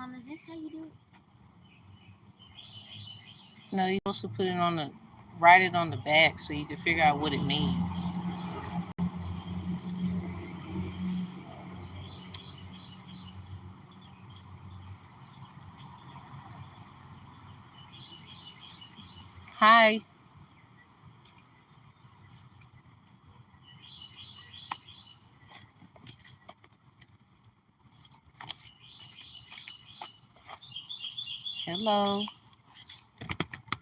Mama, is this how you do it? No, you're supposed to put it on the, write it on the back so you can figure out what it means. Hi. Hello.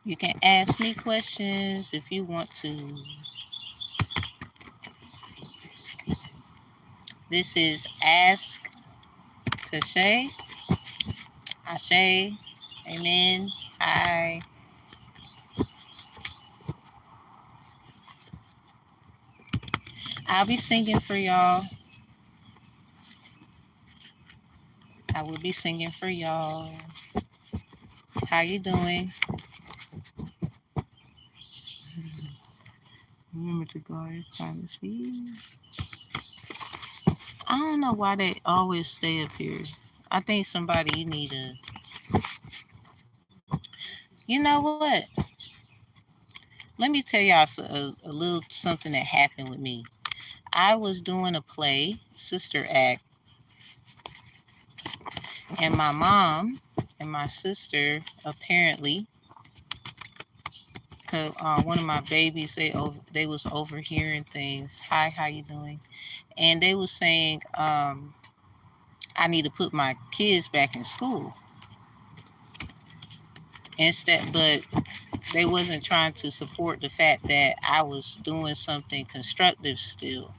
You can ask me questions if you want to. This is Ask to SHEA. Ashe. Amen. Hi. I'll be singing for y'all. I will be singing for y'all. How you doing? Remember to guard your privacy. I don't know why they always stay up here. I think somebody you need to. You know what? Let me tell y'all a little something that happened with me. I was doing a play, Sister Act, and my mom and my sister apparently, one of my babies, they was overhearing things. Hi, how you doing? And they was saying I need to put my kids back in school instead, but they wasn't trying to support the fact that I was doing something constructive still.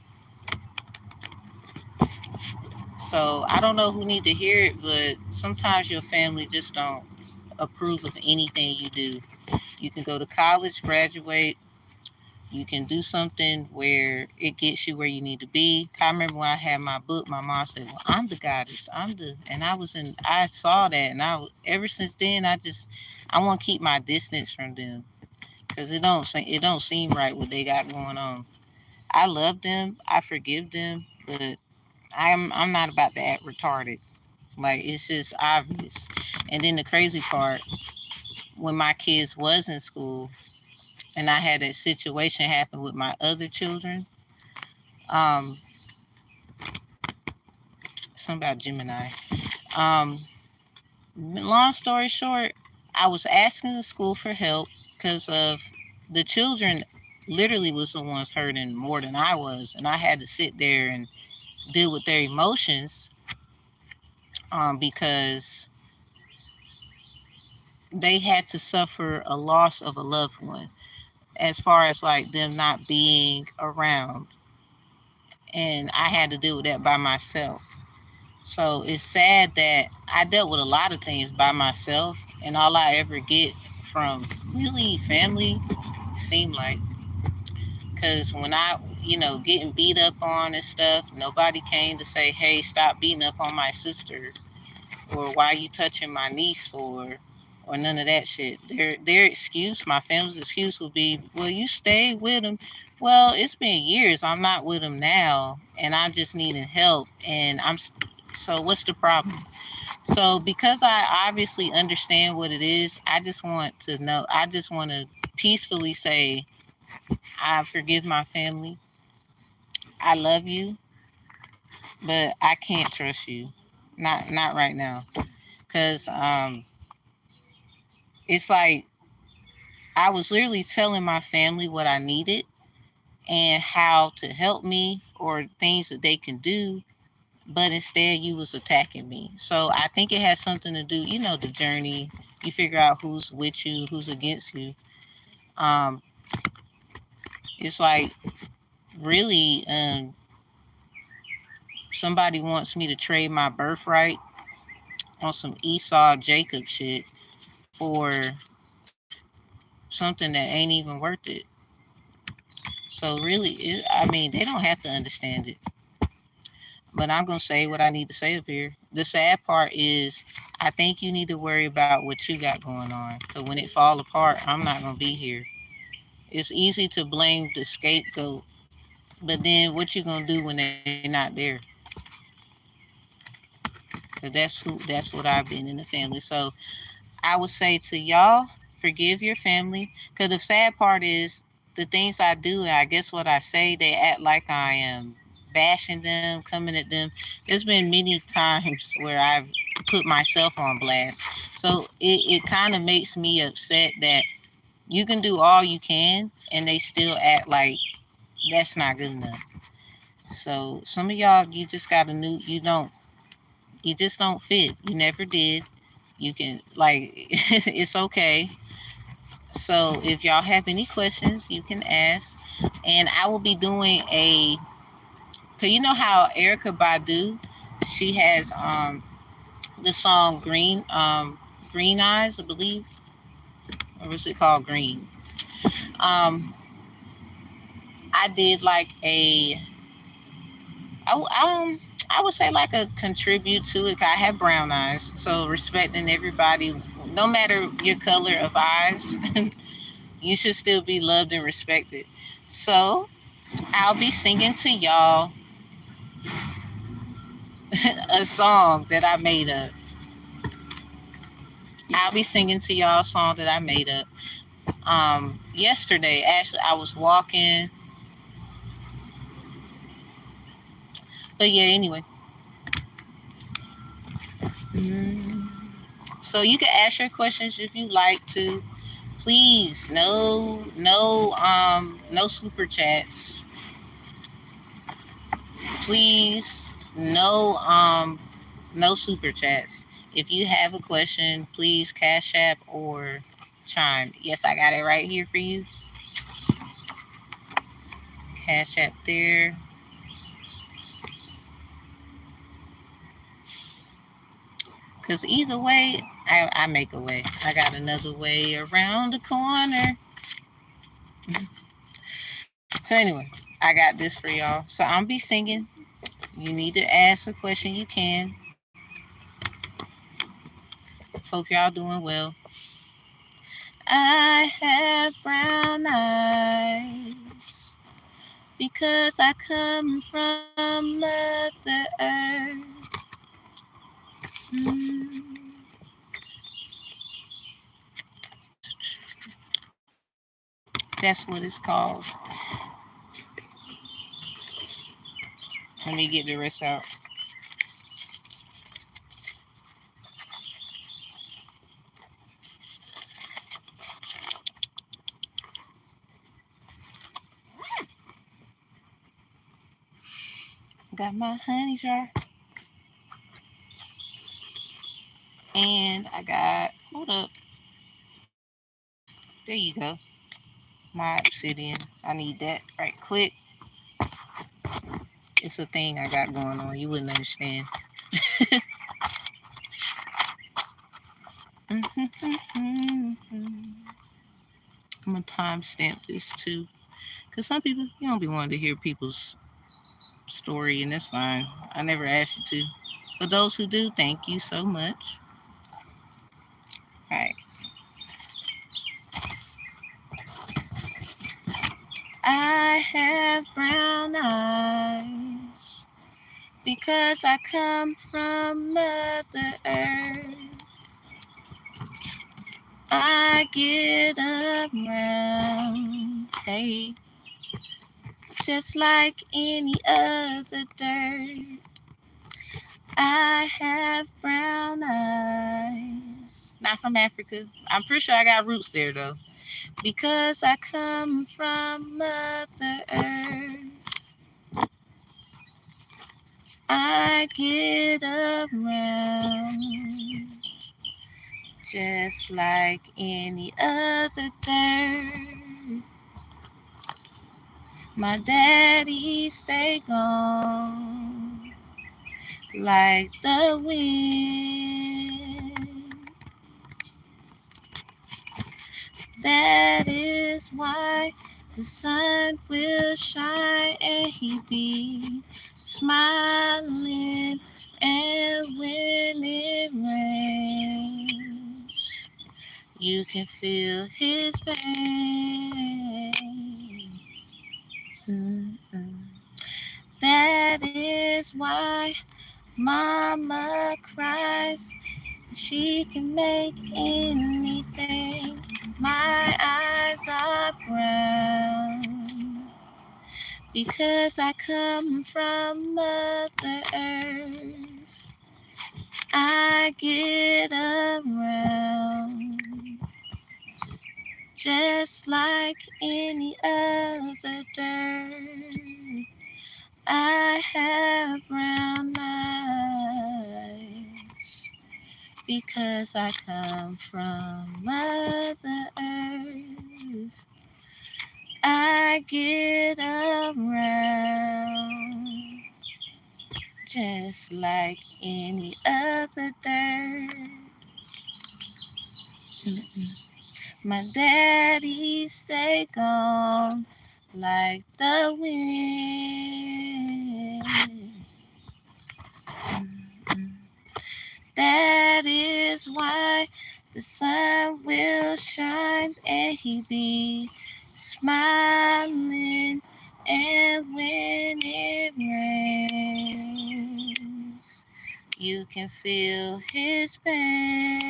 So I don't know who need to hear it, but sometimes your family just don't approve of anything you do. You can go to college, graduate. You can do something where it gets you where you need to be. I remember when I had my book, my mom said, "Well, I'm the goddess. And I saw that, and ever since then, I want to keep my distance from them because it don't seem right what they got going on. I love them, I forgive them, but I'm not about to act retarded. Like it's just obvious. And then the crazy part, when my kids was in school, and I had that situation happen with my other children. Um, something about Gemini. Um, long story short, I was asking the school for help because of the children literally was the ones hurting more than I was. And I had to sit there and deal with their emotions because they had to suffer a loss of a loved one as far as like them not being around. And I had to deal with that by myself. So it's sad that I dealt with a lot of things by myself, and all I ever get from really family seemed like, because when getting beat up on and stuff, nobody came to say, "Hey, stop beating up on my sister," or "Why you touching my niece for," or none of that shit. Their excuse, my family's excuse, would be, "Well, you stayed with him." Well, it's been years. I'm not with him now, and I'm just needing help, and so what's the problem? So because I obviously understand what it is, I just want to know. I just want to peacefully say, I forgive my family. I love you, but I can't trust you. Not right now. Cause it's like I was literally telling my family what I needed and how to help me or things that they can do, but instead you was attacking me. So I think it has something to do, the journey. You figure out who's with you, who's against you. Um, it's like really, somebody wants me to trade my birthright on some Esau Jacob shit for something that ain't even worth it. So really, they don't have to understand it. But I'm going to say what I need to say up here. The sad part is I think you need to worry about what you got going on. Because when it fall apart, I'm not going to be here. It's easy to blame the scapegoat. But then what you going to do when they're not there? But that's what I've been in the family. So I would say to y'all, forgive your family. Because the sad part is the things I do, and I guess what I say, they act like I am bashing them, coming at them. There's been many times where I've put myself on blast. So it kind of makes me upset that you can do all you can and they still act like that's not good enough. So some of y'all, you just got a new, you just don't fit. You never did. You can, like, it's okay. So if y'all have any questions, you can ask. And I will be doing cause you know how Erica Badu, she has the song Green Eyes, I believe. Or was it called Green? Um I did like I would say like a contribute to it. 'Cause I have brown eyes, so respecting everybody, no matter your color of eyes, you should still be loved and respected. So I'll be singing to y'all a song that I made up. I'll be singing to y'all a song that I made up. Yesterday, actually, I was walking. But yeah, anyway. So you can ask your questions if you like to. Please, no super chats. Please, no super chats. If you have a question, please Cash App or Chime. Yes, I got it right here for you. Cash App there. Because either way, I make a way. I got another way around the corner. So anyway, I got this for y'all. So I'll be singing. You need to ask a question, you can. Hope y'all doing well. I have brown eyes because I come from Mother Earth. That's what it's called. Let me get the rest out. Got my honey jar. And I got, hold up. There you go. My obsidian. I need that right quick. It's a thing I got going on. You wouldn't understand. I'm going to timestamp this too. Because some people, you don't be wanting to hear people's story, and that's fine. I never asked you to. For those who do, thank you so much. All right. I have brown eyes because I come from Mother Earth. I get around, hey, just like any other dirt. I have brown eyes. Not from Africa. I'm pretty sure I got roots there though. Because I come from Mother Earth. I get around just like any other dirt. My daddy stay gone like the wind. That is why the sun will shine and he be smiling. And when it rains, you can feel his pain. That is why Mama cries, she can make anything. My eyes are brown because I come from Mother Earth. I get around just like any other dirt. I have brown eyes because I come from Mother Earth. I get around just like any other dirt. My daddy stay gone like the wind. That is why the sun will shine and he be smiling. And when it rains, you can feel his pain.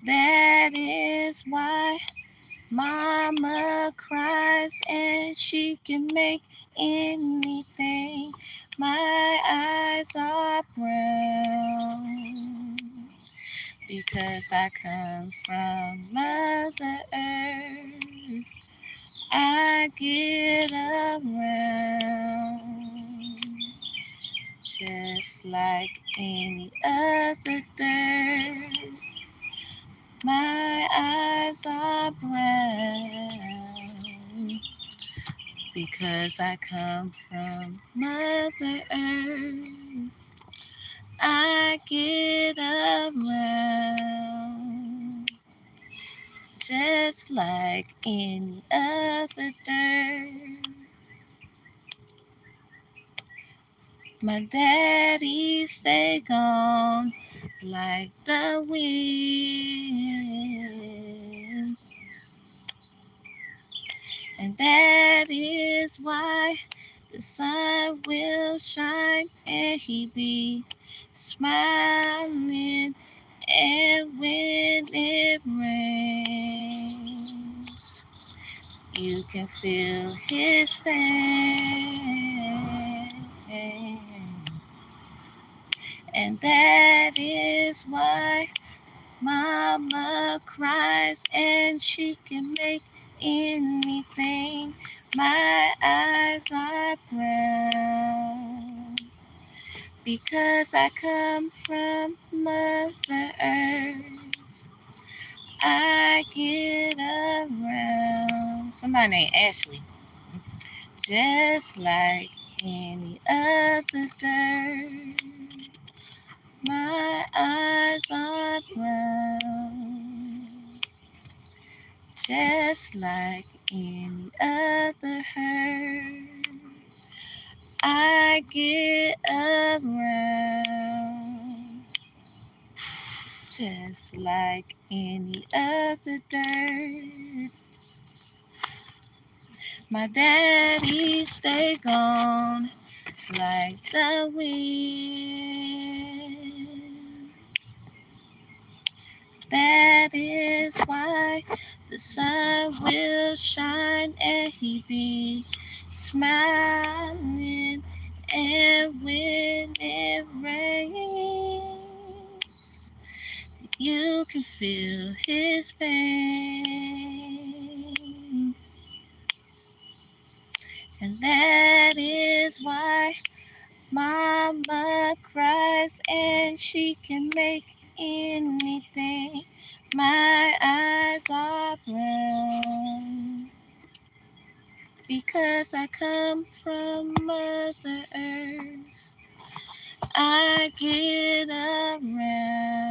That is why Mama cries and she can make anything. My eyes are brown because I come from Mother Earth. I get around just like any other dirt. My eyes are brown because I come from Mother Earth. I get around just like any other dirt. My daddy stay gone like the wind. And that is why the sun will shine and he be smiling. And when it rains, you can feel his pain. And that is why Mama cries and she can make anything. My eyes are brown because I come from Mother Earth. I get around. Somebody named Ashley. Just like any other dirt. My eyes are brown, just like any other hurt. I get around, just like any other dirt. My daddy stay gone like the wind. That is why the sun will shine and he be smiling. And when it rains, you can feel his pain. And that is why Mama cries and she can make anything. My eyes are brown because I come from Mother Earth. I get around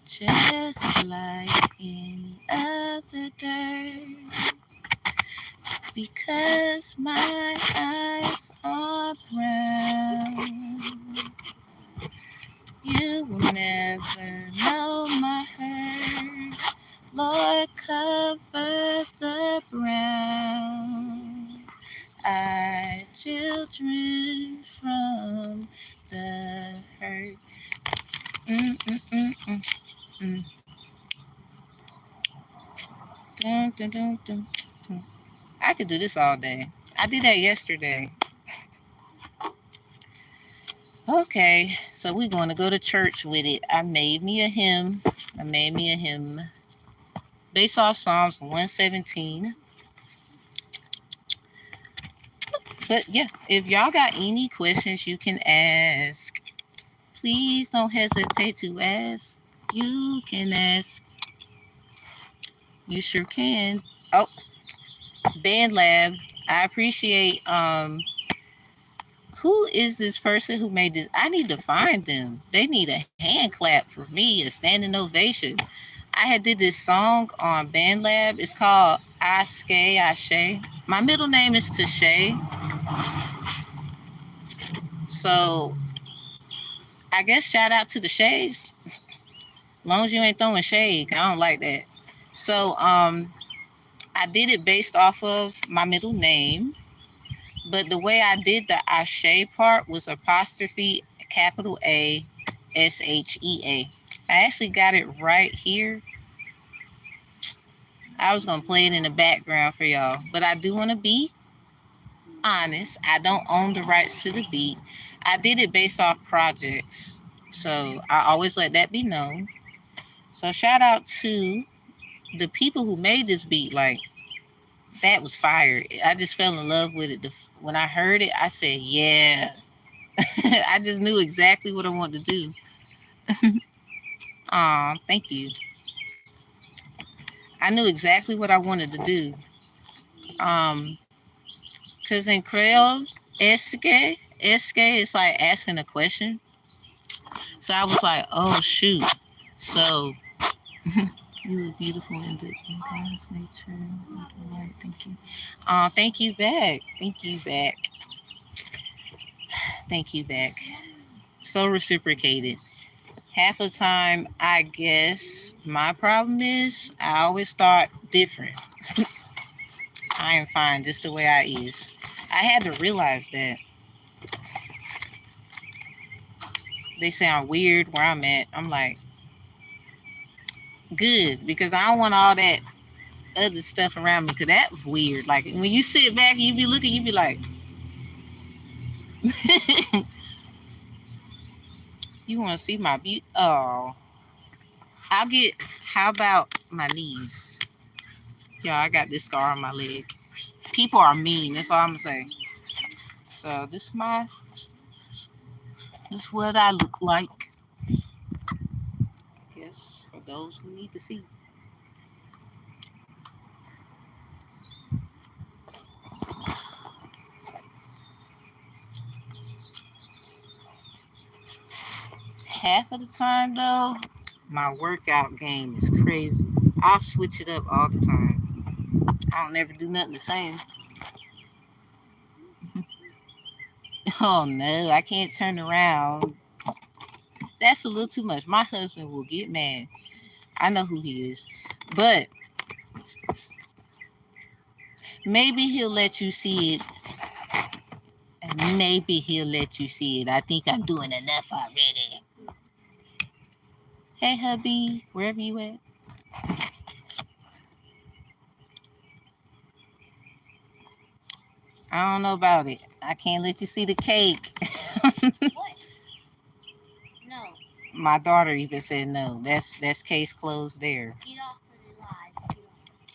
just like any other dirt because my eyes are brown. You will never know my hurt. Lord, cover the brown. children from the hurt. Mm, mm, mm, mm, mm. Dun, dun, dun, dun, dun. I could do this all day. I did that yesterday. Okay, so we're going to go to church with it. I made me a hymn. Based off Psalms 117. But yeah, if y'all got any questions, you can ask. Please don't hesitate to ask. You can ask. You sure can. Oh, Band Lab. I appreciate who is this person who made this? I need to find them. They need a hand clap for me, a standing ovation. I had did this song on Band Lab. It's called Ashe. My middle name is Tashay. So I guess shout out to the shades. As long as you ain't throwing shade, I don't like that. So I did it based off of my middle name. But the way I did the Ashe part was apostrophe capital A SHEA. I actually got it right here. I was going to play it in the background for y'all. But I do want to be honest. I don't own the rights to the beat. I did it based off projects. So I always let that be known. So shout out to the people who made this beat. Like, that was fire. I just fell in love with it. When I heard it, I said, yeah. I just knew exactly what I wanted to do. Aw, thank you. I knew exactly what I wanted to do. Because in Creole, esque is like asking a question. So I was like, oh, shoot. So, you look beautiful in God's nature. Thank you. Thank you back. Thank you back. Thank you back. So reciprocated. Half the time, I guess my problem is I always thought different. I am fine just the way I is. I had to realize that. They say I'm weird where I'm at. I'm like, good, because I don't want all that other stuff around me, because that was weird. Like, when you sit back and you be looking, you be like, you want to see my beauty? Oh, how about my knees? Yeah, I got this scar on my leg. People are mean. That's all I'm going to say. So this is what I look like. I guess for those who need to see. Half of the time though, my workout game is crazy. I switch it up all the time. I don't never do nothing the same. Oh no, I can't turn around. That's a little too much. My husband will get mad. I know who he is. But maybe he'll let you see it. And maybe he'll let you see it. I think I'm doing enough already. Hey hubby, wherever you at. I don't know about it. I can't let you see the cake. What? No. My daughter even said no. That's case closed there. Get off of the live.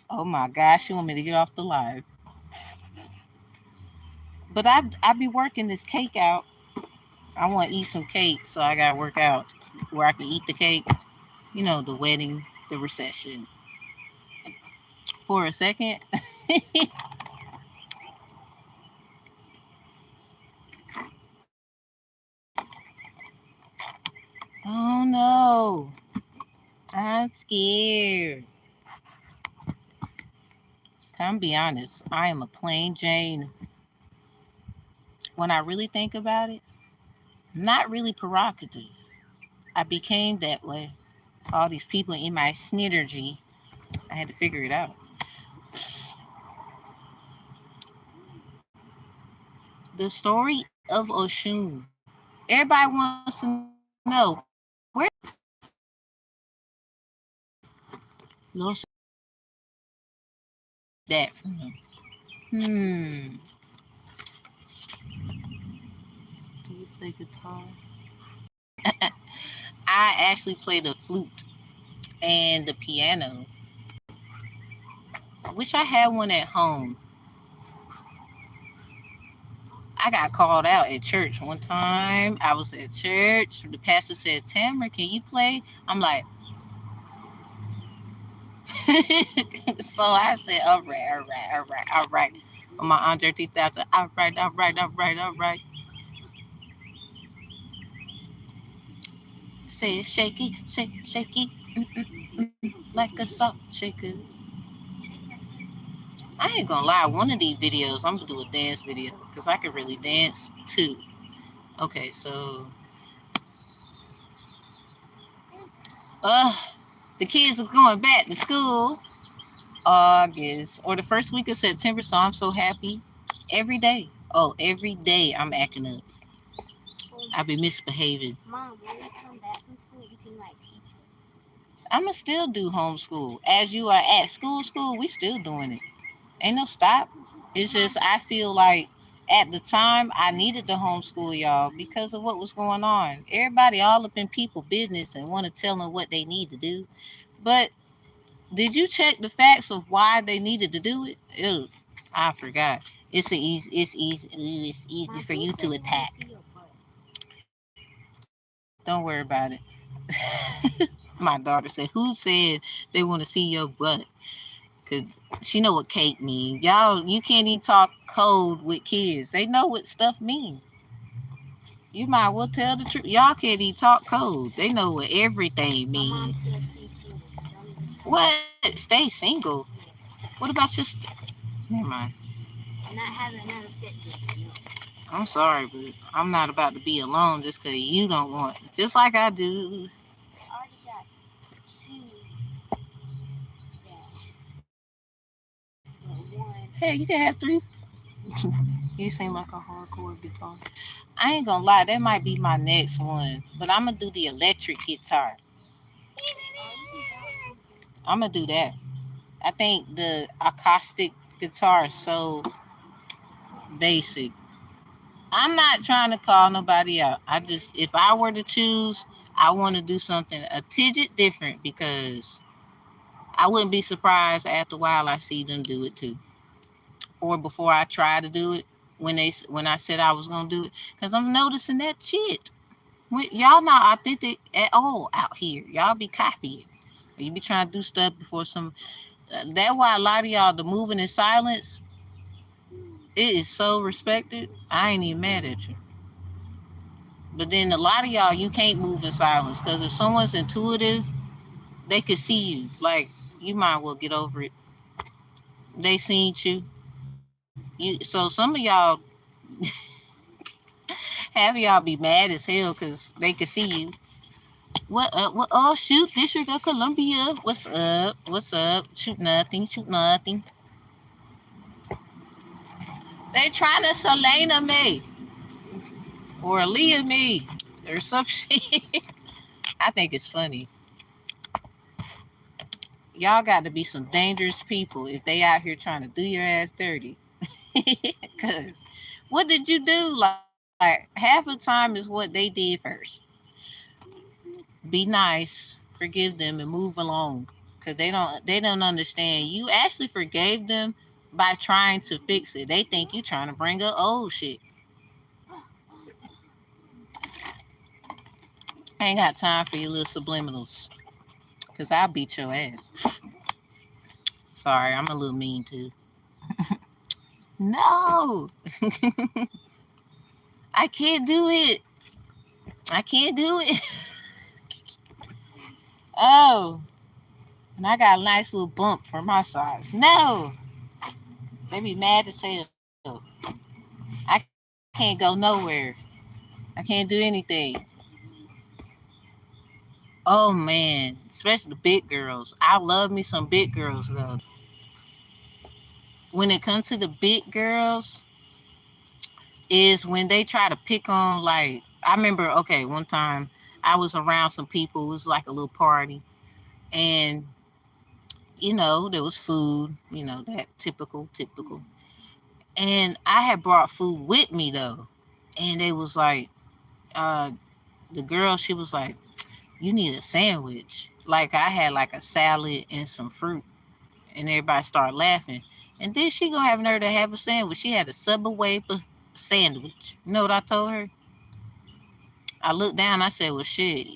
Oh my gosh, she want me to get off the live. But I be working this cake out. I want to eat some cake, so I gotta work out where I can eat the cake. You know, the wedding, the reception. For a second. Oh no. I'm scared. Come be honest, I am a plain Jane. When I really think about it, not really provocative. I became that way. All these people in my synergy, I had to figure it out. The story of Oshun. Everybody wants to know where Los that from. Hmm. Do you play guitar? I actually play the flute and the piano. I wish I had one at home. I got called out at church one time. I was at church. The pastor said, Tamara, can you play? I'm like, so I said, all right, all right, all right, all right. On my Andre 3000, all right, all right, all right, all right. Say it shaky, shake, shaky, like a salt shaker. I ain't gonna lie, one of these videos, I'm gonna do a dance video because I can really dance too. Okay, so uh the kids are going back to school August or the first week of September, so I'm so happy. Every day. Oh, every day I'm acting up. I be misbehaving. Mom, when we come back from school, you can like teach us. I'ma still do homeschool. As you are at school, we still doing it. Ain't no stop. It's just I feel like at the time I needed to homeschool y'all because of what was going on. Everybody all up in people business and want to tell them what they need to do. But did you check the facts of why they needed to do it? Ew, I forgot. It's easy Mom, for who you said to they wanna attack. see your butt? Don't worry about it. My daughter said, "Who said they want to see your butt?" Cause she know what cake mean. Y'all, you can't even talk code with kids. They know what stuff mean. You might well tell the truth. Y'all can't even talk code. They know what everything My mom mean. said stay single. So don't even try. What? Stay single? Yeah. What about your? Never mind. And not having another stepkid. No. I'm sorry, but I'm not about to be alone just because you don't want it. Just like I do. I already got two dads. But one. Hey, you can have three. You seem like a hardcore guitar. I ain't gonna lie, that might be my next one. But I'm gonna do the electric guitar. I'm gonna do that. I think the acoustic guitar is so basic. I'm not trying to call nobody out. I just, if I were to choose, I want to do something a tidget different because I wouldn't be surprised after a while I see them do it too. Or before I try to do it when I said I was gonna do it, because I'm noticing that shit. Y'all not authentic at all out here. Y'all be copying. You be trying to do stuff before some. That's why a lot of y'all the moving in silence. It is so respected. I ain't even mad at you. But then a lot of y'all you can't move in silence because if someone's intuitive, they can see you. Like you might well get over it. They seen you. So some of y'all have y'all be mad as hell because they can see you. What up? What? Oh shoot! District of Columbia. What's up? What's up? Shoot nothing. Shoot nothing. They trying to Selena me or Leah me or some shit. I think it's funny. Y'all got to be some dangerous people if they out here trying to do your ass dirty. Cause what did you do? Like half the time is what they did first. Be nice, forgive them, and move along. Cause they don't understand. You actually forgave them by trying to fix it. They think you trying to bring up old shit. I ain't got time for your little subliminals. Cause I'll beat your ass. Sorry, I'm a little mean too. No, I can't do it. I can't do it. Oh, and I got a nice little bump for my size. No, they be mad as hell. I can't go nowhere. I can't do anything. Oh man, especially the big girls. I love me some big girls though. When it comes to the big girls, is when they try to pick on, like, I remember, okay, one time I was around some people. It was like a little party. And, there was food, that typical. And I had brought food with me, though. And they was like, the girl, she was like, you need a sandwich. Like, I had like a salad and some fruit. And everybody started laughing. And then she gonna have nerve to have a sandwich. She had a Subway sandwich. You know what I told her? I looked down. I said, "Well, shit,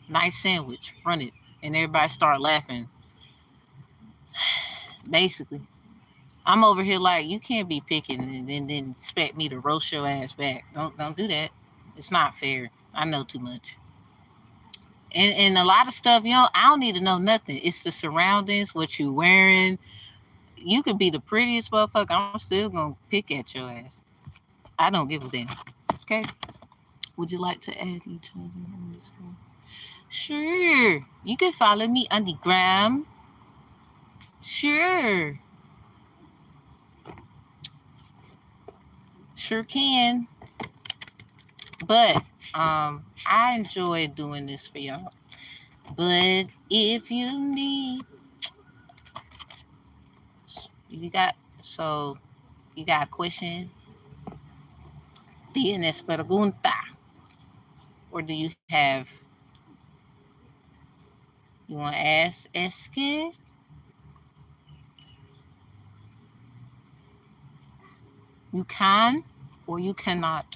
nice sandwich. Run it." And everybody started laughing. Basically, I'm over here like, you can't be picking and then expect me to roast your ass back. Don't do that. It's not fair. I know too much. And a lot of stuff, I don't need to know nothing. It's the surroundings, what you wearing. You could be the prettiest motherfucker. I'm still gonna pick at your ass. I don't give a damn. Okay. Would you like to add each other on this one? Sure. You can follow me on the gram. Sure. Sure can. But I enjoy doing this for y'all. But if you need, you got a question? ¿Tienes pregunta? Or do you have, you want to ask Eske? You can or you cannot.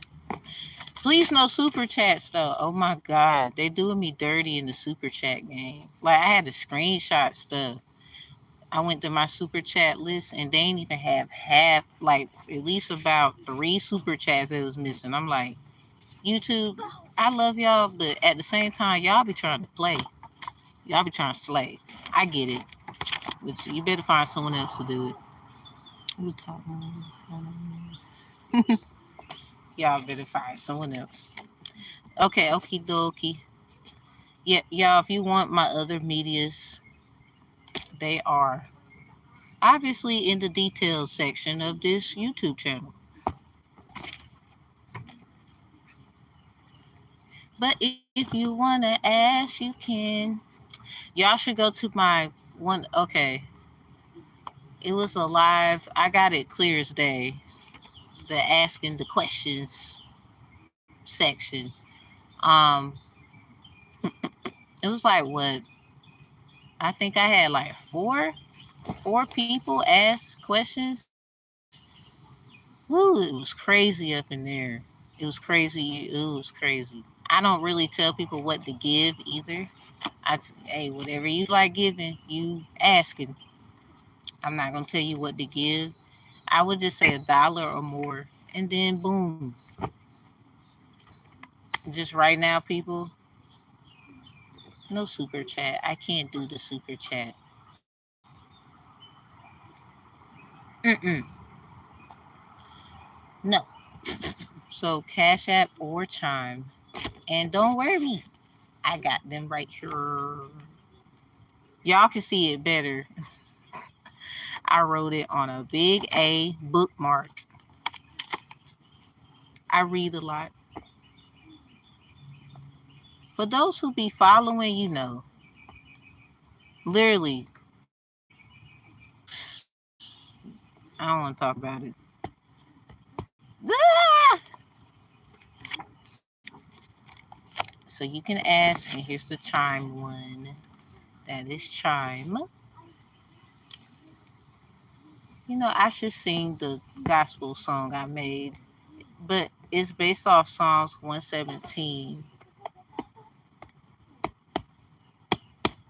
Please no super chats though. Oh my God. They doing me dirty in the super chat game. Like, I had to screenshot stuff. I went to my super chat list and they ain't even have half, like at least about 3 super chats that was missing. I'm like, YouTube, I love y'all, but at the same time, y'all be trying to play. Y'all be trying to slay. I get it. But you better find someone else to do it. We talk Y'all better find someone else. Okay, okie dokie. Yeah, y'all, if you want my other medias, they are obviously in the details section of this YouTube channel. But if you want to ask, you can. Y'all should go to my one. Okay. It was a live. I got it clear as day. The asking the questions section. Um, it was like what? I think I had like four people ask questions. Woo, it was crazy up in there. It was crazy. It was crazy. I don't really tell people what to give either. Hey, whatever you like giving, you asking. I'm not gonna tell you what to give. I would just say $1 or more, and then boom. Just right now, people, no super chat. I can't do the super chat. No. So Cash App or Chime. And don't worry, I got them right here. Y'all can see it better. I wrote it on a big A bookmark. I read a lot. For those who be following, literally, I don't want to talk about it. Ah! So you can ask, and here's the chime one. That is chime. I should sing the gospel song I made, but it's based off Psalms 117.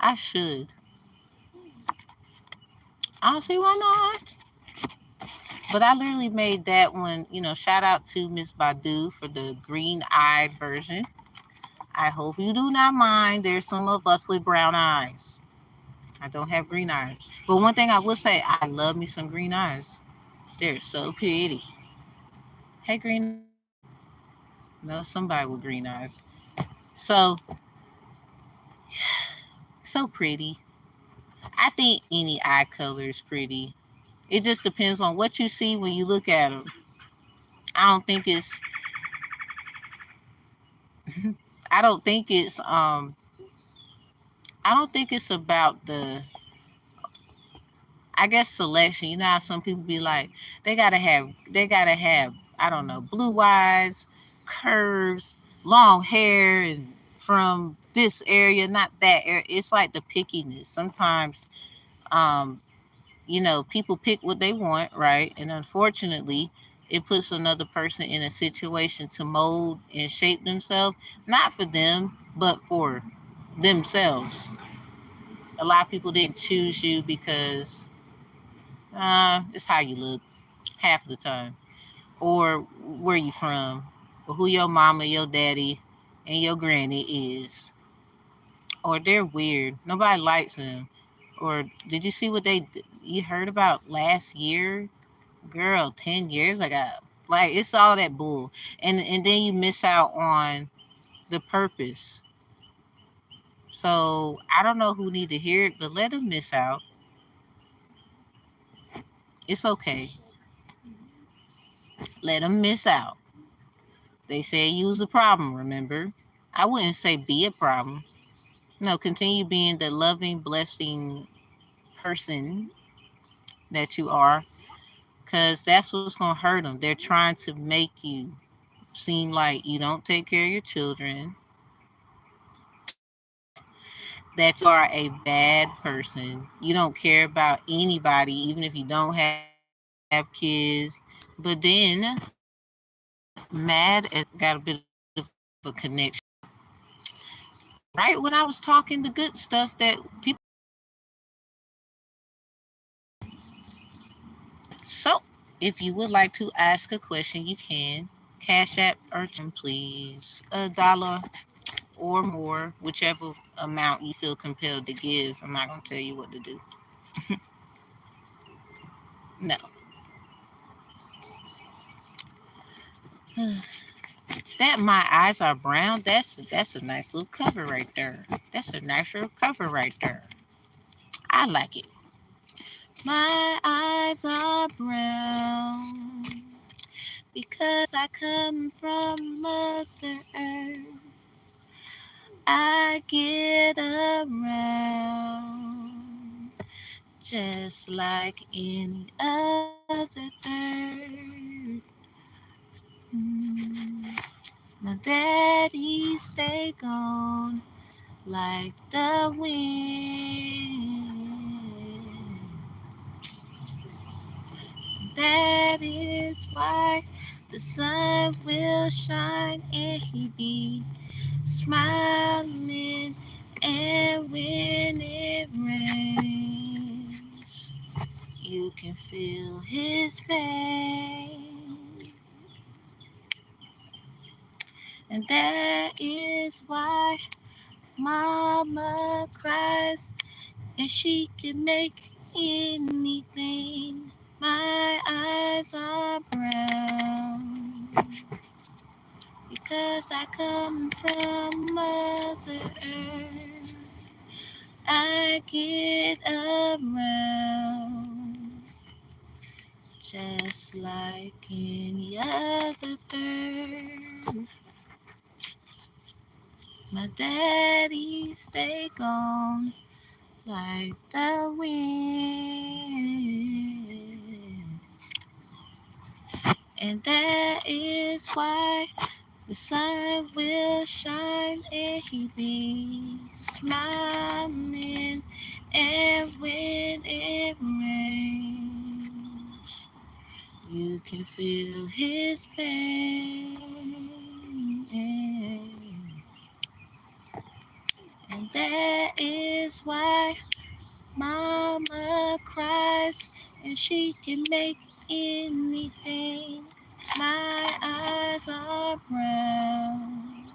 I should. I don't see why not. But I literally made that one, shout out to Miss Badu for the green-eyed version. I hope you do not mind. There's some of us with brown eyes. I don't have green eyes. But one thing I will say, I love me some green eyes. They're so pretty. Hey, green. No, somebody with green eyes. So pretty. I think any eye color is pretty. It just depends on what you see when you look at them. I don't think it's I don't think it's I don't think it's about the, I guess, selection. You know how some people be like, they gotta have, I don't know, blue eyes, curves, long hair, and from this area, not that area. It's like the pickiness. Sometimes, um, you know, people pick what they want, right? And unfortunately, it puts another person in a situation to mold and shape themselves, not for them, but for themselves. A lot of people didn't choose you because it's how you look half the time, or where you from, or who your mama, your daddy, and your granny is, or they're weird. Nobody likes them. Or did you see what you heard about last year? Girl, 10 years ago. Like, it's all that bull. And then you miss out on the purpose. So I don't know who need to hear it, but let them miss out. It's okay. Let them miss out. They said you was a problem, remember? I wouldn't say be a problem. No, continue being the loving, blessing person that you are, because that's what's going to hurt them. They're trying to make you seem like you don't take care of your children, that you are a bad person. You don't care about anybody, even if you don't have kids. But then, mad at, got a bit of a connection. Right when I was talking the good stuff that people. So, if you would like to ask a question, you can. Cash App or please. $1 or more, whichever amount you feel compelled to give. I'm not going to tell you what to do. No. That my eyes are brown. That's a nice little cover right there. That's a nice little cover right there. I like it. My eyes are brown because I come from Mother Earth. I get around just like any other bird. Mm. My daddy stay gone like the wind. That is why the sun will shine and he be smiling. And when it rains, you can feel his pain. And that is why Mama cries and she can make anything. My eyes are brown because I come from Mother Earth. I get around just like any other bird. My daddy stay gone like the wind. And that is why the sun will shine and he be smiling. And when it rains, you can feel his pain. And that is why Mama cries and she can make anything. My eyes are brown.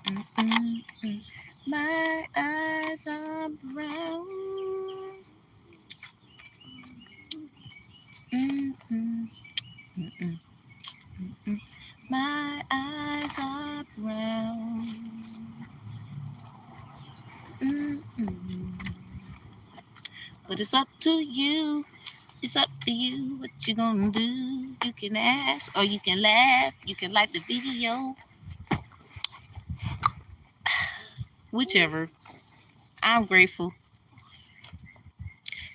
Mm-mm-mm. My eyes are brown. Mm-mm. Mm-mm. Mm-mm. My eyes are brown. Mm-mm. But it's up to you. It's up to you what you gonna do. You can ask or you can laugh. You can like the video. Whichever. I'm grateful.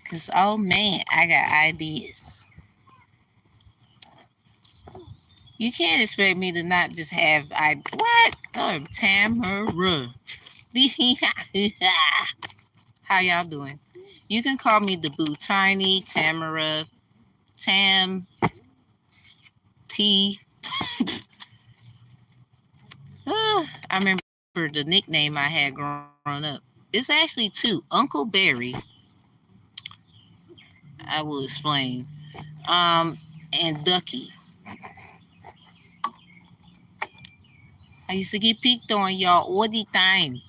Because, oh man, I got ideas. You can't expect me to not just have what? Oh, Tamara. How y'all doing? You can call me the Boo Tiny, Tamara, Tam, T. I remember the nickname I had growing up. It's actually two. Uncle Barry. I will explain. And Ducky. I used to get picked on y'all all the time.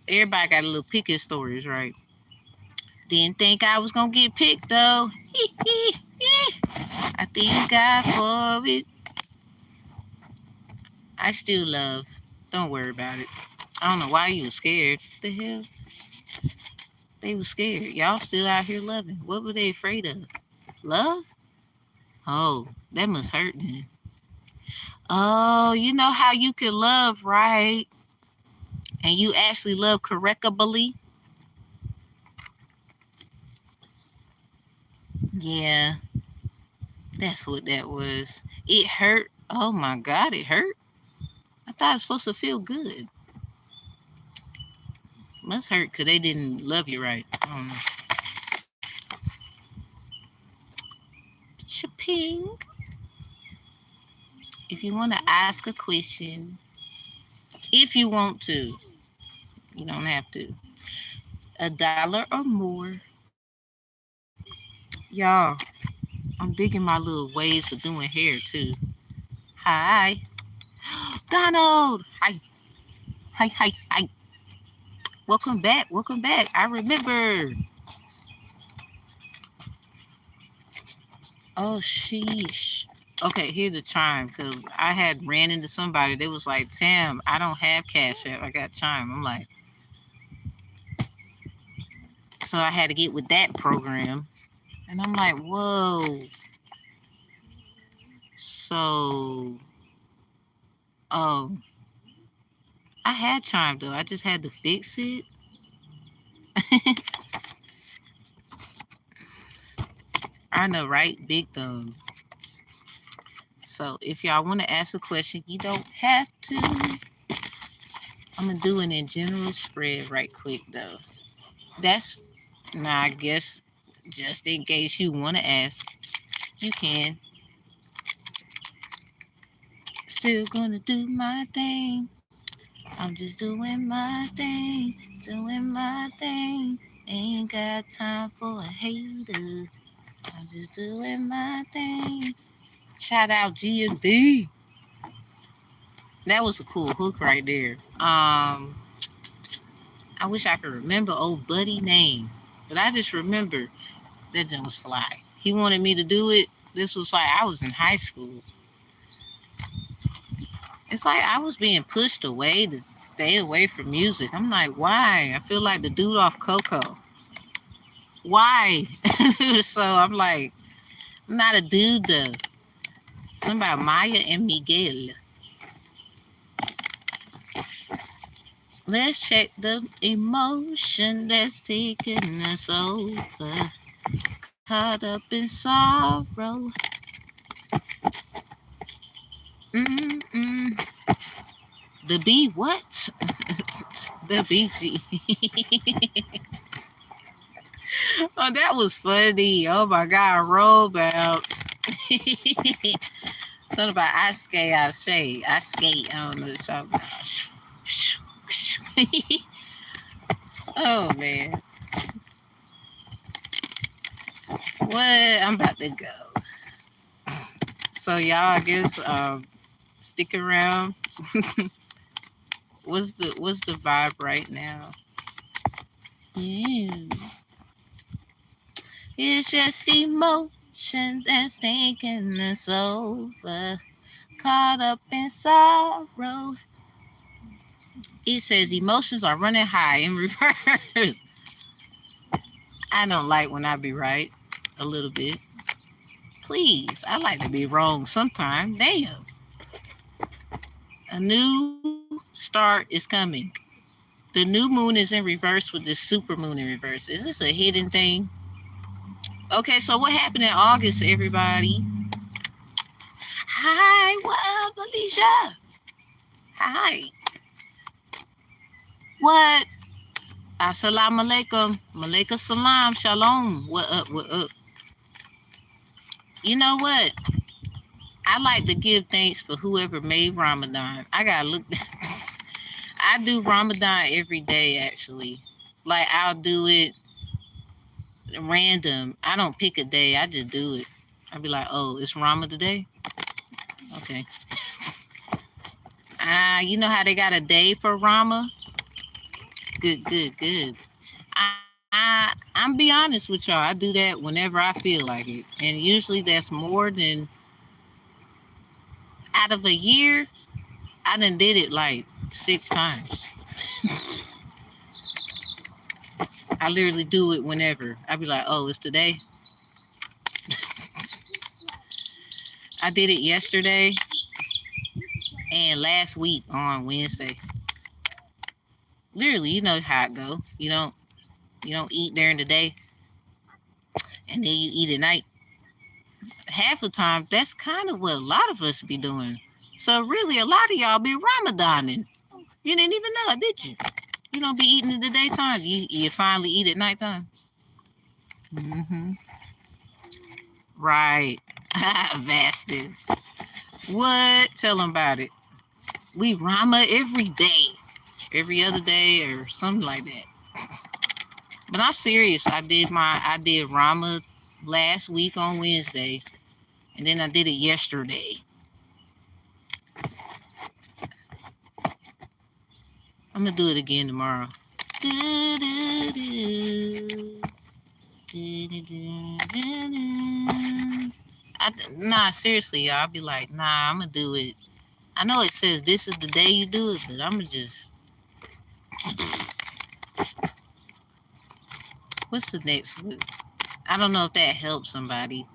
Everybody got a little picking stories, right? Didn't think I was gonna get picked though. I thank God for it. I still love. Don't worry about it. I don't know why you were scared. What the hell? They were scared. Y'all still out here loving. What were they afraid of? Love? Oh, that must hurt then. Oh, you know how you can love, right? And you actually love correctably? Yeah, that's what that was. It hurt. Oh my God, it hurt. I thought it was supposed to feel good. Must hurt because they didn't love you right. I don't know. Chaping. If you want to ask a question, if you want to, you don't have to. $1 or more. Y'all, I'm digging my little ways of doing hair too. Hi. Donald. Hi. Hi, hi, hi. Welcome back. Welcome back. I remember. Oh, sheesh. Okay, here's the chime, because I had ran into somebody. They was like, Tam, I don't have Cash App. I got chime. I'm like, so I had to get with that program. And I'm like, whoa. So, oh, I had chime, though. I just had to fix it. I know, right? Big thumb. So, if y'all want to ask a question, you don't have to. I'm going to do an in general spread right quick, though. That's, now I guess, just in case you want to ask, you can. Still gonna do my thing. I'm just doing my thing. Doing my thing. Ain't got time for a hater. I'm just doing my thing. Shout out G&D. That was a cool hook right there. I wish I could remember old buddy name. But I just remember that one was fly. He wanted me to do it. This was like I was in high school. It's like I was being pushed away to stay away from music. I'm like, why? I feel like the dude off Coco. Why? So I'm like, I'm not a dude though. Something about Maya and Miguel. Let's check the emotion that's taking us over. Caught up in sorrow. The B what? The BG. Oh, that was funny. Oh my God, roll bounce. Something about I skate, I shade. I skate. I don't know what y'all about. Oh man. What? I'm about to go. So y'all, I guess stick around. What's the vibe right now? Yeah. It's just emotion that's taking us over. Caught up in sorrow. It says emotions are running high in reverse. I don't like when I be right a little bit. Please, I like to be wrong sometime. Damn. A new start is coming. The new moon is in reverse with the super moon in reverse. Is this a hidden thing? Okay, so what happened in August, everybody? Hi, what up, Alicia? Hi. What? Assalamu alaikum. Malaikum salam. Shalom. What up? What up? You know what? I like to give thanks for whoever made Ramadan. I gotta look. I do Ramadan every day, actually. Like, I'll do it random. I don't pick a day. I just do it. I'll be like, oh, it's Ramadan today? Okay. You know how they got a day for Rama? Good. I'm be honest with y'all. I do that whenever I feel like it. And usually that's more than out of a year. I done did it like 6 times. I literally do it whenever. I be like, oh, it's today. I did it yesterday and last week on Wednesday. Literally, you know how it go. You don't eat during the day and then you eat at night. Half the time, that's kind of what a lot of us be doing. So really, a lot of y'all be Ramadaning. You didn't even know it, did you? You don't be eating in the daytime. You finally eat at nighttime. Right. Bastard. What? Tell them about it. We Rama every day. Every other day or something like that. But I'm serious. I did Rama last week on Wednesday. And then I did it yesterday. I'm going to do it again tomorrow. Nah, seriously, y'all. I'll be like, nah, I'm going to do it. I know it says this is the day you do it, but I'm going to just... What's the next one? I don't know if that helps somebody.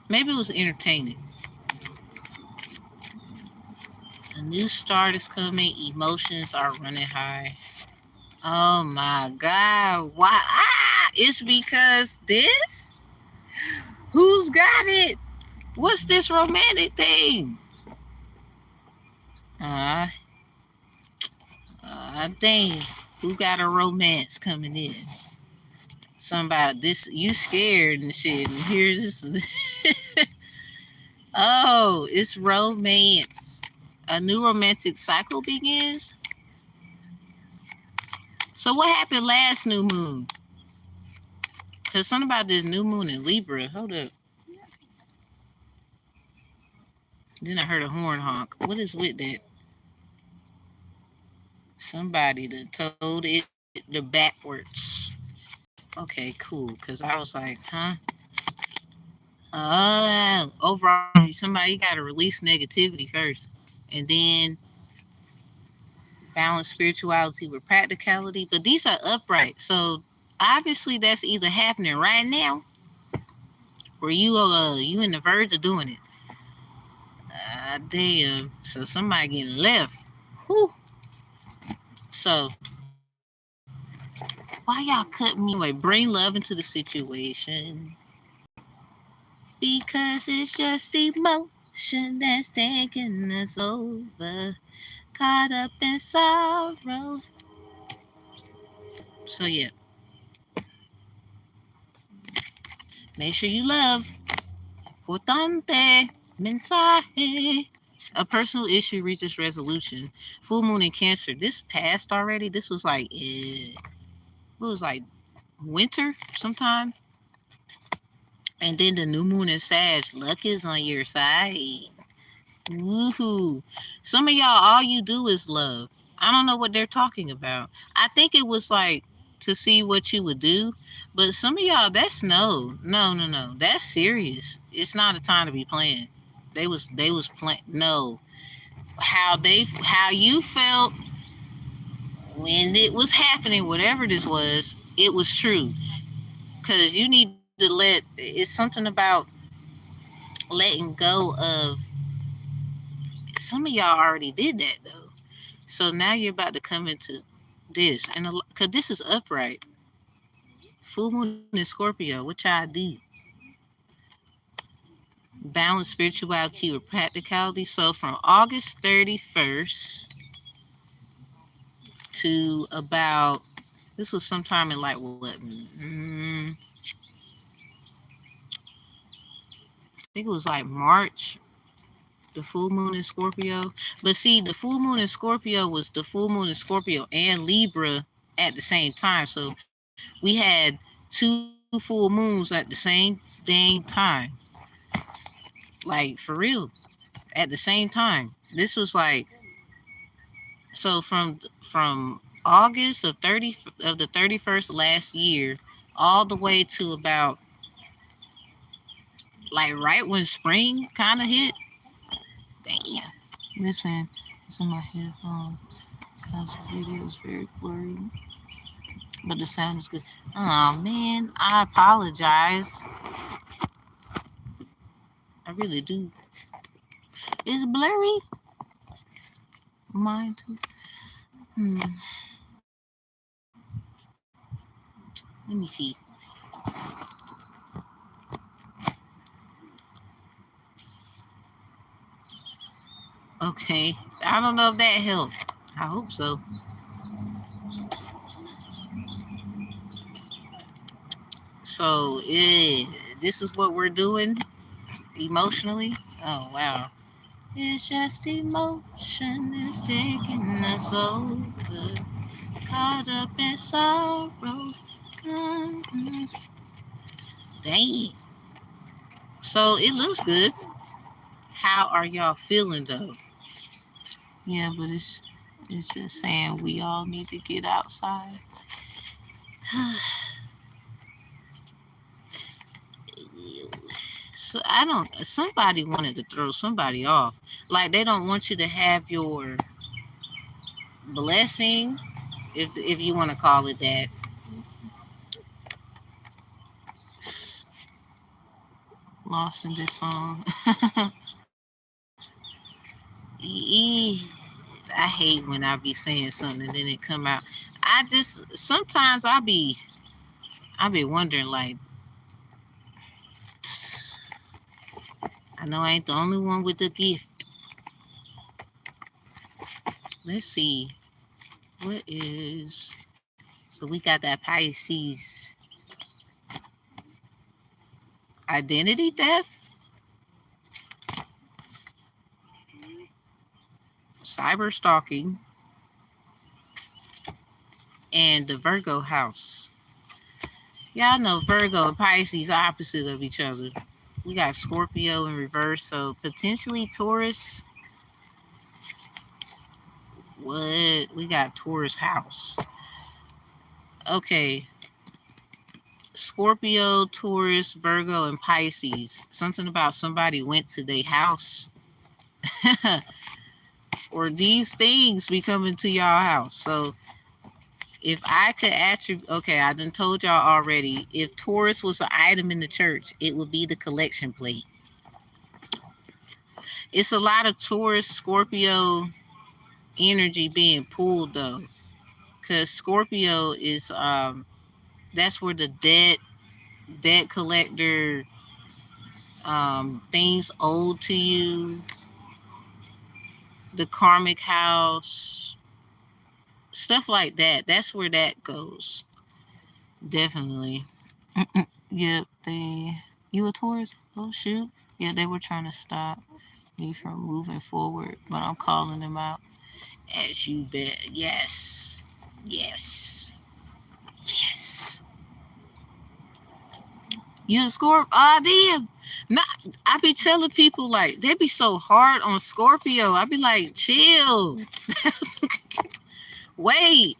Maybe it was entertaining. A new start is coming. Emotions are running high. Oh my God. Why? It's because this? Who's got it? What's this romantic thing? Dang. Who got a romance coming in? Somebody, this, you scared and shit. And here's this. Oh, it's romance. A new romantic cycle begins. So what happened last new moon? Because something about this new moon in Libra. Hold up. Then I heard a horn honk. What is with that? Somebody that told it the backwards. Okay, cool. Because I was like, huh? Overall, somebody got to release negativity first. And then balance spirituality with practicality. But these are upright. So obviously that's either happening right now or you in the verge of doing it. Damn. So somebody getting left. Whew. So why y'all cut me away? Bring love into the situation. Because it's just emotion that's taking us over. Caught up in sorrow. So yeah. Make sure you love. Importante. Mensaje. A personal issue reaches resolution. Full moon in Cancer. This passed already. This was like, it was like winter sometime. And then the new moon in Sag. Luck is on your side. Woohoo. Some of y'all, all you do is love. I don't know what they're talking about. I think it was like to see what you would do. But some of y'all, that's no. That's serious. It's not a time to be playing. They was playing. No. How you felt when it was happening, whatever this was, it was true. because you need to let, it's something about letting go of, some of y'all already did that though. So now you're about to come into this, and because this is upright. Full moon in Scorpio, which I do. Balance spirituality with practicality. So from August 31st to about, this was sometime in like what? I think it was like March, the full moon in Scorpio. But see, the full moon in Scorpio was the full moon in Scorpio and Libra at the same time. So we had 2 full moons at the same dang time. Like for real. At the same time. This was like, so from August of the 31st last year all the way to about like right when spring kind of hit. Damn. Listen, it's in my headphone because the video is very blurry, but the sound is good. Oh man, I apologize. I really do. It's blurry. Mine too. Let me see. Okay. I don't know if that helped. I hope so. So, this is what we're doing emotionally. Oh, wow. It's just emotion is taking us over. Caught up in sorrow. Mm-hmm. Dang. So, it looks good. How are y'all feeling, though? Yeah, but it's just saying we all need to get outside. So somebody wanted to throw somebody off. Like they don't want you to have your blessing, if you want to call it that. Lost in this song. I hate when I be saying something and then it come out. Sometimes I be wondering, like, I know I ain't the only one with the gift. Let's see. What is... So we got that Pisces. Identity theft. Cyberstalking. And the Virgo house. Y'all know Virgo and Pisces are opposite of each other. We got Scorpio in reverse, so potentially Taurus. What? We got Taurus house. Okay. Scorpio, Taurus, Virgo, and Pisces. Something about somebody went to their house. Or these things be coming to y'all house. So if I could attribute, okay, I done told y'all already, if Taurus was an item in the church, it would be the collection plate. It's a lot of Taurus, Scorpio energy being pulled though. Because Scorpio is, that's where the debt collector, things owed to you, the karmic house, stuff like that. That's where that goes. Definitely. Yep, you a Taurus? Oh shoot. Yeah, they were trying to stop me from moving forward, but I'm calling them out. As you bet. Yes. Yes. Yes. You a Scorpio? Ah, damn. I be telling people, like, they be so hard on Scorpio. I be like, chill. Wait.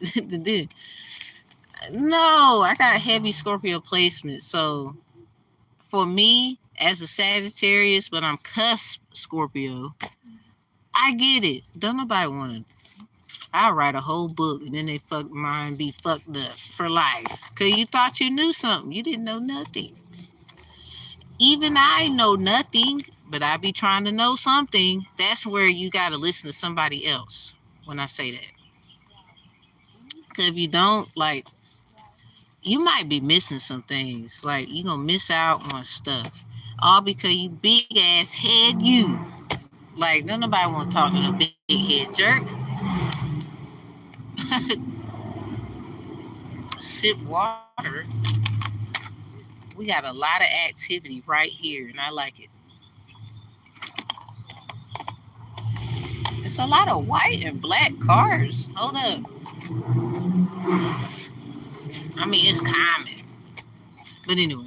No, I got heavy Scorpio placement. So for me, as a Sagittarius, but I'm cusp Scorpio, I get it. Don't nobody want to. I'll write a whole book and then they fuck mine be fucked up for life. Cause you thought you knew something. You didn't know nothing. Even I know nothing, but I be trying to know something. That's where you gotta listen to somebody else when I say that. Cause if you don't, like, you might be missing some things. Like, you gonna miss out on stuff. All because you big ass head you. Like, no nobody wanna talk to no big head jerk. Sip water. We got a lot of activity right here, and I like it. It's a lot of white and black cars. Hold up. I mean, it's common. But anyway.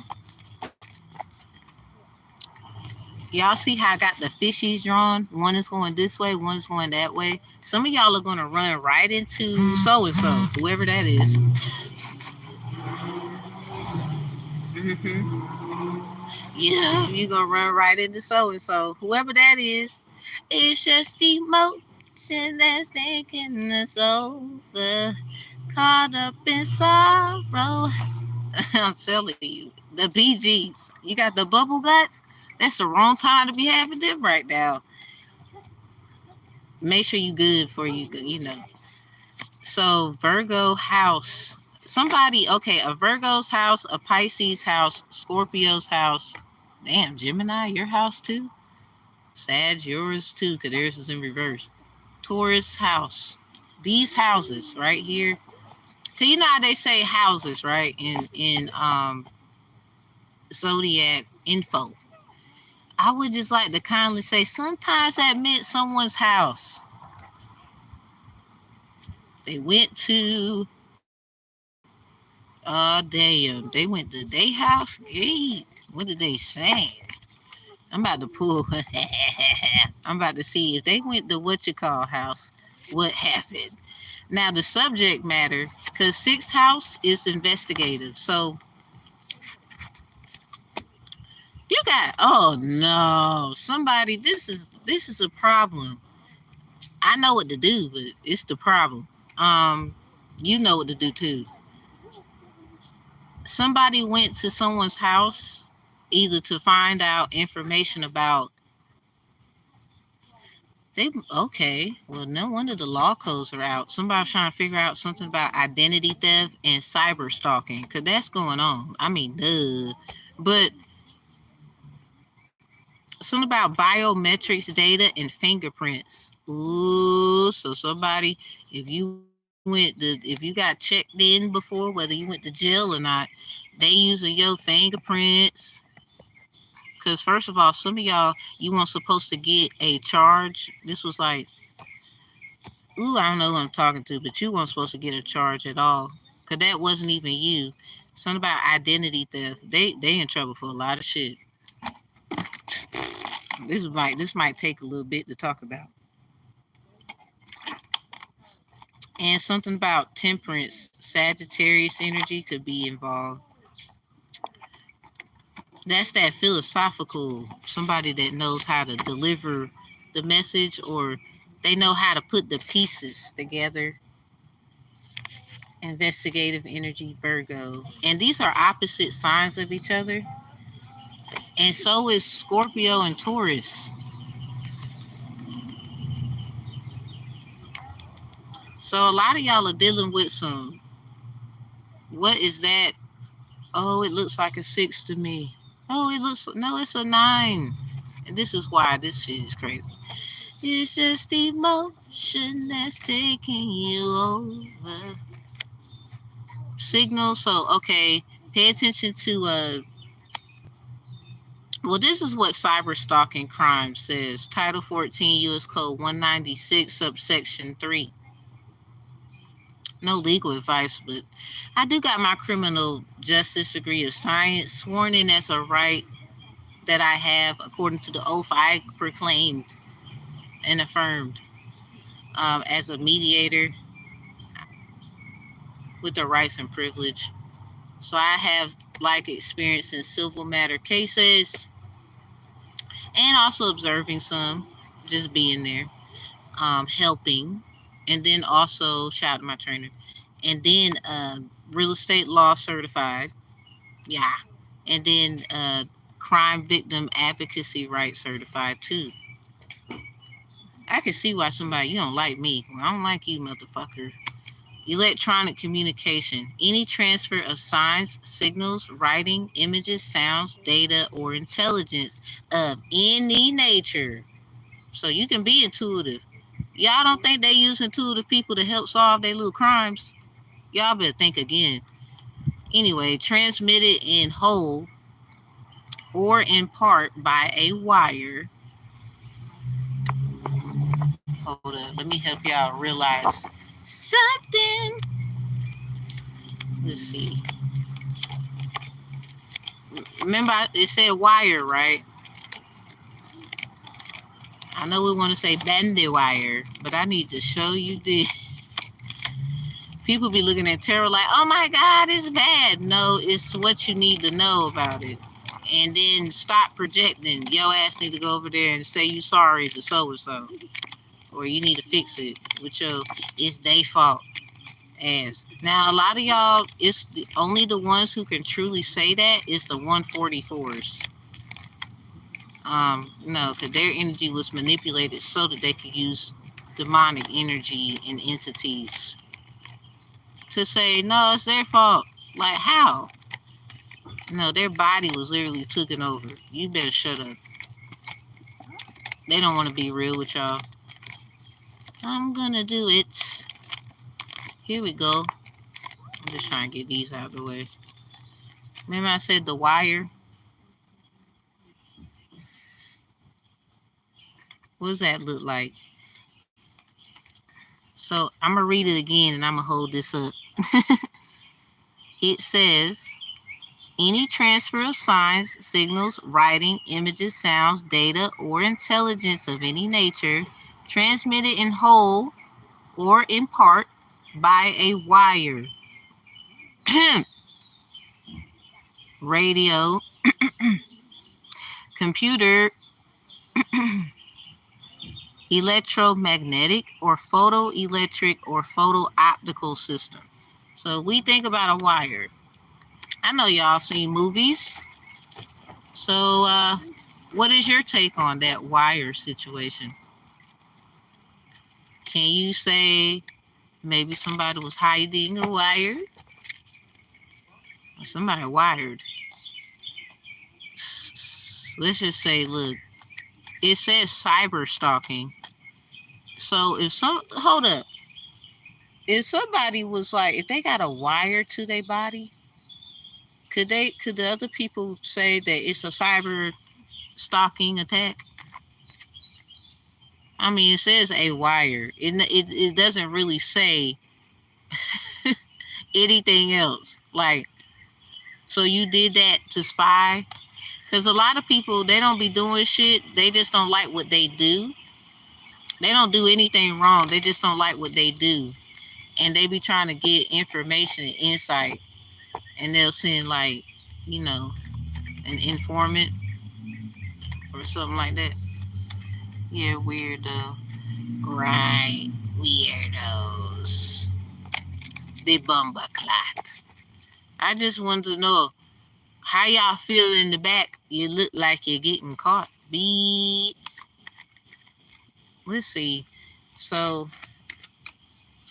Y'all see how I got the fishies drawn? One is going this way, one is going that way. Some of y'all are going to run right into so-and-so, whoever that is. Yeah, you're going to run right into so-and-so, whoever that is. It's just emotion that's taking us over. Caught up in sorrow. I'm telling you, the BGs. You got the bubble guts? That's the wrong time to be having them right now. Make sure you good for you know. So Virgo house. Somebody, okay, a Virgo's house, a Pisces house, Scorpio's house. Damn, Gemini, your house too? Sag, yours too, because theirs is in reverse. Taurus house. These houses right here. So you know how they say houses, right? In Zodiac info. I would just like to kindly say sometimes that meant someone's house. They went to they went to their house. Hey, what did they say? I'm about to pull. I'm about to see if they went to what you call house. What happened? Now the subject matter, because sixth house is investigative. So you got, oh no, somebody. This is a problem. I know what to do, but it's the problem. You know what to do too. Somebody went to someone's house either to find out information about they okay, well no wonder the law codes are out. Somebody's trying to figure out something about identity theft and cyberstalking, because that's going on. I mean, duh. But something about biometrics data and fingerprints. Ooh, so somebody, if you got checked in before, whether you went to jail or not, they using your fingerprints. Because first of all, some of y'all, you weren't supposed to get a charge. This was like, ooh, I don't know who I'm talking to, but you weren't supposed to get a charge at all. Because that wasn't even you. Something about identity theft. They in trouble for a lot of shit. This might take a little bit to talk about. And something about temperance, Sagittarius energy could be involved. That's that philosophical, somebody that knows how to deliver the message, or they know how to put the pieces together. Investigative energy, Virgo. And these are opposite signs of each other. And so is Scorpio and Taurus. So a lot of y'all are dealing with some, what is that? Oh, it looks like a 6 to me. Oh, no, it's a 9. And this is why this shit is crazy. It's just emotion that's taking you over. Signal. So, okay, pay attention to, well, this is what cyberstalking crime says. Title 14, U.S. Code 196, subsection 3. No legal advice, but I do got my criminal justice degree of science sworn in as a right that I have according to the oath I proclaimed and affirmed as a mediator with the rights and privilege. So I have like experience in civil matter cases and also observing some, just being there, helping. And then also, shout out to my trainer. And then real estate law certified. Yeah. And then crime victim advocacy right certified too. I can see why somebody, you don't like me. Well, I don't like you, motherfucker. Electronic communication. Any transfer of signs, signals, writing, images, sounds, data, or intelligence of any nature. So you can be intuitive. Y'all don't think they use intuitive people to help solve their little crimes? Y'all better think again. Anyway, transmitted in whole or in part by a wire. Hold up, let me help y'all realize something. Let's see. Remember, it said wire, right? I know we want to say bandy wire, but I need to show you this. People be looking at tarot like, oh my God, it's bad. No, it's what you need to know about it. And then stop projecting. Your ass need to go over there and say you sorry to so-and-so. Or you need to fix it with your, it's their fault ass. Now, a lot of y'all, it's only the ones who can truly say that is the 144s. No, because their energy was manipulated so that they could use demonic energy and entities to say, no, it's their fault. Like, how? No, their body was literally taken over. You better shut up. They don't want to be real with y'all. I'm gonna do it. Here we go. I'm just trying to get these out of the way. Remember I said the wire? What does that look like? So I'm gonna read it again and I'm gonna hold this up. It says, any transfer of signs, signals, writing, images, sounds, data, or intelligence of any nature transmitted in whole or in part by a wire, radio, computer, electromagnetic, or photoelectric or photo-optical system. So we think about a wire. I know y'all seen movies. So what is your take on that wire situation? Can you say maybe somebody was hiding a wire? Or somebody wired. Let's just say, look, it says cyberstalking. So if hold up. If somebody was like, if they got a wire to their body, could the other people say that it's a cyber stalking attack? I mean, it says a wire. It doesn't really say anything else. Like, so you did that to spy? Because a lot of people, they don't be doing shit. They just don't like what they do. They don't do anything wrong. They just don't like what they do. And they be trying to get information and insight. And they'll send, like, you know, an informant or something like that. Yeah, weirdo. Right. Weirdos. The bumba clot. I just wanted to know how y'all feel in the back. You look like you're getting caught. Beat. Let's see. So,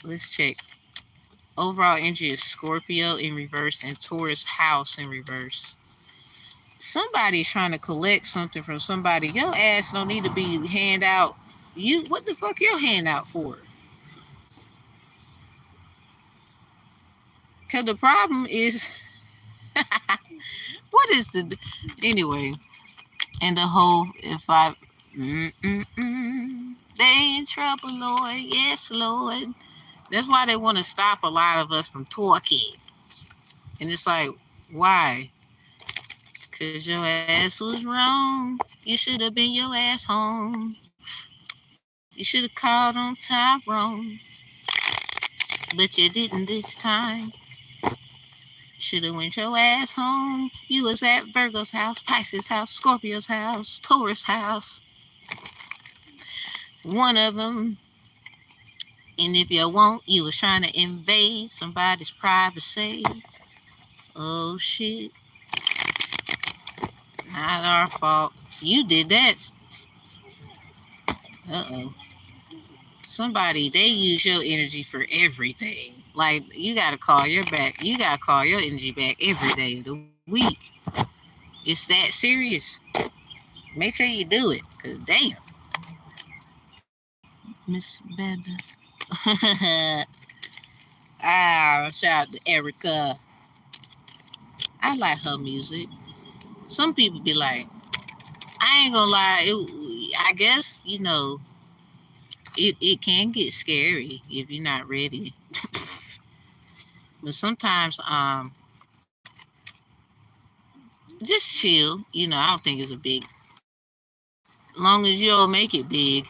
let's check. Overall energy is Scorpio in reverse and Taurus house in reverse. Somebody's trying to collect something from somebody. Your ass don't need to be hand out. What the fuck your hand out for? Because the problem is, what is the, anyway, and the whole, if I, they in trouble, Lord, yes, Lord. That's why they want to stop a lot of us from talking. And it's like, why? Because your ass was wrong. You should have been your ass home. You should have called on Tyrone. But you didn't this time. Should have went your ass home. You was at Virgo's house, Pisces house, Scorpio's house, Taurus house. One of them And if you won't, you was trying to invade somebody's privacy. Oh shit. Not our fault. You did that. Uh-oh. Somebody, they use your energy for everything. Like, you gotta call your back. You gotta call your energy back every day of the week. It's that serious. Make sure you do it. Cause damn. Miss Banda. Shout out to Erica. I like her music. Some people be like, I ain't gonna lie, I guess, it can get scary if you're not ready. But sometimes just chill. I don't think it's a big, long as you don't make it big.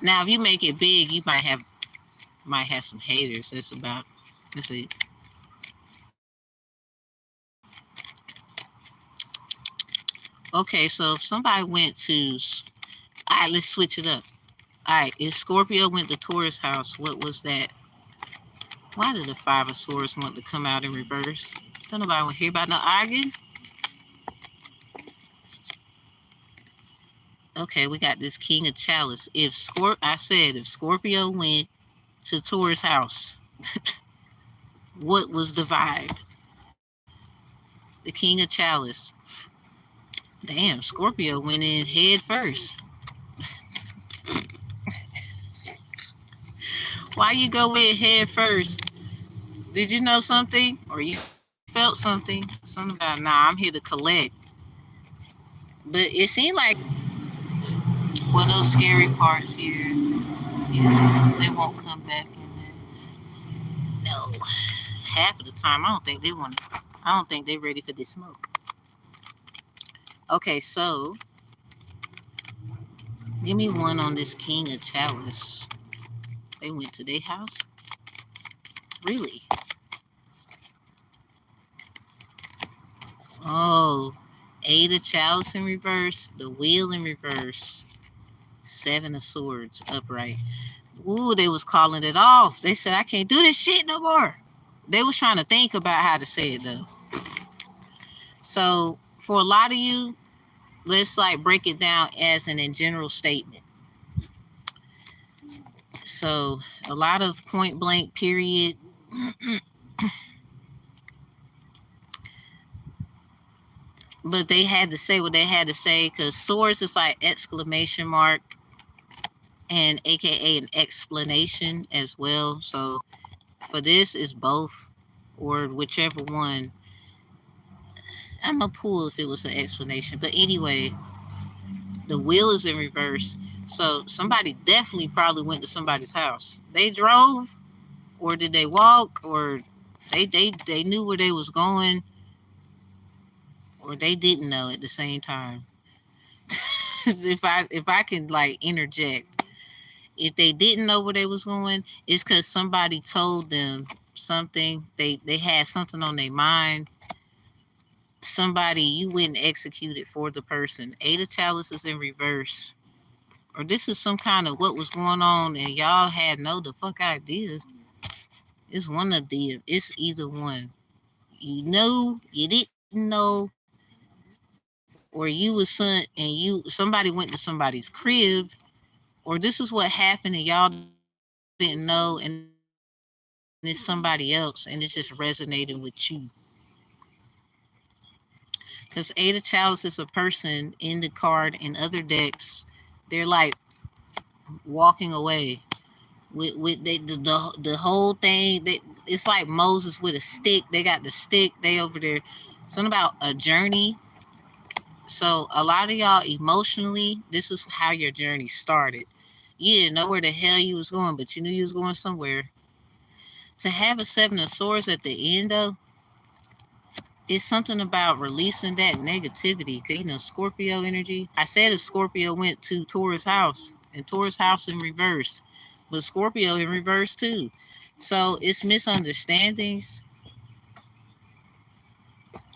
Now if you make it big, you might have some haters. Let's see. Okay, so if somebody went to, all right, let's switch it up. All right, if Scorpio went to Taurus house, what was that? Why did the Five of Swords want to come out in reverse? Don't nobody want to hear about no arguing. Okay, we got this King of Chalice. If Scorpio went to Taurus house, what was the vibe? The King of Chalice. Damn, Scorpio went in head first. Why you go in head first? Did you know something? Or you felt something? Something about, nah, I'm here to collect. But it seemed like one of those scary parts here. Yeah, they won't come back in there. No. Half of the time, I don't think they're ready for this smoke. Okay, so give me one on this King of Chalice. They went to their house? Really? Oh, Eight of Chalice in reverse, the Wheel in reverse, Seven of Swords upright. Ooh, they was calling it off. They said, I can't do this shit no more. They was trying to think about how to say it though. So for a lot of you, let's like break it down as in general statement. So a lot of point blank period. But they had to say what they had to say because swords is like exclamation mark and aka an explanation as well. So for this is both or whichever one. I'm gonna pull if it was an explanation. But anyway, the wheel is in reverse. So somebody definitely probably went to somebody's house. They drove or did they walk or they knew where they was going or they didn't know at the same time. if I can like interject, if they didn't know where they was going, it's because somebody told them something. They had something on their mind. Somebody, you went and executed for the person. Eight of Chalice is in reverse. Or this is some kind of what was going on and y'all had no the fuck idea. It's one of the, it's either one. You know, you didn't know, or you was somebody went to somebody's crib, or this is what happened and y'all didn't know and it's somebody else and it's just resonating with you. Because Eight of Chalice is a person in the card in other decks. They're like walking away with the whole thing. It's like Moses with a stick. They got the stick. They over there. Something about a journey. So a lot of y'all emotionally, this is how your journey started. You didn't know where the hell you was going, but you knew you was going somewhere. To have a Seven of Swords at the end though, it's something about releasing that negativity. Cause Scorpio energy. I said if Scorpio went to Taurus house and Taurus house in reverse, but Scorpio in reverse too. So it's misunderstandings.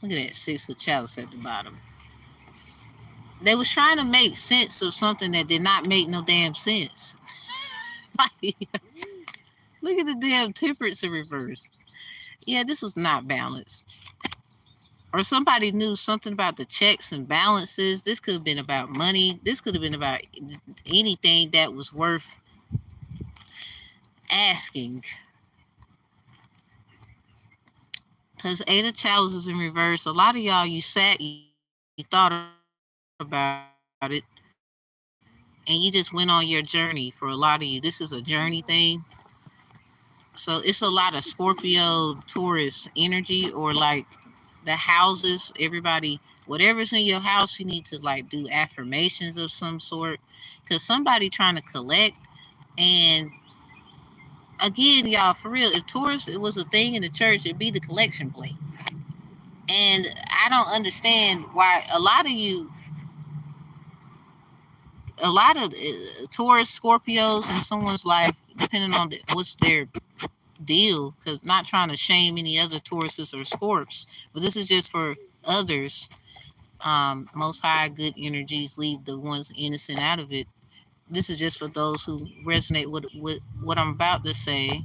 Look at that Six of Chalice at the bottom. They was trying to make sense of something that did not make no damn sense. Look at the damn temperance in reverse. Yeah, this was not balanced. Or somebody knew something about the checks and balances. This could have been about money. This could have been about anything that was worth asking. Because Eight of Chalices in reverse, a lot of y'all, you sat, you thought about it, and you just went on your journey. For a lot of you, this is a journey thing. So it's a lot of Scorpio, Taurus energy, or like the houses, everybody, whatever's in your house, you need to like do affirmations of some sort. Because somebody trying to collect. And again, y'all, for real, if Taurus it was a thing in the church, it'd be the collection plate. And I don't understand why a lot of Taurus, Scorpios in someone's life, depending on what's their deal, because not trying to shame any other Tauruses or Scorps, but this is just for others. Most high good energies leave the ones innocent out of it. This is just for those who resonate with what I'm about to say.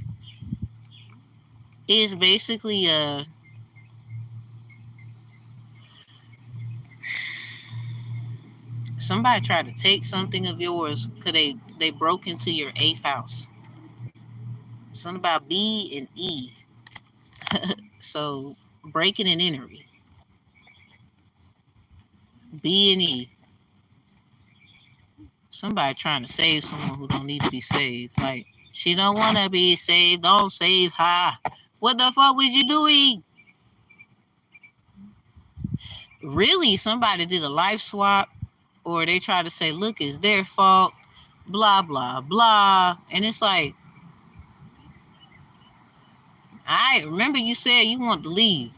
Is basically somebody tried to take something of yours because they broke into your eighth house. Something about B and E. So breaking and entering. B and E. Somebody trying to save someone who don't need to be saved. Like, she don't want to be saved. Don't save her. What the fuck was you doing? Really, somebody did a life swap, or they try to say, look, it's their fault, blah, blah, blah. And it's like, I remember you said you want to leave.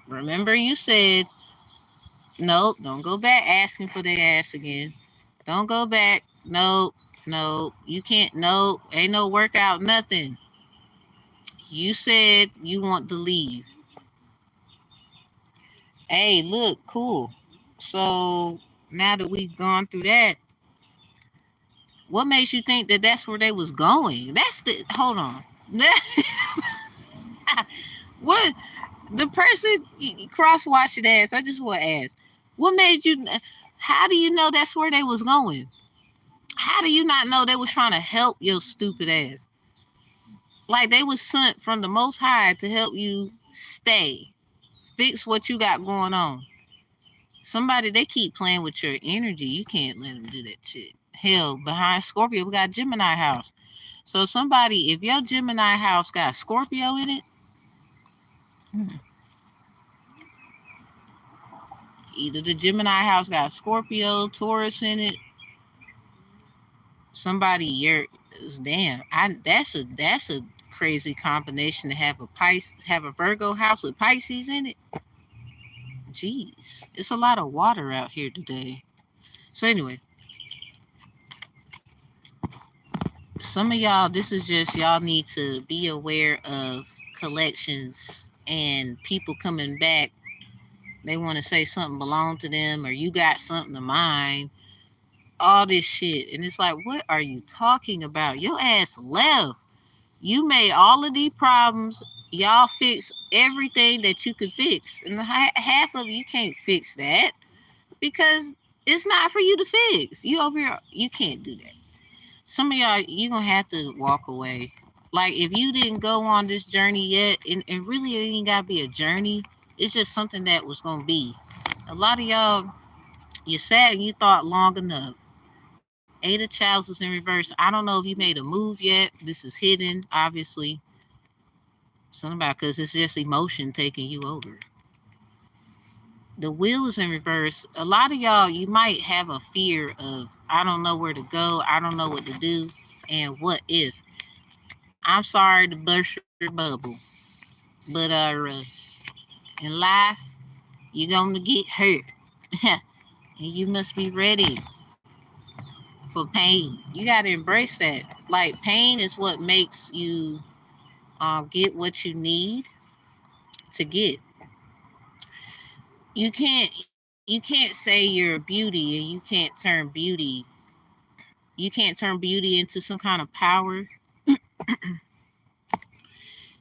Remember you said, nope, don't go back asking for their ass again. Don't go back. Nope, nope, you can't. Nope, ain't no workout, nothing. You said you want to leave. Hey, look, cool. So now that we've gone through that, what makes you think that that's where they was going? That's the, hold on. What, the person cross-watching ass, I just want to ask, what made you, how do you know that's where they was going? How do you not know they was trying to help your stupid ass? Like they was sent from the Most High to help you stay, fix what you got going on. Somebody, they keep playing with your energy. You can't let them do that shit. Hell, behind Scorpio, we got Gemini house. So somebody, if your Gemini house got Scorpio in it, either the Gemini house got Scorpio, Taurus in it. Somebody, you're damn. That's a crazy combination to have a Virgo house with Pisces in it. Jeez, it's a lot of water out here today. So anyway, some of y'all, this is just y'all need to be aware of collections and people coming back. They want to say something belonged to them or you got something to mine. All this shit. And it's like, what are you talking about? Your ass left. You made all of these problems. Y'all fix everything that you could fix. And half of you can't fix that because it's not for you to fix. You over here, you can't do that. Some of y'all, you're going to have to walk away. Like, if you didn't go on this journey yet, and really it ain't got to be a journey. It's just something that was going to be. A lot of y'all, you sat and you thought long enough. Eight of Chalices in reverse. I don't know if you made a move yet. This is hidden, obviously. Something about, because it's just emotion taking you over. The Wheel is in reverse. A lot of y'all, you might have a fear of, I don't know where to go. I don't know what to do. And what if? I'm sorry to burst your bubble. But in life, you're going to get hurt. And you must be ready for pain. You got to embrace that. Like, pain is what makes you get what you need to get. You can't say you're a beauty and you can't turn beauty You can't turn beauty into some kind of power.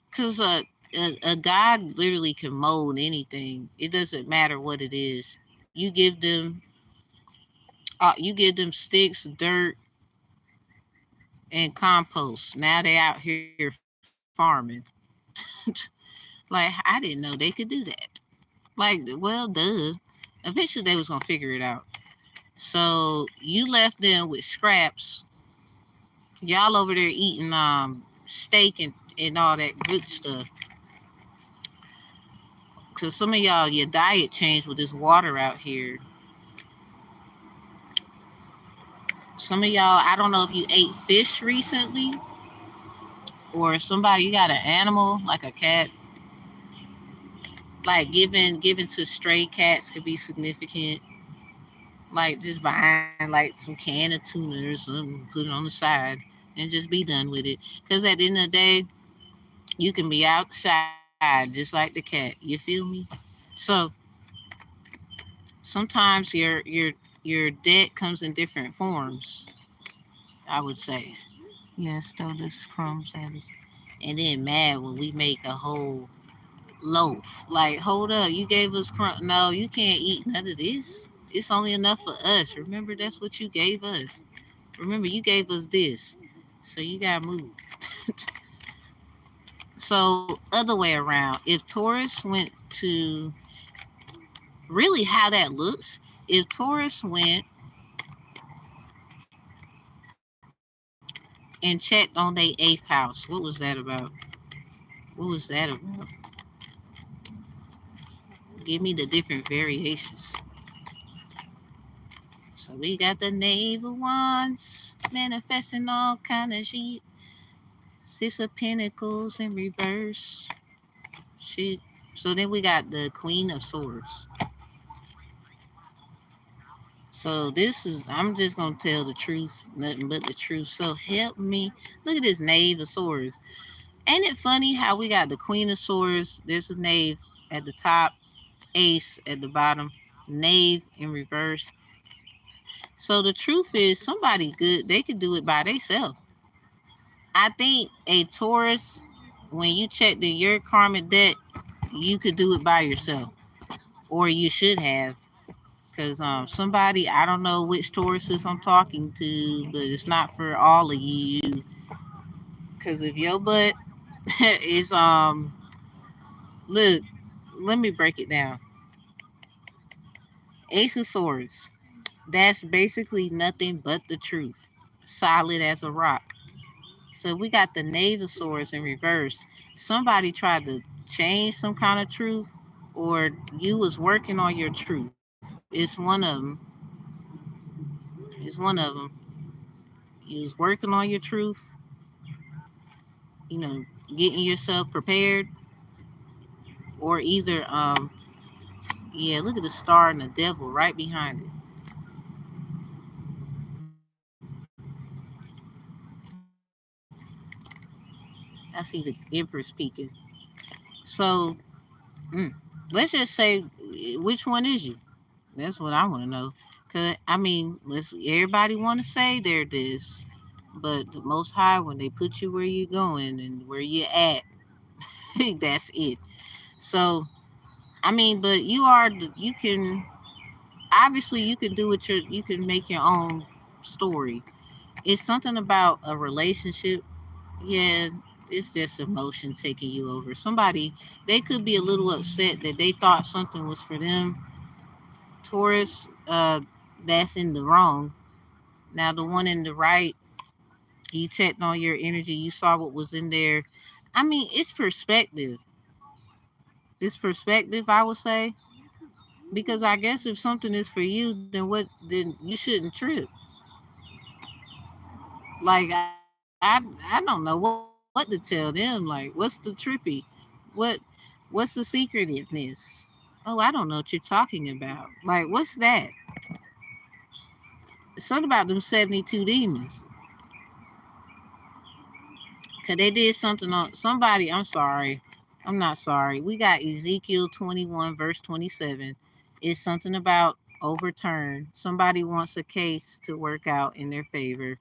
Because a god literally can mold anything. It doesn't matter what it is. You give them sticks, dirt, and compost. Now they out here farming. Like, I didn't know they could do that. Like, well, duh. Eventually they was gonna figure it out. So you left them with scraps. Y'all over there eating steak and all that good stuff. Cause some of y'all, your diet changed with this water out here. Some of y'all, I don't know if you ate fish recently, or somebody, you got an animal like a cat. Like giving to stray cats could be significant. Like just buying like some can of tuna or something, put it on the side, and just be done with it. Because at the end of the day, you can be outside just like the cat. You feel me? So sometimes your debt comes in different forms. I would say. Yes, though this crumbs that is. And then mad when we make a whole loaf. Like, hold up, you gave us crumb. No, you can't eat none of this. It's only enough for us. Remember, that's what you gave us. Remember, you gave us this. So you gotta move. So, other way around. If Taurus went to really how that looks, if Taurus went and checked on their eighth house, what was that about? What was that about? Give me the different variations. So we got the Knave of Wands manifesting all kind of shit. Six of Pentacles in reverse. Shit. So then we got the Queen of Swords. So this is, I'm just going to tell the truth, nothing but the truth. So help me. Look at this Knave of Swords. Ain't it funny how we got the Queen of Swords? There's a Knave at the top, Ace at the bottom, Knave in reverse. So the truth is, somebody good, they could do it by themselves. I think a Taurus, when you check your karmic debt, you could do it by yourself, or you should have. Because somebody, I don't know which Tauruses I'm talking to, but it's not for all of you. Because if your butt is look, let me break it down. Ace of Swords, that's basically nothing but the truth, solid as a rock. So we got the Knave of Swords in reverse. Somebody tried to change some kind of truth, or you was working on your truth. It's one of them. It's one of them. You was working on your truth, you know, getting yourself prepared, or either yeah, look at the star and the devil right behind it. I see the Empress peeking. So let's just say, which one is you? That's what I want to know. Cause I mean, let's everybody want to say they're this, but the Most High, when they put you where you're going and where you're at, that's it. So I mean, but you can obviously you can do it you can make your own story. It's something about a relationship. Yeah, it's just emotion taking you over. Somebody, they could be a little upset that they thought something was for them. Taurus, that's in the wrong. Now the one in the right, you checked on your energy, you saw what was in there. I mean, it's perspective. It's perspective, I would say. Because I guess if something is for you, then you shouldn't trip. Like I don't know what to tell them. Like, what's the trippy? What what's the secretiveness? Oh, I don't know what you're talking about. Like, what's that? Something about them 72 demons. Cause they did something on somebody. I'm sorry. I'm not sorry. We got Ezekiel 21 verse 27. It's something about overturned. Somebody wants a case to work out in their favor.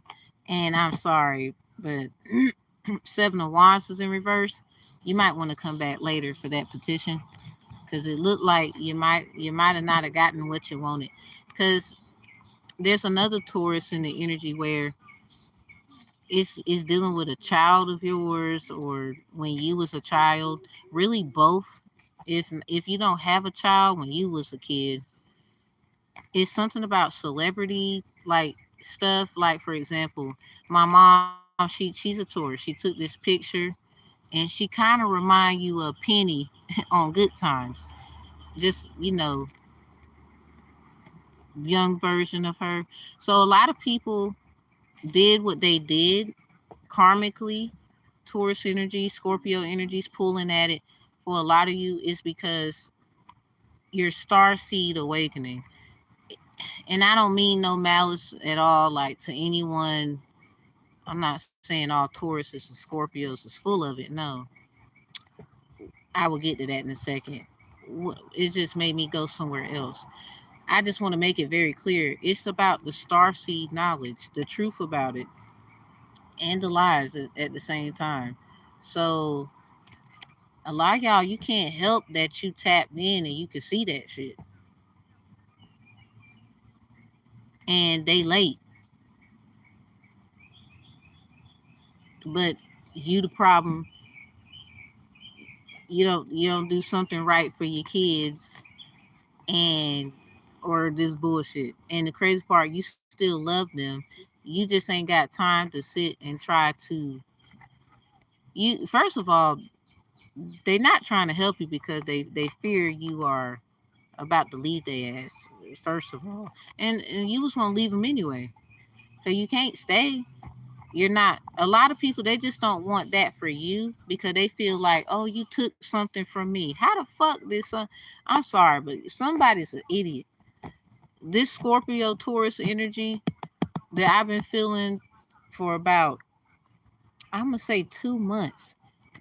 And I'm sorry, but Seven of Wands is in reverse. You might want to come back later for that petition because it looked like you might have not have gotten what you wanted. Because there's another Taurus in the energy where it's dealing with a child of yours or when you was a child. Really both. If you don't have a child when you was a kid, it's something about celebrity like stuff. Like for example, my mom, she's a Taurus. She took this picture and she kind of remind you of Penny on Good Times. Just young version of her. So a lot of people did what they did karmically. Taurus energy, Scorpio energies pulling at it for a lot of you is because your star seed awakening. And I don't mean no malice at all, like to anyone. I'm not saying all Tauruses and Scorpios is full of it. No, I will get to that in a second. It just made me go somewhere else. I just want to make it very clear. It's about the star seed knowledge, the truth about it, and the lies at the same time. So a lot of y'all, you can't help that you tapped in and you can see that shit. And they late, but you the problem. You don't do something right for your kids and or this bullshit. And the crazy part, you still love them. You just ain't got time to sit and try to you first of all, they not trying to help you because they fear you are about to leave their ass, first of all. And you was gonna leave them anyway. So you can't stay. You're not a lot of people they just don't want that for you because they feel like, oh, you took something from me. How the fuck this I'm sorry, but somebody's an idiot. This Scorpio Taurus energy that I've been feeling for about, I'm gonna say 2 months.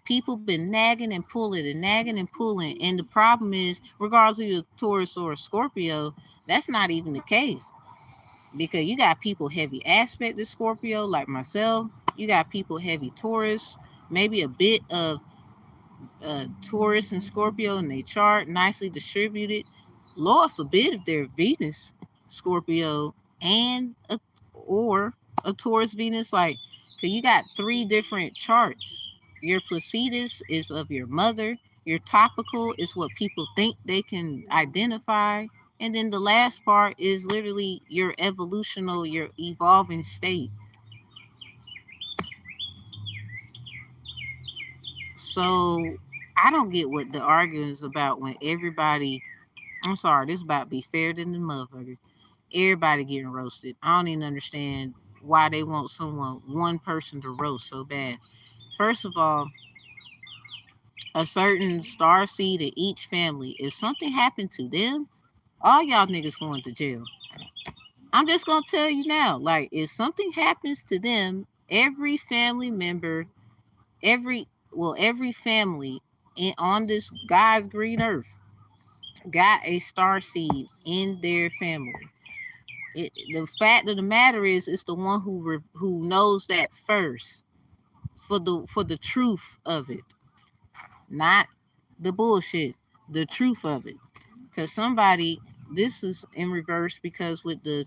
People been nagging and pulling and nagging and pulling, and the problem is, regardless of your Taurus or Scorpio, that's not even the case because you got people heavy aspect of Scorpio like myself. You got people heavy Taurus, maybe a bit of Taurus and Scorpio in their chart, nicely distributed. Lord forbid if they're Venus, Scorpio, and or a Taurus Venus, like, cause you got three different charts. Your Placidus is of your mother. Your topical is what people think they can identify. And then the last part is literally your evolutional, your evolving state. So I don't get what the argument is about when everybody, I'm sorry, this about to be fair than the motherfucker. Everybody getting roasted. I don't even understand why they want one person to roast so bad. First of all, a certain star seed in each family, if something happened to them, all y'all niggas going to jail. I'm just gonna tell you now, like if something happens to them, every family member, every family on this God's green earth got a star seed in their family. The fact of the matter is, it's the one who knows that first for the truth of it, not the bullshit, the truth of it. Because somebody, this is in reverse because with the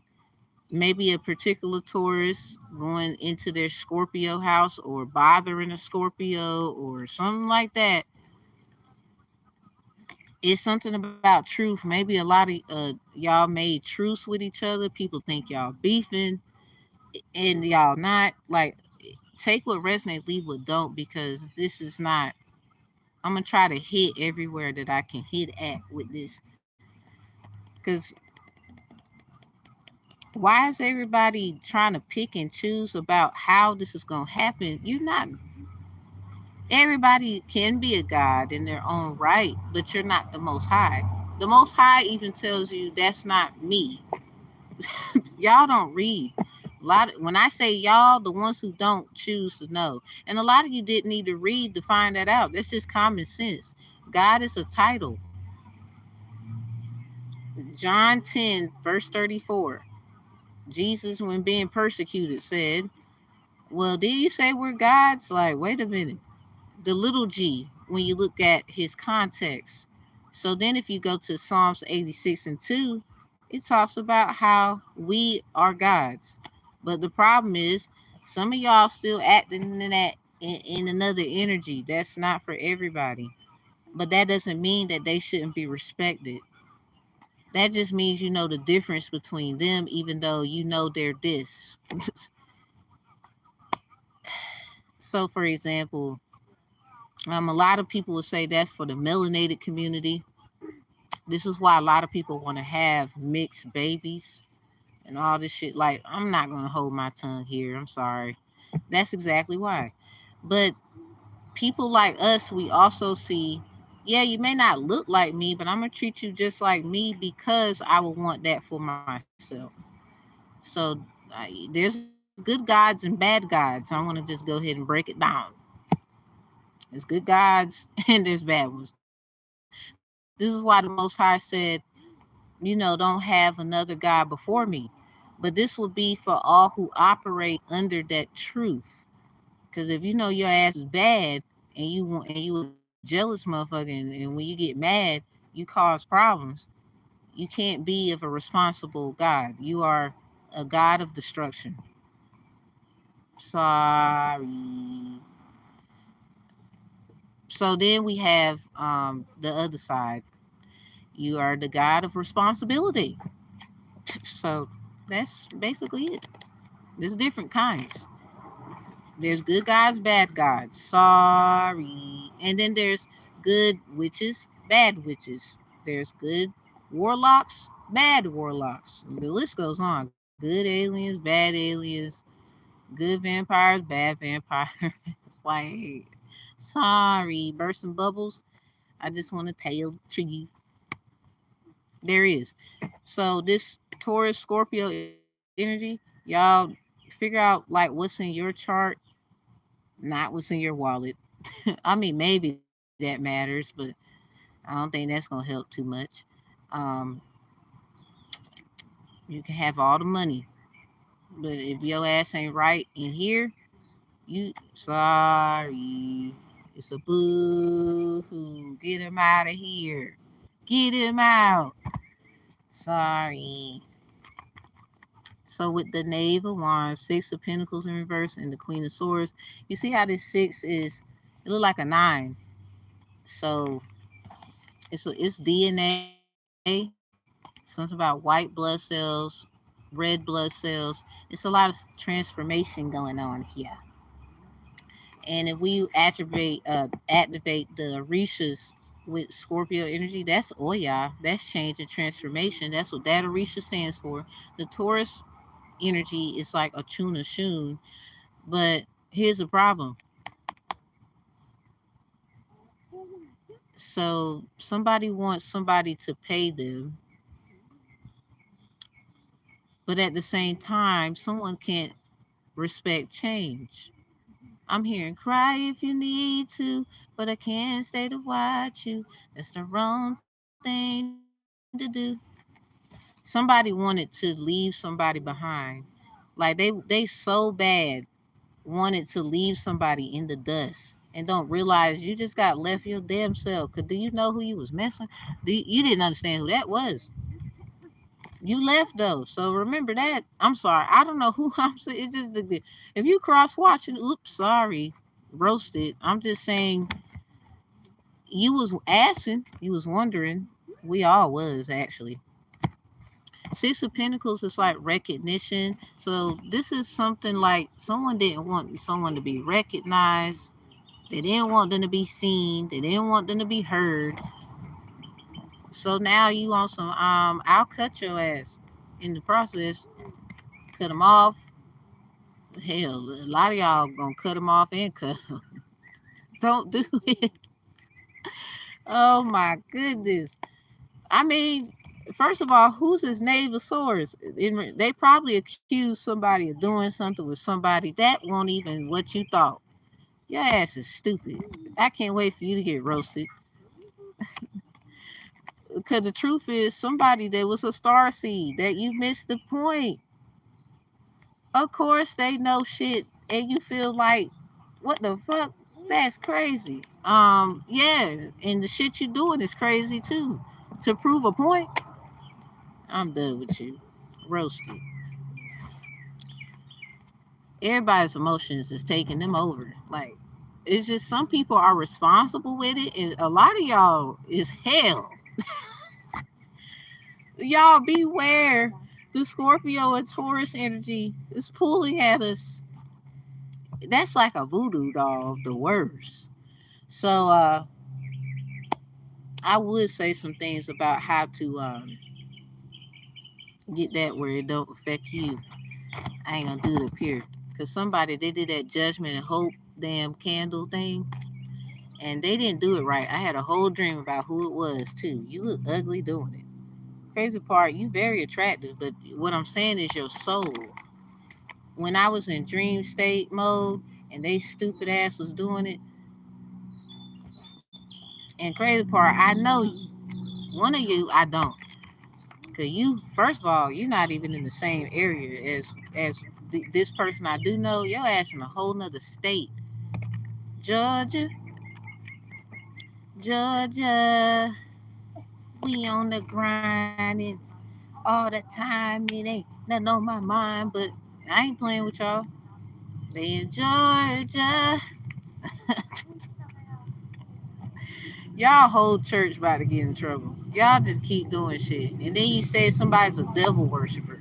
maybe a particular Taurus going into their Scorpio house or bothering a Scorpio or something like that. It's something about truth. Maybe a lot of y'all made truce with each other. People think y'all beefing and y'all not. Like, take what resonates, leave what don't, because this is not. I'm gonna try to hit everywhere that I can hit at with this. Because why is everybody trying to pick and choose about how this is gonna happen? You're not. Everybody can be a god in their own right, but you're not the Most High. The Most High even tells you that's not me. Y'all don't read. When I say y'all, the ones who don't choose to know, and a lot of you didn't need to read to find that out. That's just common sense. God is a title. John 10, verse 34. Jesus, when being persecuted, said, well, did you say we're gods? Like, wait a minute. The little g, when you look at his context. So then, if you go to Psalms 86 and 2, it talks about how we are gods. But the problem is, some of y'all still acting in that in another energy. That's not for everybody. But that doesn't mean that they shouldn't be respected. That just means you know the difference between them, even though you know they're this. So, for example, a lot of people will say that's for the melanated community. This is why a lot of people want to have mixed babies and all this shit. Like, I'm not going to hold my tongue here. I'm sorry. That's exactly why. But people like us, we also see, yeah, you may not look like me, but I'm going to treat you just like me because I would want that for myself. So there's good gods and bad gods. I want to just go ahead and break it down. There's good gods and there's bad ones. This is why the Most High said, don't have another God before me. But this will be for all who operate under that truth. Because if you know your ass is bad and you a jealous motherfucker, and when you get mad, you cause problems, you can't be of a responsible God. You are a God of destruction. Sorry. So then we have the other side. You are the God of responsibility. So that's basically it. There's different kinds. There's good gods, bad gods. Sorry. And then there's good witches, bad witches. There's good warlocks, bad warlocks. The list goes on. Good aliens, bad aliens, good vampires, bad vampires. It's like, sorry, bursting bubbles. I just want to tell the truth. There is. So this Taurus Scorpio energy, y'all figure out like what's in your chart, not what's in your wallet. I mean, maybe that matters, but I don't think that's gonna help too much. Um, you can have all the money, but if your ass ain't right in here, you sorry. It's a boo hoo. Get him out of here. Get him out. Sorry. So with the Knave of Wands, Six of Pentacles in reverse, and the Queen of Swords, you see how this six is? It look like a nine. So it's DNA. Something about white blood cells, red blood cells. It's a lot of transformation going on here. And if we activate the Orishas with Scorpio energy, that's Oya. That's change and transformation. That's what that Orisha stands for. The Taurus energy is like a Chuna Shun. But here's the problem. So somebody wants somebody to pay them, but at the same time, someone can't respect change. I'm hearing cry if you need to, but I can't stay to watch you. That's the wrong thing to do. Somebody wanted to leave somebody behind. Like they so bad wanted to leave somebody in the dust and don't realize you just got left your damn self. Cause do you know who you was messing? You didn't understand who that was. You left though, so remember that. I'm sorry, I don't know who I'm saying. It's just if you cross watching, oops, sorry, roasted. I'm just saying you was asking, you was wondering. We all was actually. Six of Pentacles is like recognition. So this is something like someone didn't want someone to be recognized. They didn't want them to be seen. They didn't want them to be heard. So now you want some I'll cut your ass in the process. Cut them off. Hell, a lot of y'all gonna cut them off and cut them. Don't do it. Oh my goodness. I mean, first of all, who's his Knave of Swords? They probably accused somebody of doing something with somebody that won't even what you thought. Your ass is stupid. I can't wait for you to get roasted. Because the truth is, somebody that was a starseed, that you missed the point. Of course, they know shit, and you feel like, what the fuck? That's crazy. Yeah, and the shit you doing is crazy too. To prove a point, I'm done with you. Roasted. Everybody's emotions is taking them over. Like, it's just some people are responsible with it, and a lot of y'all is hell. Y'all beware. The Scorpio and Taurus energy is pulling at us. That's like a voodoo doll, the worst. So I would say some things about how to get that where it don't affect you. I ain't gonna do it up here. Cause somebody, they did that judgment and hope damn candle thing, and they didn't do it right. I had a whole dream about who it was too. You look ugly doing it. Crazy part, you very attractive, but what I'm saying is your soul. When I was in dream state mode and they stupid ass was doing it, and crazy part, I know one of you, I don't. Cause you, first of all, you're not even in the same area as this person I do know. Your ass in a whole nother state. Georgia, Georgia, we on the grinding all the time. It ain't nothing on my mind, but I ain't playing with y'all. They in Georgia. Y'all whole church about to get in trouble. Y'all just keep doing shit. And then you say somebody's a devil worshiper.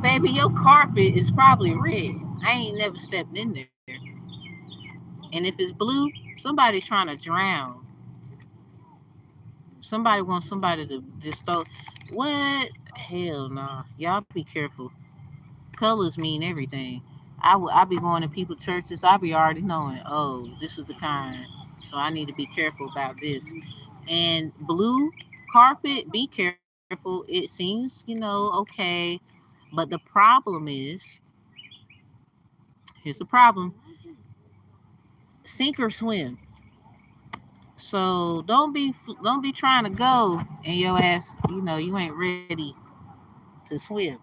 Baby, your carpet is probably red. I ain't never stepped in there. And if it's blue, somebody's trying to drown. Somebody wants somebody to just throw. What? Hell nah. Y'all be careful. Colors mean everything. I be going to people churches. I be already knowing, oh, this is the kind. So I need to be careful about this. And blue carpet, be careful. It seems, okay. But the problem is, here's the problem: sink or swim. So don't be trying to go and your ass, you ain't ready to swim.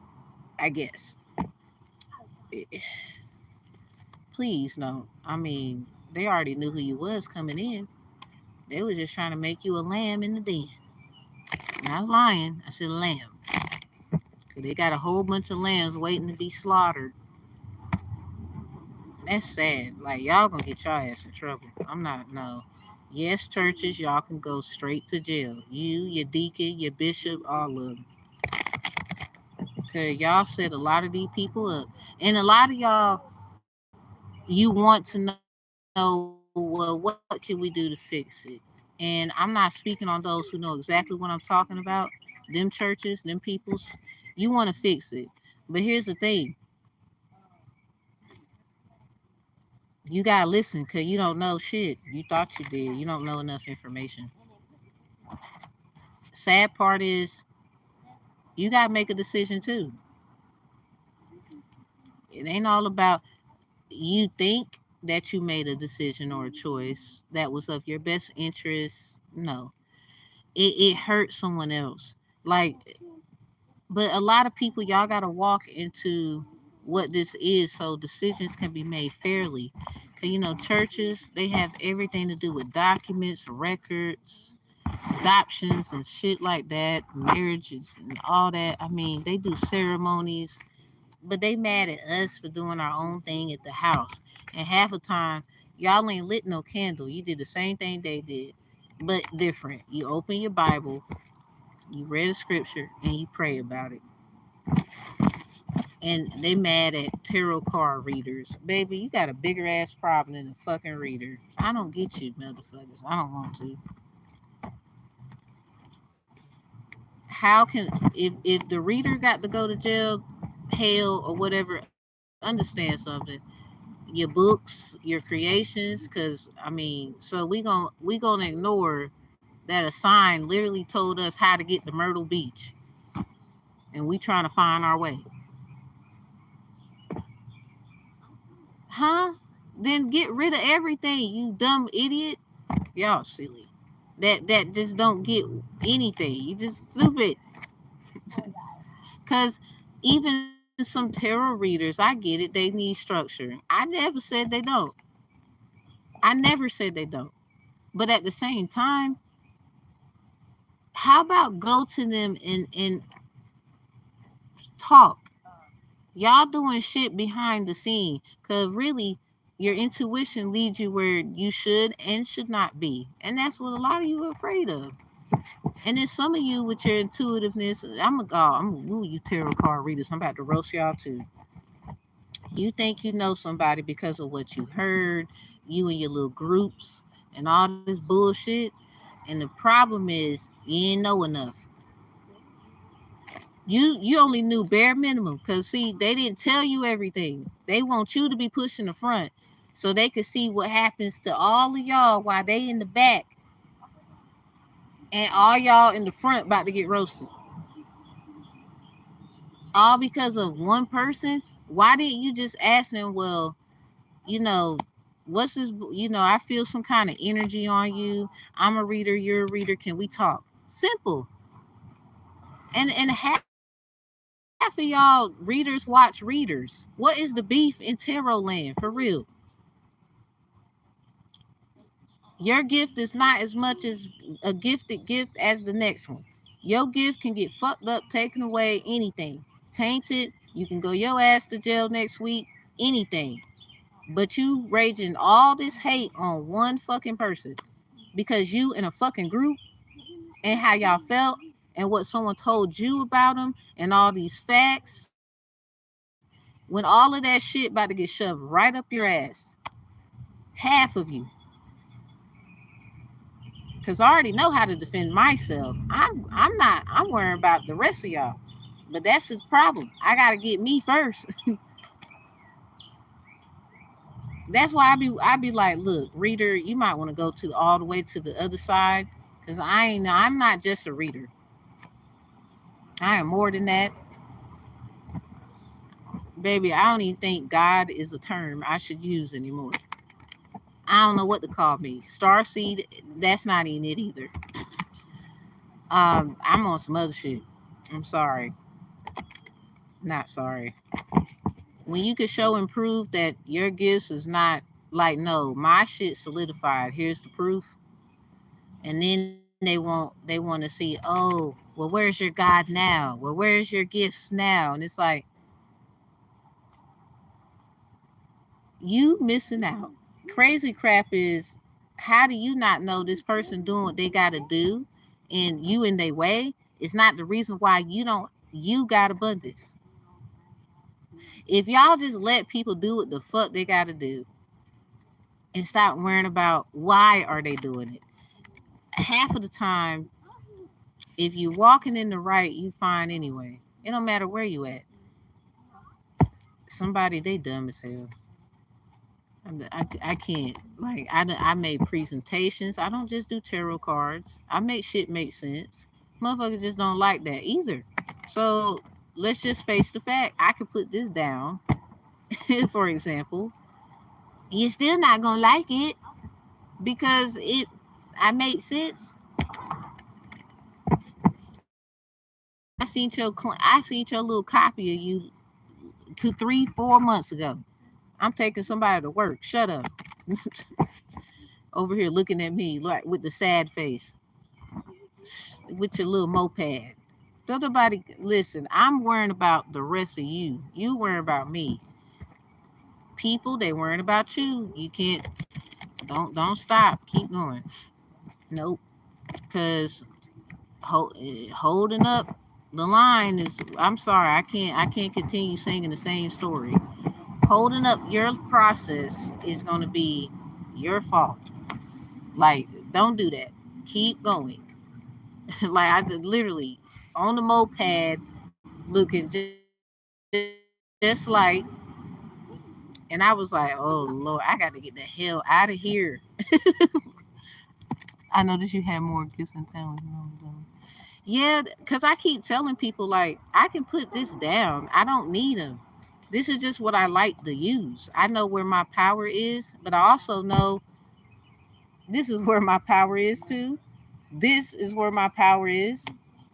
I guess. Eh, Please no. I mean, they already knew who you was coming in. They was just trying to make you a lamb in the den. Not a lion. I said lamb. 'Cause they got a whole bunch of lambs waiting to be slaughtered. That's sad. Like, y'all gonna get your ass in trouble. I'm not, no. Yes, churches, y'all can go straight to jail. You, your deacon, your bishop, all of them. Because y'all set a lot of these people up. And a lot of y'all, you want to know, well, what can we do to fix it? And I'm not speaking on those who know exactly what I'm talking about. Them churches, them peoples, you want to fix it. But here's the thing: you gotta listen because you don't know shit. You thought you did. You don't know enough information. Sad part is you gotta make a decision too. It ain't all about you think that you made a decision or a choice that was of your best interest. No, it hurt someone else. Like, but a lot of people, y'all gotta walk into what this is so decisions can be made fairly. 'Cause churches, they have everything to do with documents, records, adoptions and shit like that, marriages and all that. I mean, they do ceremonies, but they mad at us for doing our own thing at the house. And half the time, y'all ain't lit no candle. You did the same thing they did, but different. You open your Bible, you read a scripture, and you pray about it. And they mad at tarot card readers. Baby, you got a bigger ass problem than a fucking reader. I don't get you, motherfuckers. I don't want to. How can if the reader got to go to jail, hell or whatever, understand something. Your books, your creations, because I mean, so we gonna ignore that a sign literally told us how to get to Myrtle Beach, and we trying to find our way, huh? Then get rid of everything, you dumb idiot. Y'all silly. that just don't get anything. You just stupid. Because even some tarot readers, I get it, they need structure. I never said they don't. I never said they don't. But at the same time, how about go to them and talk? Y'all doing shit behind the scene. Because really, your intuition leads you where you should and should not be. And that's what a lot of you are afraid of. And then some of you with your intuitiveness, ooh, you tarot card readers. I'm about to roast y'all too. You think you know somebody because of what you heard, you and your little groups and all this bullshit. And the problem is you ain't know enough. You only knew bare minimum because see, they didn't tell you everything. They want you to be pushing the front so they could see what happens to all of y'all while they in the back and all y'all in the front about to get roasted. All because of one person. Why didn't you just ask them, well, you know, what's this, I feel some kind of energy on you. I'm a reader, you're a reader, can we talk? Simple. And half of y'all readers watch readers. What is the beef in tarot land, for real? Your gift is not as much as a gifted gift as the next one. Your gift can get fucked up, taken away, anything. Tainted, you can go your ass to jail next week, anything. But you raging all this hate on one fucking person because you in a fucking group and how y'all felt and what someone told you about them and all these facts. When all of that shit about to get shoved right up your ass, half of you, because I already know how to defend myself. I'm worrying about the rest of y'all. But that's the problem. I gotta get me first. That's why I be like, look, reader, you might want to go to all the way to the other side. Cause I'm not just a reader. I am more than that. Baby, I don't even think God is a term I should use anymore. I don't know what to call me. Starseed, that's not even it either. I'm on some other shit. I'm sorry. Not sorry. When you can show and prove that your gifts is not like, no, my shit solidified. Here's the proof. And then they want to see, oh, well, where's your God now? Well, where's your gifts now? And it's like, you missing out. Crazy crap is, how do you not know this person doing what they got to do and you in their way is not the reason why you got abundance. If y'all just let people do what the fuck they got to do and stop worrying about why are they doing it, half of the time, if you're walking in the right, you find anyway. It don't matter where you at. Somebody, they dumb as hell. I can't. Like, I made presentations. I don't just do tarot cards. I make shit make sense. Motherfuckers just don't like that either. So let's just face the fact. I could put this down, for example. You're still not gonna like it because I made sense. I seen your little copy of you 2, 3, 4 months ago. I'm taking somebody to work. Shut up. Over here looking at me like with the sad face, with your little moped. Don't nobody listen. I'm worrying about the rest of you. You worrying about me. People, they worrying about you. You can't. Don't stop. Keep going. Nope. Because holding up the line is. I'm sorry. I can't continue singing the same story. Holding up your process is going to be your fault. Like, don't do that. Keep going. Like, I literally on the moped looking just like, and I was like, oh Lord, I got to get the hell out of here. I noticed you had more gifts and talents. Yeah, because I keep telling people, like, I can put this down. I don't need them. This is just what I like to use. I know where my power is, but I also know this is where my power is too. This is where my power is.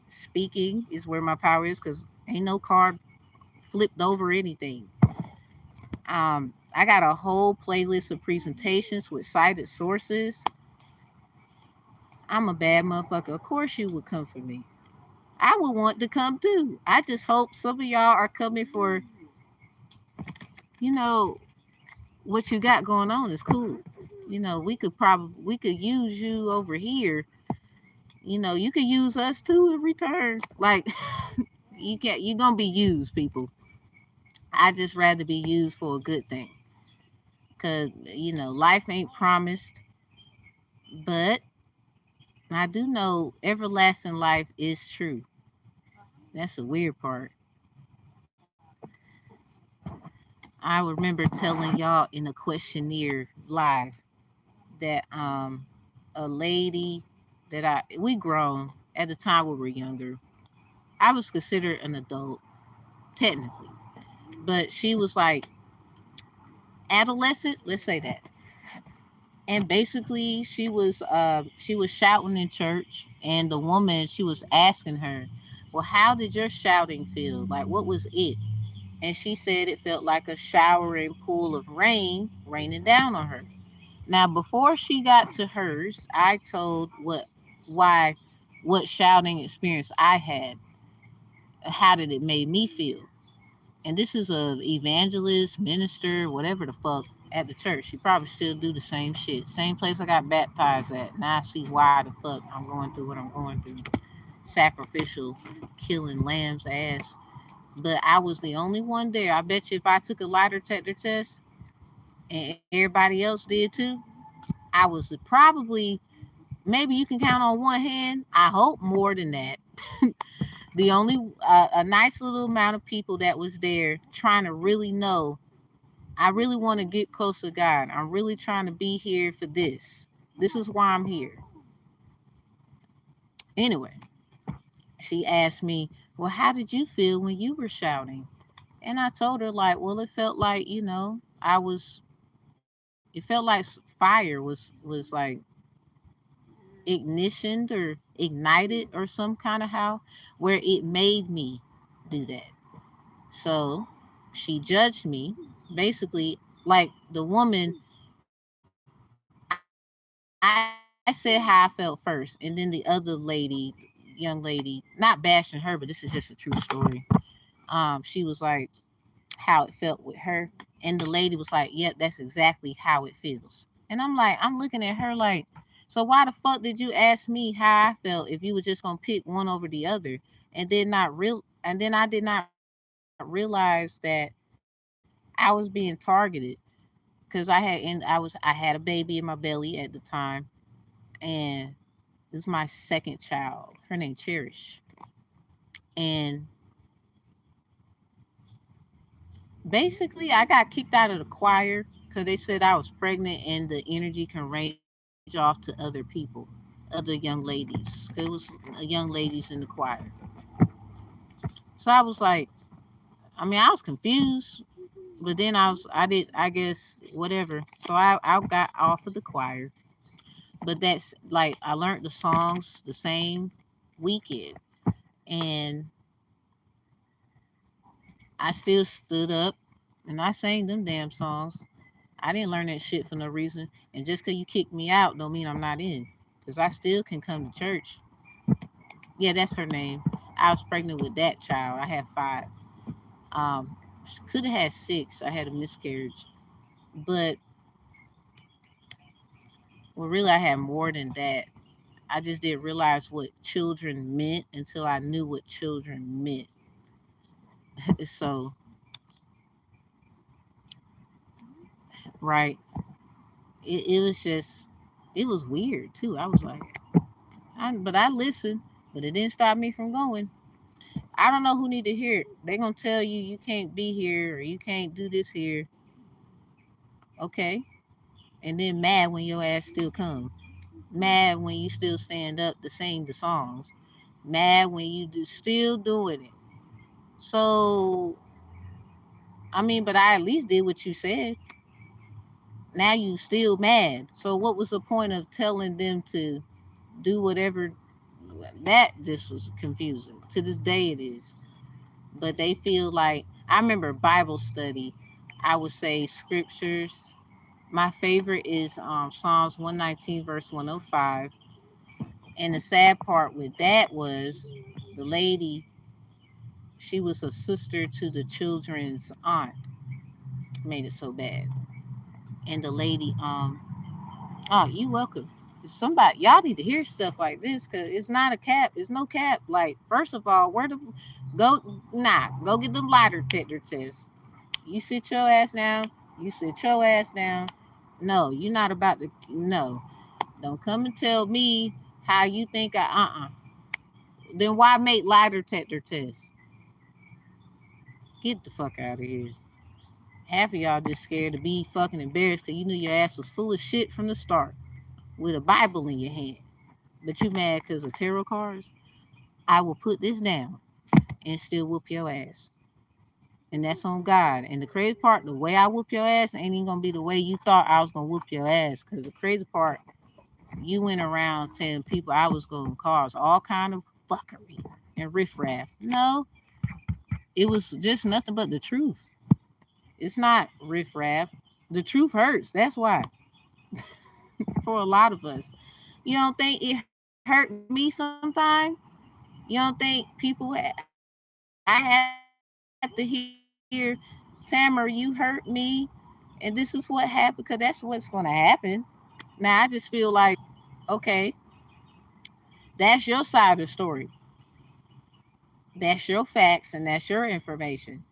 Speaking is where my power is because ain't no card flipped over anything. I got a whole playlist of presentations with cited sources. I'm a bad motherfucker. Of course you would come for me. I would want to come too. I just hope some of y'all are coming for, you know, what you got going on is cool. We could use you over here. You could use us too in return. Like you're gonna be used, people. I just rather be used for a good thing. Cause life ain't promised, but I do know everlasting life is true. That's the weird part. I remember telling y'all in a questionnaire live that a lady that we grown at the time we were younger. I was considered an adult technically, but she was like adolescent. Let's say that. And basically, she was shouting in church, and the woman she was asking her, "Well, how did your shouting feel? Like, what was it?" And she said it felt like a showering pool of rain raining down on her. Now, before she got to hers, I told what shouting experience I had. How did it make me feel? And this is a evangelist, minister, whatever the fuck at the church. She probably still do the same shit. Same place I got baptized at. Now I see why the fuck I'm going through what I'm going through. Sacrificial, killing lambs ass. But I was the only one there. I bet you if I took a lie detector test and everybody else did too, I was probably, maybe you can count on one hand. I hope more than that. The only a nice little amount of people that was there trying to really know. I really want to get close to God. I'm really trying to be here for this. This is why I'm here. Anyway, she asked me, "Well, how did you feel when you were shouting?" And I told her like, "Well, it felt like, I was it felt like fire was like ignitioned or ignited or some kind of how where it made me do that." So she judged me. Basically, like the woman, I said how I felt first, and then the other lady, young lady, not bashing her, but this is just a true story. She was like how it felt with her, and the lady was like, "Yep, that's exactly how it feels." And I'm looking at her like, "So why the fuck did you ask me how I felt if you were just gonna pick one over the other?" And then I did not realize that I was being targeted because I had a baby in my belly at the time, and this is my second child. Her name Cherish, and basically I got kicked out of the choir because they said I was pregnant and the energy can range off to other people, other young ladies. It was young ladies in the choir. So I was like, I mean, I was confused, but then I guess whatever. So I got off of the choir, but that's like I learned the songs the same weekend, and I still stood up and I sang them damn songs. I didn't learn that shit for no reason. And just because you kick me out don't mean I'm not in. Because I still can come to church. Yeah, that's her name. I was pregnant with that child. I had five. Um, could have had six. I had a miscarriage. But, well, really, I had more than that. I just didn't realize what children meant until I knew what children meant. So, right. It was just, it was weird too. I was like, but I listened, but it didn't stop me from going. I don't know who need to hear it. They gonna tell you you can't be here or you can't do this here. Okay. And then mad when your ass still come. Mad when you still stand up to sing the songs. Mad when you still doing it. So I mean, but I at least did what you said. Now you still mad. So what was the point of telling them to do whatever. That just was confusing. To this day it is. But they feel like, I remember Bible study, I would say scriptures. My favorite is Psalms 119 verse 105. And the sad part with that was the lady, she was a sister to the children's aunt. Made it so bad. And the lady, oh, you welcome. Somebody, y'all need to hear stuff like this because it's not a cap. It's no cap. Like, first of all, where the go? Nah, go get them lie detector tests. You sit your ass down. You sit your ass down. No, you're not about to. No, don't come and tell me how you think I. Then why make lie detector tests? Get the fuck out of here. Half of y'all just scared to be fucking embarrassed because you knew your ass was full of shit from the start with a Bible in your hand. But you mad because of tarot cards? I will put this down and still whoop your ass. And that's on God. And the crazy part, the way I whoop your ass ain't even gonna be the way you thought I was gonna whoop your ass. Because the crazy part, you went around telling people I was gonna cause all kind of fuckery and riffraff. No, it was just nothing but the truth. It's not riffraff. The truth hurts. That's why. For a lot of us, you don't think it hurt me sometimes? You don't think people? I have to hear, Tamara, you hurt me, and this is what happened because that's what's going to happen. Now I just feel like, okay, that's your side of the story. That's your facts and that's your information.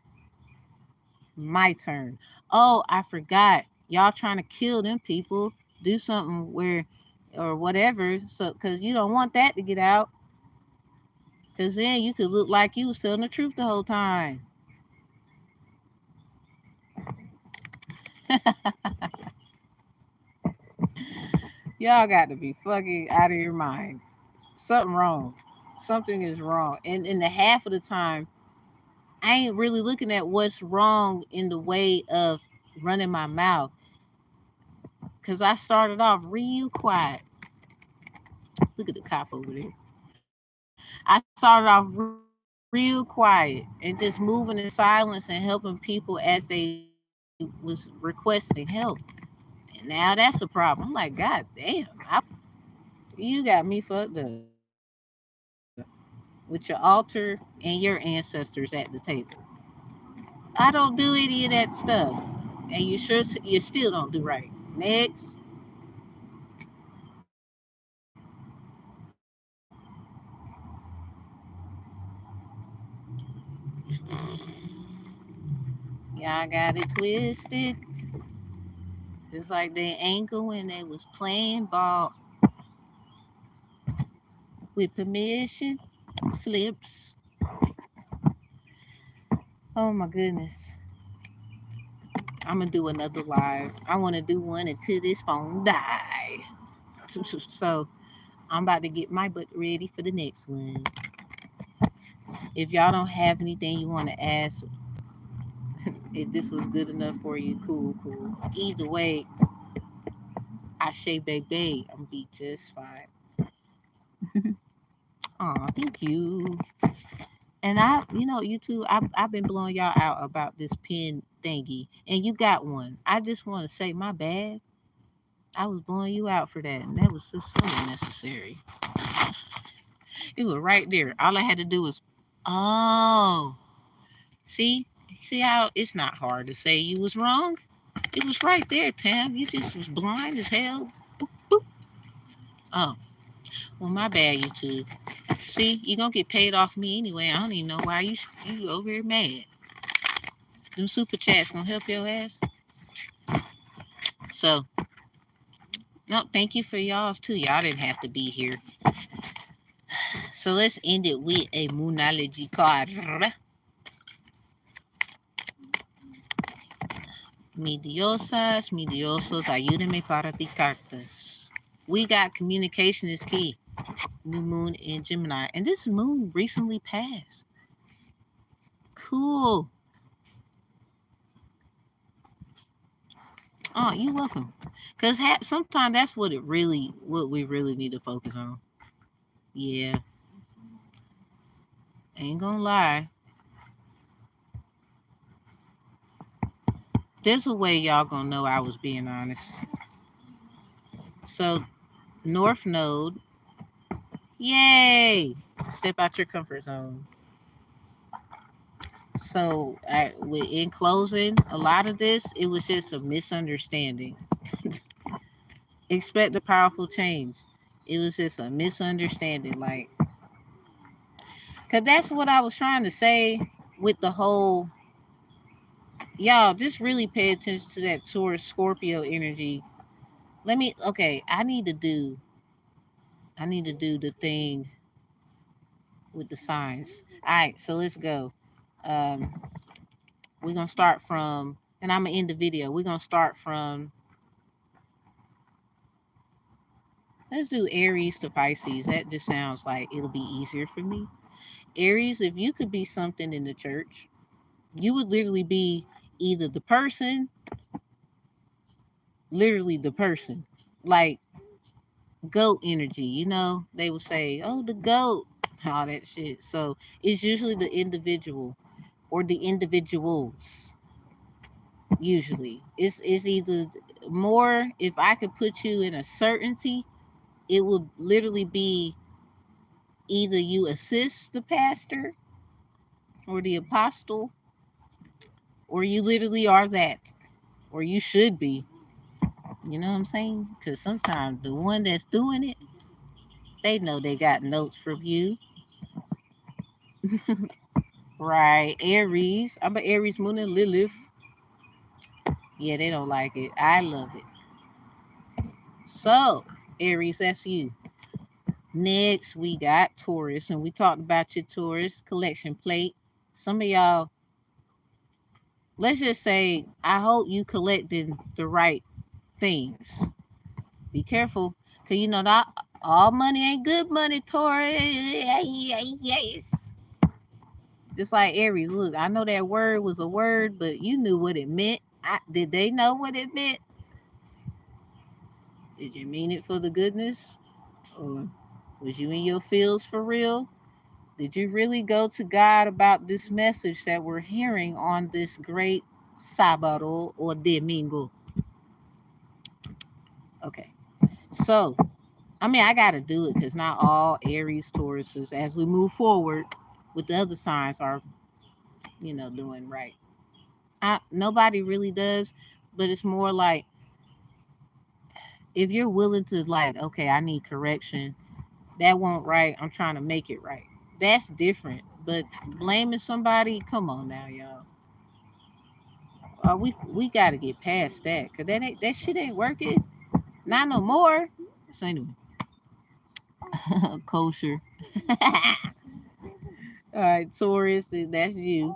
My turn. Oh, I forgot. Y'all trying to kill them people. Do something where, or whatever. So, because you don't want that to get out. Because then you could look like you was telling the truth the whole time. Y'all got to be fucking out of your mind. Something wrong. Something is wrong. And in the half of the time, I ain't really looking at what's wrong in the way of running my mouth. Because I started off real quiet. Look at the cop over there. I started off real quiet and just moving in silence and helping people as they was requesting help. And now that's a problem. I'm like, God damn, you got me fucked up with your altar and your ancestors at the table. I don't do any of that stuff, and you still don't do right. Next. Y'all got it twisted, just like they ankle when they was playing ball with permission slips. Oh my goodness. I'm gonna do another live. I want to do one until this phone die. So I'm about to get my butt ready for the next one. If y'all don't have anything you want to ask, if this was good enough for you, cool, cool. Either way, I say baby, I'm gonna be just fine. Aw, thank you. And YouTube, I've been blowing y'all out about this pen thingy, and you got one. I just want to say my bad. I was blowing you out for that, and that was just so unnecessary. It was right there. All I had to do was, oh, see, see how it's not hard to say you was wrong. It was right there, Tam. You just was blind as hell. Boop, boop. Oh, well, my bad, YouTube. See, you gonna get paid off me anyway. I don't even know why you over here mad. Them super chats gonna help your ass. So, no, thank you for y'all's too. Y'all didn't have to be here. So let's end it with a moonology card. Mi diosas, mi diosos, ayúdenme para ti cartas. We got communication is key. New moon in Gemini. And this moon recently passed. Cool. Oh, you're welcome. Because sometimes that's what we really need to focus on. Yeah, ain't gonna lie. There's a way y'all gonna know I was being honest. So, North Node, yay! Step out your comfort zone. So, in closing, a lot of this, it was just a misunderstanding. Expect a powerful change. It was just a misunderstanding. Like, because that's what I was trying to say with the whole, y'all, just really pay attention to that Taurus Scorpio energy. Okay, I need to do the thing with the signs. All right, so let's go. Um, we're gonna start from, and I'm gonna end the video. We're gonna start from. Let's do Aries to Pisces. That just sounds like it'll be easier for me. Aries, if you could be something in the church, you would literally be either the person, literally the person, like goat energy. You know, they would say, "Oh, the goat," all that shit. So it's usually the individual or the individuals. Usually, it's either more. If I could put you in a certainty, it would literally be either you assist the pastor or the apostle, or you literally are that, or you should be. You know what I'm saying? Because sometimes the one that's doing it, they know they got notes from you. Right. Aries. I'm an Aries moon and Lilith. Yeah, they don't like it. I love it. So, Aries, that's you. Next, we got Taurus, and we talked about your Taurus collection plate. Some of y'all, let's just say, I hope you collecting the right things. Be careful, cause you know that all money ain't good money, Taurus. Yes. Just like Aries, look, I know that word was a word, but you knew what it meant. Did they know what it meant? Did you mean it for the goodness? Or was you in your feels for real? Did you really go to God about this message that we're hearing on this great Sábado or Domingo? Okay. So, I mean, I got to do it because not all Aries Tauruses, as we move forward with the other signs, are, doing right. Nobody really does, but it's more like if you're willing to, like, okay, I need correction. That won't right. I'm trying to make it right. That's different. But blaming somebody, come on now, y'all. We got to get past that because that shit ain't working. Not no more. So anyway, kosher. All right, Taurus, that's you.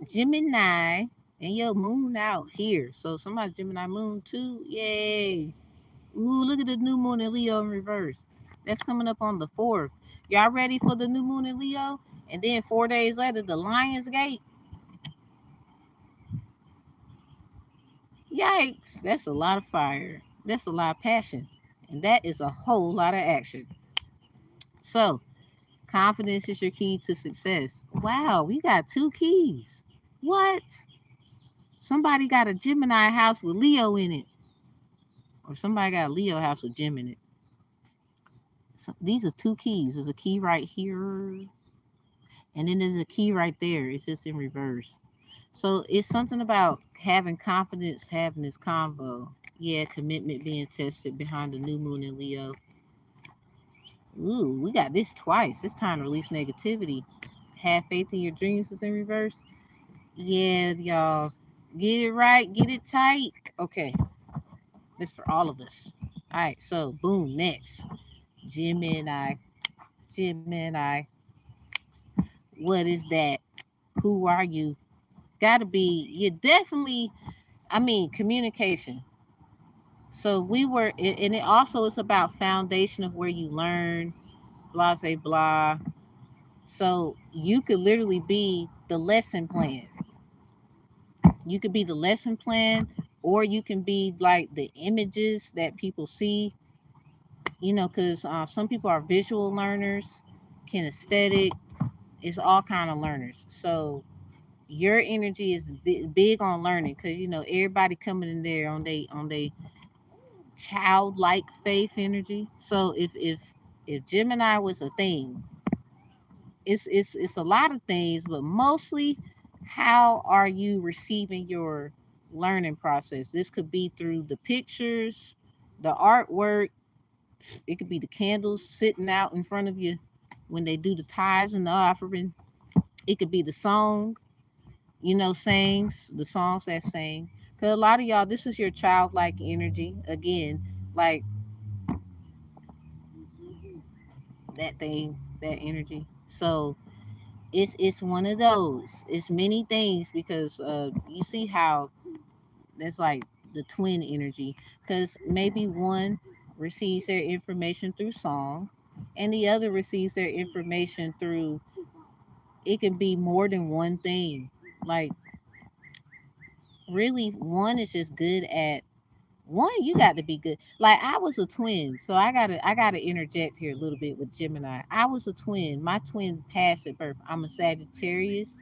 Gemini, and your moon out here. So somebody's Gemini moon too. Yay. Ooh, look at the new moon in Leo in reverse. That's coming up on the 4th. Y'all ready for the new moon in Leo? And then 4 days later, the Lion's Gate. Yikes. That's a lot of fire. That's a lot of passion. And that is a whole lot of action. So, confidence is your key to success. Wow, we got 2 keys. What? Somebody got a Gemini house with Leo in it. Or somebody got a Leo house with Gem in it. So these are 2 keys. There's a key right here. And then there's a key right there. It's just in reverse. So it's something about having confidence, having this convo. Yeah, commitment being tested behind the new moon in Leo. Ooh, we got this twice. It's time to release negativity. Have faith in your dreams is in reverse. Yeah, y'all. Get it right. Get it tight. Okay. This for all of us. All right. So, boom. Next. Gemini. Gemini. What is that? Who are you? Gotta be. You're definitely. Communication. So and it also is about foundation of where you learn, blah, say, blah. So you could literally be the lesson plan. You could be the lesson plan, or you can be like the images that people see. Because some people are visual learners, kinesthetic. It's all kind of learners. So your energy is big on learning, because everybody coming in there on they childlike faith energy. So if Gemini was a thing, it's a lot of things, but mostly, how are you receiving your learning process? This could be through the pictures, the artwork. It could be the candles sitting out in front of you when they do the tithes and the offering. It could be the song, sayings, the songs that sing. Because a lot of y'all, this is your childlike energy. Again, like that thing, that energy. So it's one of those. It's many things, because you see how that's like the twin energy. Because maybe one receives their information through song, and the other receives their information through, it can be more than one thing. Like, really, one is just good at one. You got to be good. Like, I was a twin, so I gotta interject here a little bit with Gemini. I was a twin. My twin passed at birth. I'm a Sagittarius,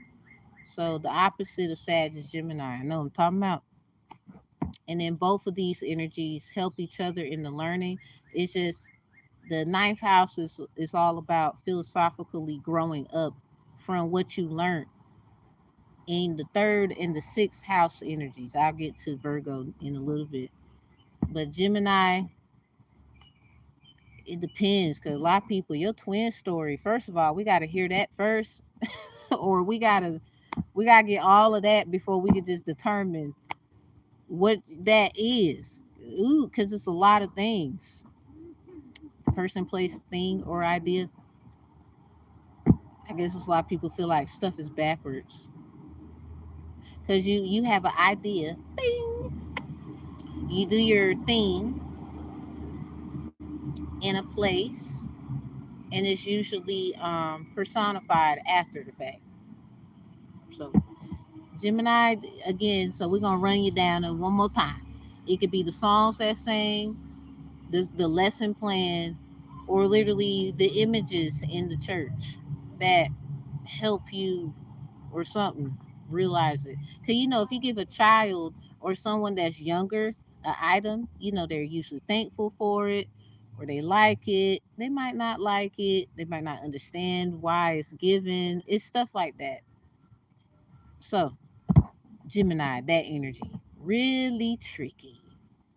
so the opposite of Sag is Gemini. I know what I'm talking about. And then both of these energies help each other in the learning. It's just the ninth house is all about philosophically growing up from what you learned in the third and the sixth house energies. I'll get to Virgo in a little bit. But Gemini, it depends, because a lot of people, your twin story, first of all, we got to hear that first, or we gotta get all of that before we can just determine what that is. Ooh, because it's a lot of things. Person, place, thing, or idea. I guess that's why people feel like stuff is backwards. Because you have an idea, bing, you do your thing in a place, and it's usually personified after the fact. So Gemini, again, so we're gonna run you down and one more time. It could be the songs that sing, the lesson plan, or literally the images in the church that help you or something realize it. Because if you give a child or someone that's younger an item, they're usually thankful for it, or they like it. They might not like it. They might not understand why it's given. It's stuff like that. So Gemini, that energy, really tricky,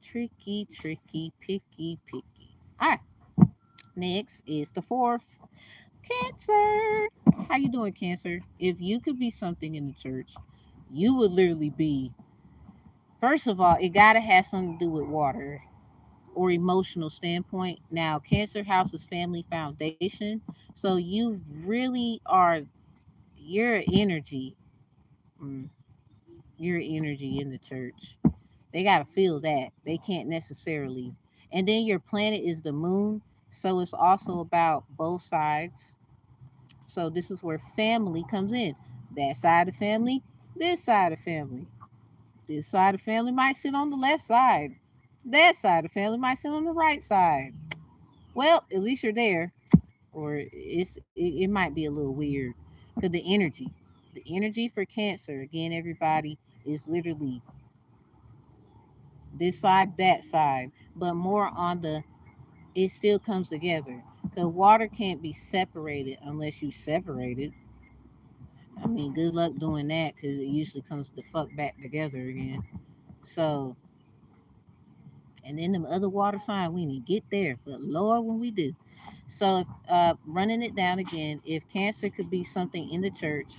tricky, tricky, picky, picky. All right. Next is the fourth, Cancer. How you doing, Cancer? If you could be something in the church, you would literally be. First of all, it gotta have something to do with water or emotional standpoint. Now, Cancer House is family foundation, so you really are your energy, mm, your energy in the church. They gotta feel that. They can't necessarily. And then your planet is the moon, so it's also about both sides. So this is where family comes in. That side of family, this side of family. This side of family might sit on the left side. That side of family might sit on the right side. Well, at least you're there. Or it might be a little weird. Because the energy for Cancer, again, everybody, is literally this side, that side, but more on the, it still comes together. Because water can't be separated unless you separate it. I mean, good luck doing that, because it usually comes the fuck back together again. So, and then the other water sign, we need to get there. But Lord, when we do. So, running it down again, if Cancer could be something in the church,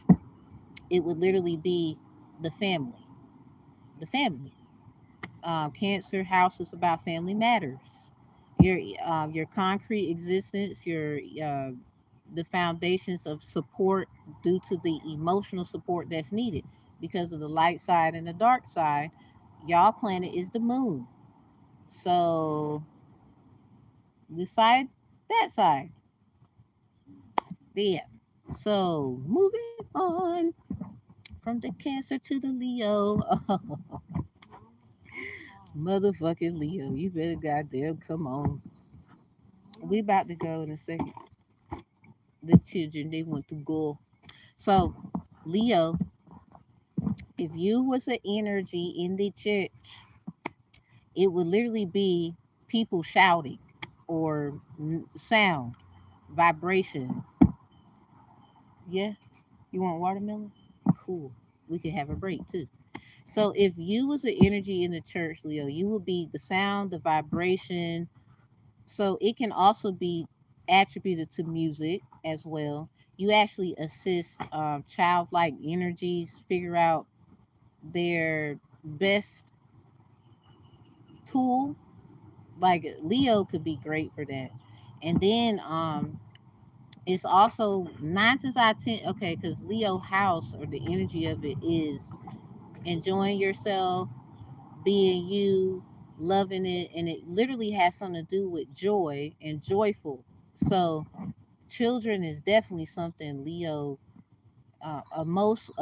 it would literally be the family. The family. Cancer house is about family matters. Your concrete existence, your the foundations of support due to the emotional support that's needed because of the light side and the dark side. Y'all planet is the moon. So this side, that side. Yeah. So moving on from the Cancer to the Leo. Motherfucking Leo. You better goddamn come on. We about to go in a second. The children, they want to go. So, Leo, if you was an energy in the church, it would literally be people shouting or sound, vibration. Yeah, you want watermelon? Cool. We can have a break too. So if you was an energy in the church, Leo, you would be the sound, the vibration. So it can also be attributed to music as well. You actually assist childlike energies figure out their best tool. Like Leo could be great for that. And then it's also nine times out of ten, okay, because Leo house or the energy of it is enjoying yourself, being you, loving it, and it literally has something to do with joy and joyful. So children is definitely something Leo. A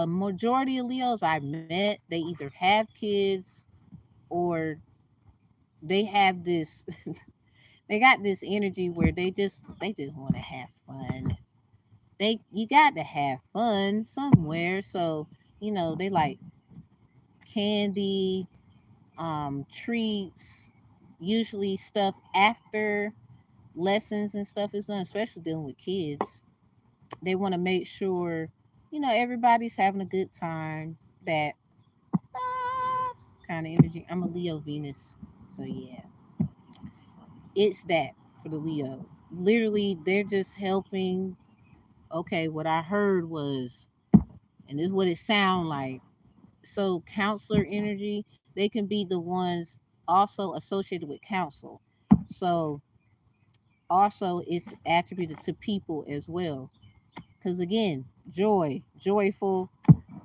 majority of Leos I met, they either have kids or they have this. They got this energy where they just want to have fun. You got to have fun somewhere. So they like candy, treats, usually stuff after lessons and stuff is done, especially dealing with kids. They want to make sure, everybody's having a good time. That kind of energy. I'm a Leo Venus. So, yeah, it's that for the Leo. Literally, they're just helping. Okay, what I heard was, and this is what it sound like. So, counselor energy, they can be the ones also associated with counsel. So, also it's attributed to people as well. Because again, joyful.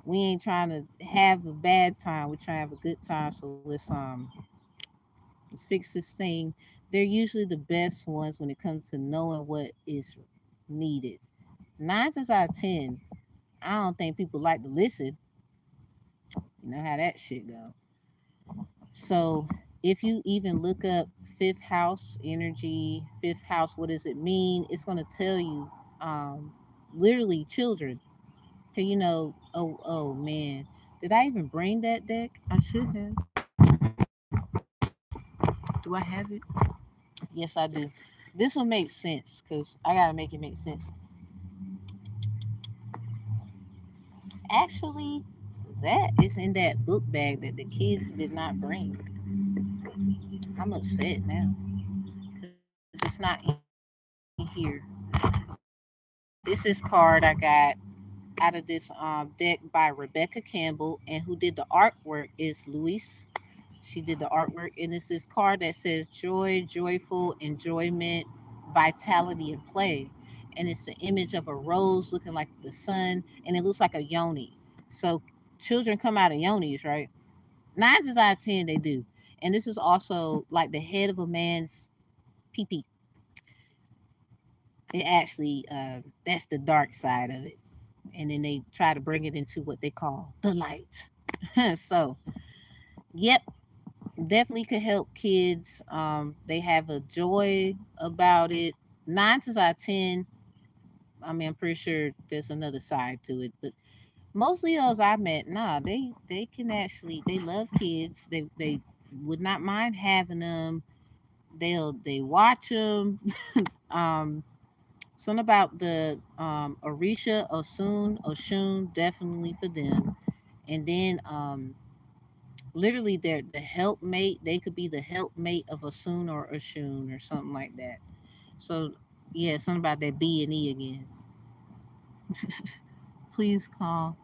We ain't trying to have a bad time. We're trying to have a good time. So let's fix this thing. They're usually the best ones when it comes to knowing what is needed. Nine times out of ten, I don't think people like to listen. You know how that shit go. So if you even look up fifth house energy, fifth house, what does it mean? It's gonna tell you, literally children. Cause oh man, did I even bring that deck? I should have. Do I have it? Yes, I do. This will make sense because I gotta make it make sense. Actually, that is in that book bag that the kids did not bring. I'm upset now because it's not in here. This is card I got out of this deck by Rebecca Campbell, and who did the artwork is Louise. She did the artwork, and it's this card that says joy, joyful, enjoyment, vitality, and play. And it's the image of a rose looking like the sun, and it looks like a yoni. So children come out of yonis, right? Nine times out of ten, they do. And this is also like the head of a man's pee pee. It actually, that's the dark side of it. And then they try to bring it into what they call the light. So, yep, definitely could help kids. They have a joy about it. Nine times out of ten, I mean, I'm pretty sure there's another side to it, but mostly those I met, nah, they can actually they love kids. They would not mind having them. They watch them. Um, Something about the Orisha, Oshun, definitely for them. And then literally they're the helpmate. They could be the helpmate of Osun or Oshun or something like that. So yeah, something about that B and E again. Please call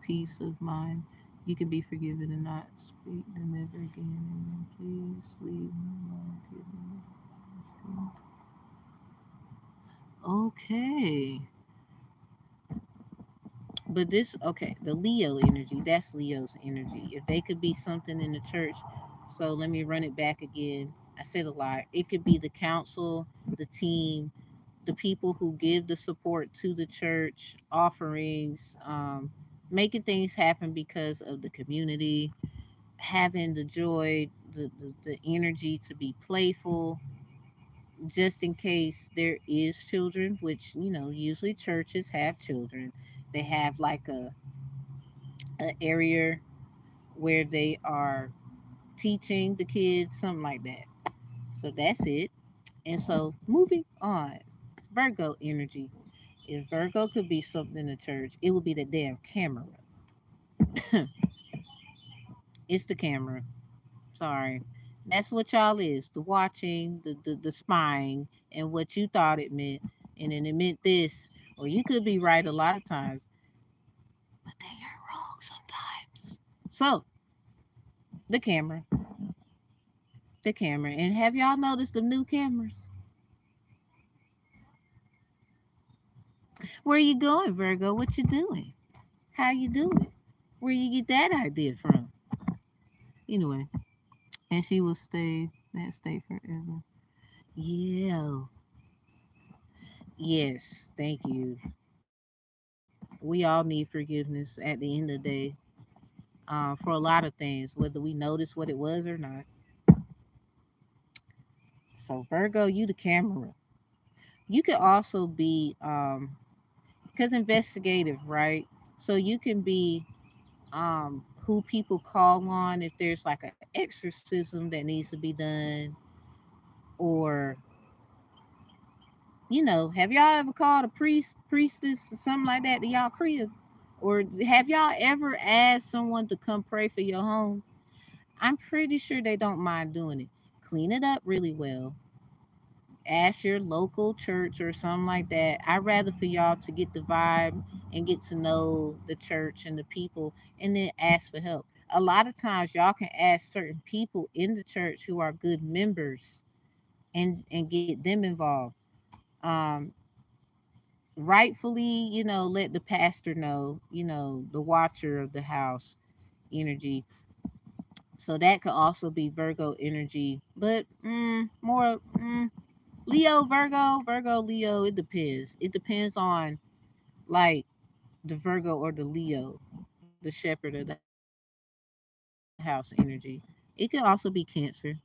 peace of mind. You can be forgiven and not speak them ever again. And please leave me alone. Okay. But this, okay, the Leo energy, that's Leo's energy. If they could be something in the church, so let me run it back again. I said a lot. It could be the council, the team, the people who give the support to the church, offerings, making things happen because of the community, having the joy, the energy to be playful, just in case there is children, which usually churches have children. They have like a area where they are teaching the kids, something like that. So that's it. And so moving on, Virgo energy. If Virgo could be something in the church, it would be the damn camera. It's the camera. Sorry. That's what y'all is. The watching, the spying, and what you thought it meant. And then it meant this. Or you could be right a lot of times, but then you're wrong sometimes. So, the camera. The camera. And have y'all noticed the new cameras? Where you going, Virgo? What you doing? How you doing? Where you get that idea from? Anyway, and she will stay. That stay forever. Yeah. Yes. Thank you. We all need forgiveness at the end of the day, for a lot of things, whether we notice what it was or not. So Virgo, you the camera. You could also be, because investigative, right? So you can be who people call on if there's like an exorcism that needs to be done, or have y'all ever called a priestess or something like that to y'all crib? Or have y'all ever asked someone to come pray for your home? I'm pretty sure they don't mind doing it. Clean it up really well. Ask your local church or something like that. I'd rather for y'all to get the vibe and get to know the church and the people, and then ask for help. A lot of times y'all can ask certain people in the church who are good members, and get them involved. Um, Rightfully, let the pastor know, the watcher of the house energy. So that could also be Virgo energy, but more Leo, Virgo, Leo. It depends. It depends on like the Virgo or the Leo, the shepherd of the house energy. It could also be Cancer,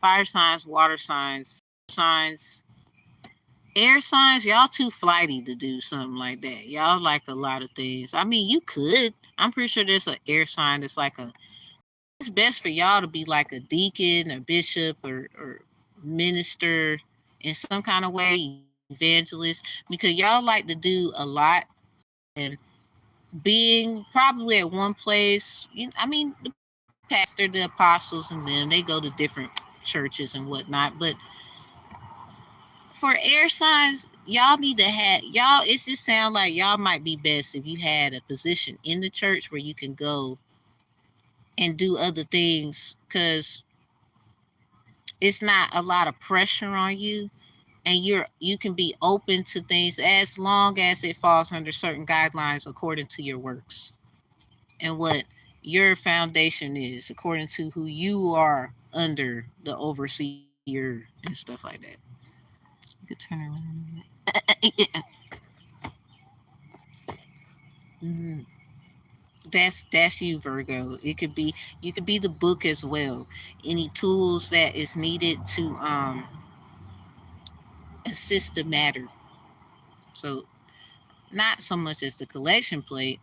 fire signs, water signs, signs, air signs. Y'all too flighty to do something like that. Y'all like a lot of things. I mean, you could. I'm pretty sure there's an air sign that's like a. It's best for y'all to be like a deacon or bishop or minister in some kind of way, evangelist, because y'all like to do a lot, and being probably at one place. I mean, the pastor, the apostles, and them, they go to different churches and whatnot. But for air signs, y'all need to have y'all. It just sound like y'all might be best if you had a position in the church where you can go and do other things, because it's not a lot of pressure on you, and you can be open to things as long as it falls under certain guidelines according to your works and what your foundation is, according to who you are under the overseer and stuff like that. You could turn around. Yeah. Mhm. That's you, Virgo. It could be, you could be the book as well. Any tools that is needed to assist the matter. So not so much as the collection plate,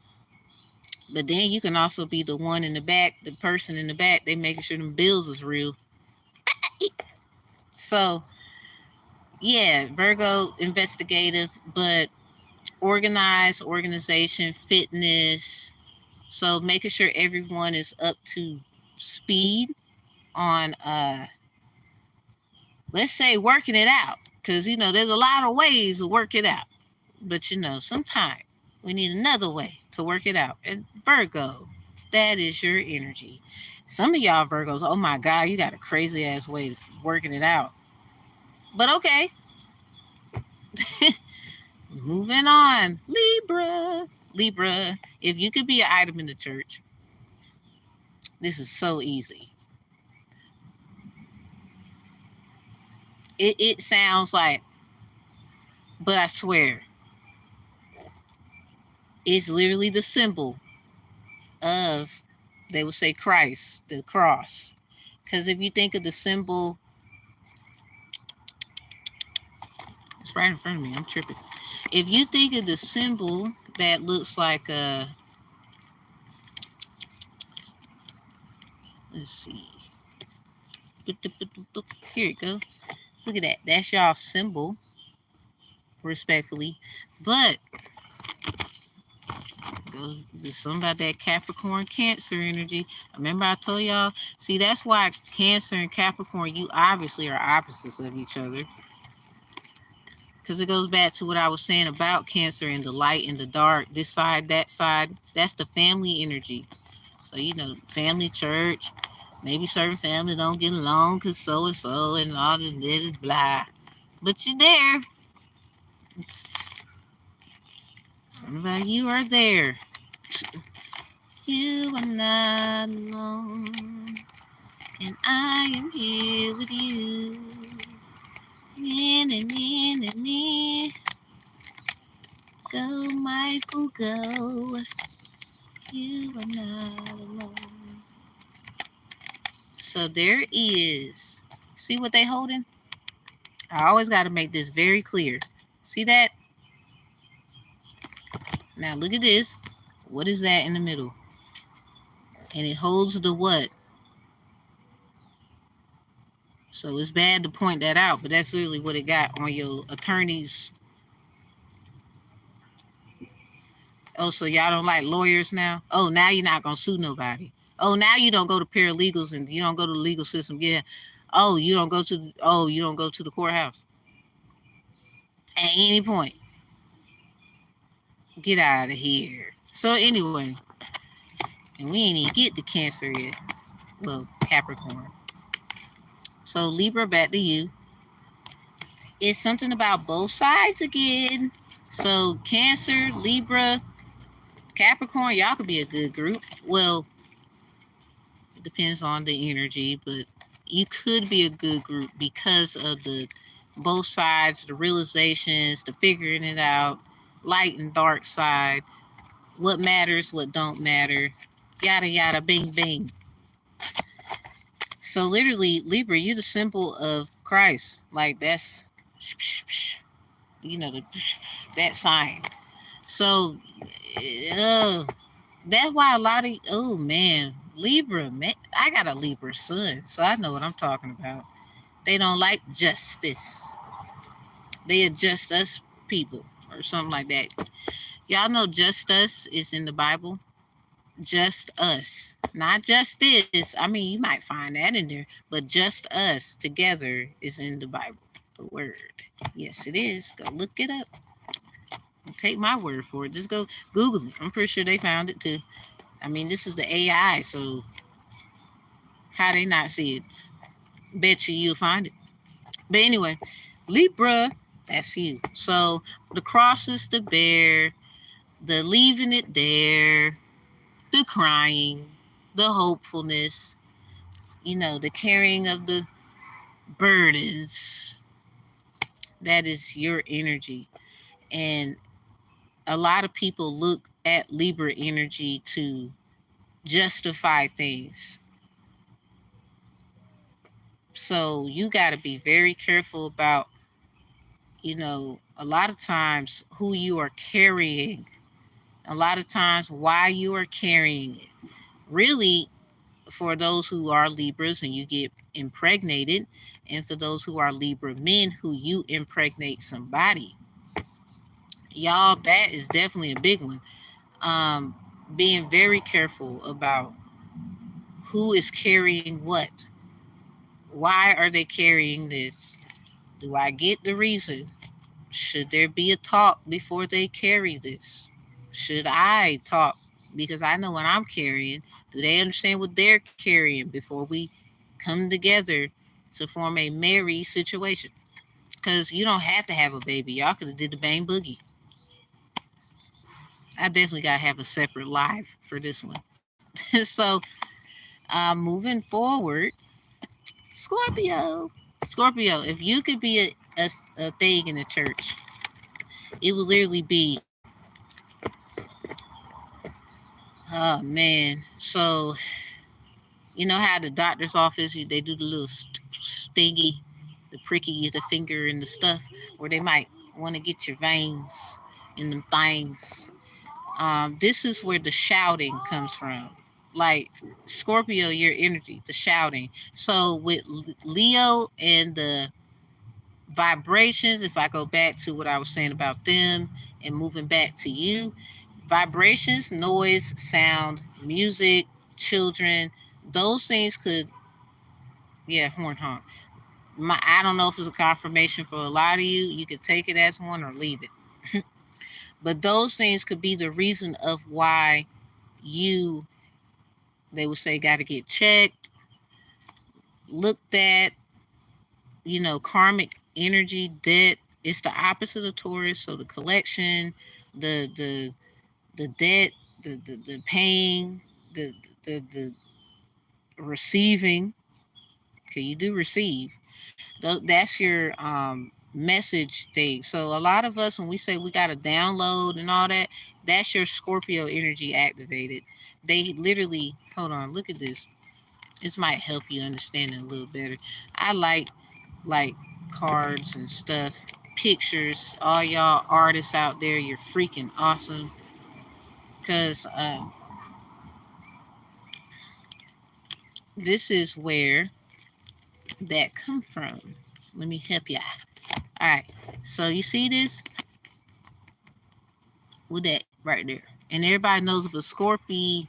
but then you can also be the one in the back, the person in the back. They making sure them bills is real. So yeah, Virgo investigative, but organized, organization, fitness. So making sure everyone is up to speed on let's say working it out, because there's a lot of ways to work it out, but sometimes we need another way to work it out. And Virgo, that is your energy. Some of y'all Virgos, oh my god, you got a crazy ass way of working it out, but okay. Moving on. Libra, if you could be an item in the church, this is so easy. It sounds like, but I swear, it's literally the symbol of, they would say, Christ, the cross. Because if you think of the symbol right in front of me. I'm tripping. If you think of the symbol that looks like a, let's see. Here it goes. Look at that. That's y'all symbol, respectfully. But go to something about that Capricorn Cancer energy. Remember I told y'all, see, that's why Cancer and Capricorn, you obviously are opposites of each other. Because it goes back to what I was saying about Cancer and the light and the dark, this side, that side. That's the family energy. So, you know, family, church, maybe certain family don't get along because so and all this blah. But you're there. Somebody, you are there. You are not alone, and I am here with you. Go, Michael, go. You are not alone. So there is. See what they holding? I always got to make this very clear. See that? Now look at this. What is that in the middle? And it holds the what? So it's bad to point that out, but that's literally what it got on your attorney's. Oh, so y'all don't like lawyers now? Oh, now you're not going to sue nobody. Oh, now you don't go to paralegals and you don't go to the legal system. Yeah. Oh, you don't go to the courthouse. At any point. Get out of here. So anyway, and we ain't even get the Cancer yet. Well, Capricorn. So Libra, back to you. It's something about both sides again. So Cancer, Libra, Capricorn, y'all could be a good group. Well, it depends on the energy, but you could be a good group because of the both sides, the realizations, the figuring it out, light and dark side, what matters, what don't matter, yada yada, bing bing. So literally, Libra, you're the symbol of Christ. Like that's, you know, that sign. So that's why a lot of, oh man, Libra, man, I got a Libra son, so I know what I'm talking about. They don't like justice. They are just us people or something like that. Y'all know just us is in the Bible. Just us, not just this. I mean, you might find that in there, but just us together is in the Bible. The word. Yes, it is. Go look it up. Don't take my word for it. Just go Google it. I'm pretty sure they found it too. I mean, this is the AI, so how they not see it? Bet you'll find it. But anyway, Libra, that's you. So the cross is the bear, the leaving it there, the crying, the hopefulness, you know, the carrying of the burdens. That is your energy. And a lot of people look at Libra energy to justify things. So you got to be very careful about, you know, a lot of times who you are carrying, a lot of times why you are carrying it. Really, for those who are Libras and you get impregnated, and for those who are Libra men who you impregnate somebody. Y'all, that is definitely a big one. Being very careful about who is carrying what. Why are they carrying this? Do I get the reason? Should there be a talk before they carry this? Should I talk? Because I know what I'm carrying. Do they understand what they're carrying before we come together to form a married situation? Because you don't have to have a baby. Y'all could have did the bang boogie. I definitely got to have a separate live for this one. So, moving forward, Scorpio. Scorpio, if you could be a thing in the church, it would literally be, oh man. So, you know how the doctor's office, they do the little stingy, the pricky, the finger and the stuff. or they might want to get your veins in them things. This is where the shouting comes from. Like Scorpio, your energy, the shouting. So with Leo and the vibrations, if I go back to what I was saying about them and moving back to you, vibrations, noise, sound, music, children, those things could, yeah, horn honk. I don't know if it's a confirmation for a lot of you. You could take it as one or leave it. But those things could be the reason of why you, they would say, got to get checked, looked at, karmic energy, debt. It's the opposite of Taurus. So the collection, the debt, the paying, the receiving. Okay, you do receive. That's your message thing. So a lot of us, when we say we got to download and all that, that's your Scorpio energy activated. They literally, hold on, look at this. This might help you understand it a little better. I like cards and stuff, pictures. All y'all artists out there, you're freaking awesome. Because this is where that come from. Let me help ya. All right. So you see this with that right there, and everybody knows of a scorpion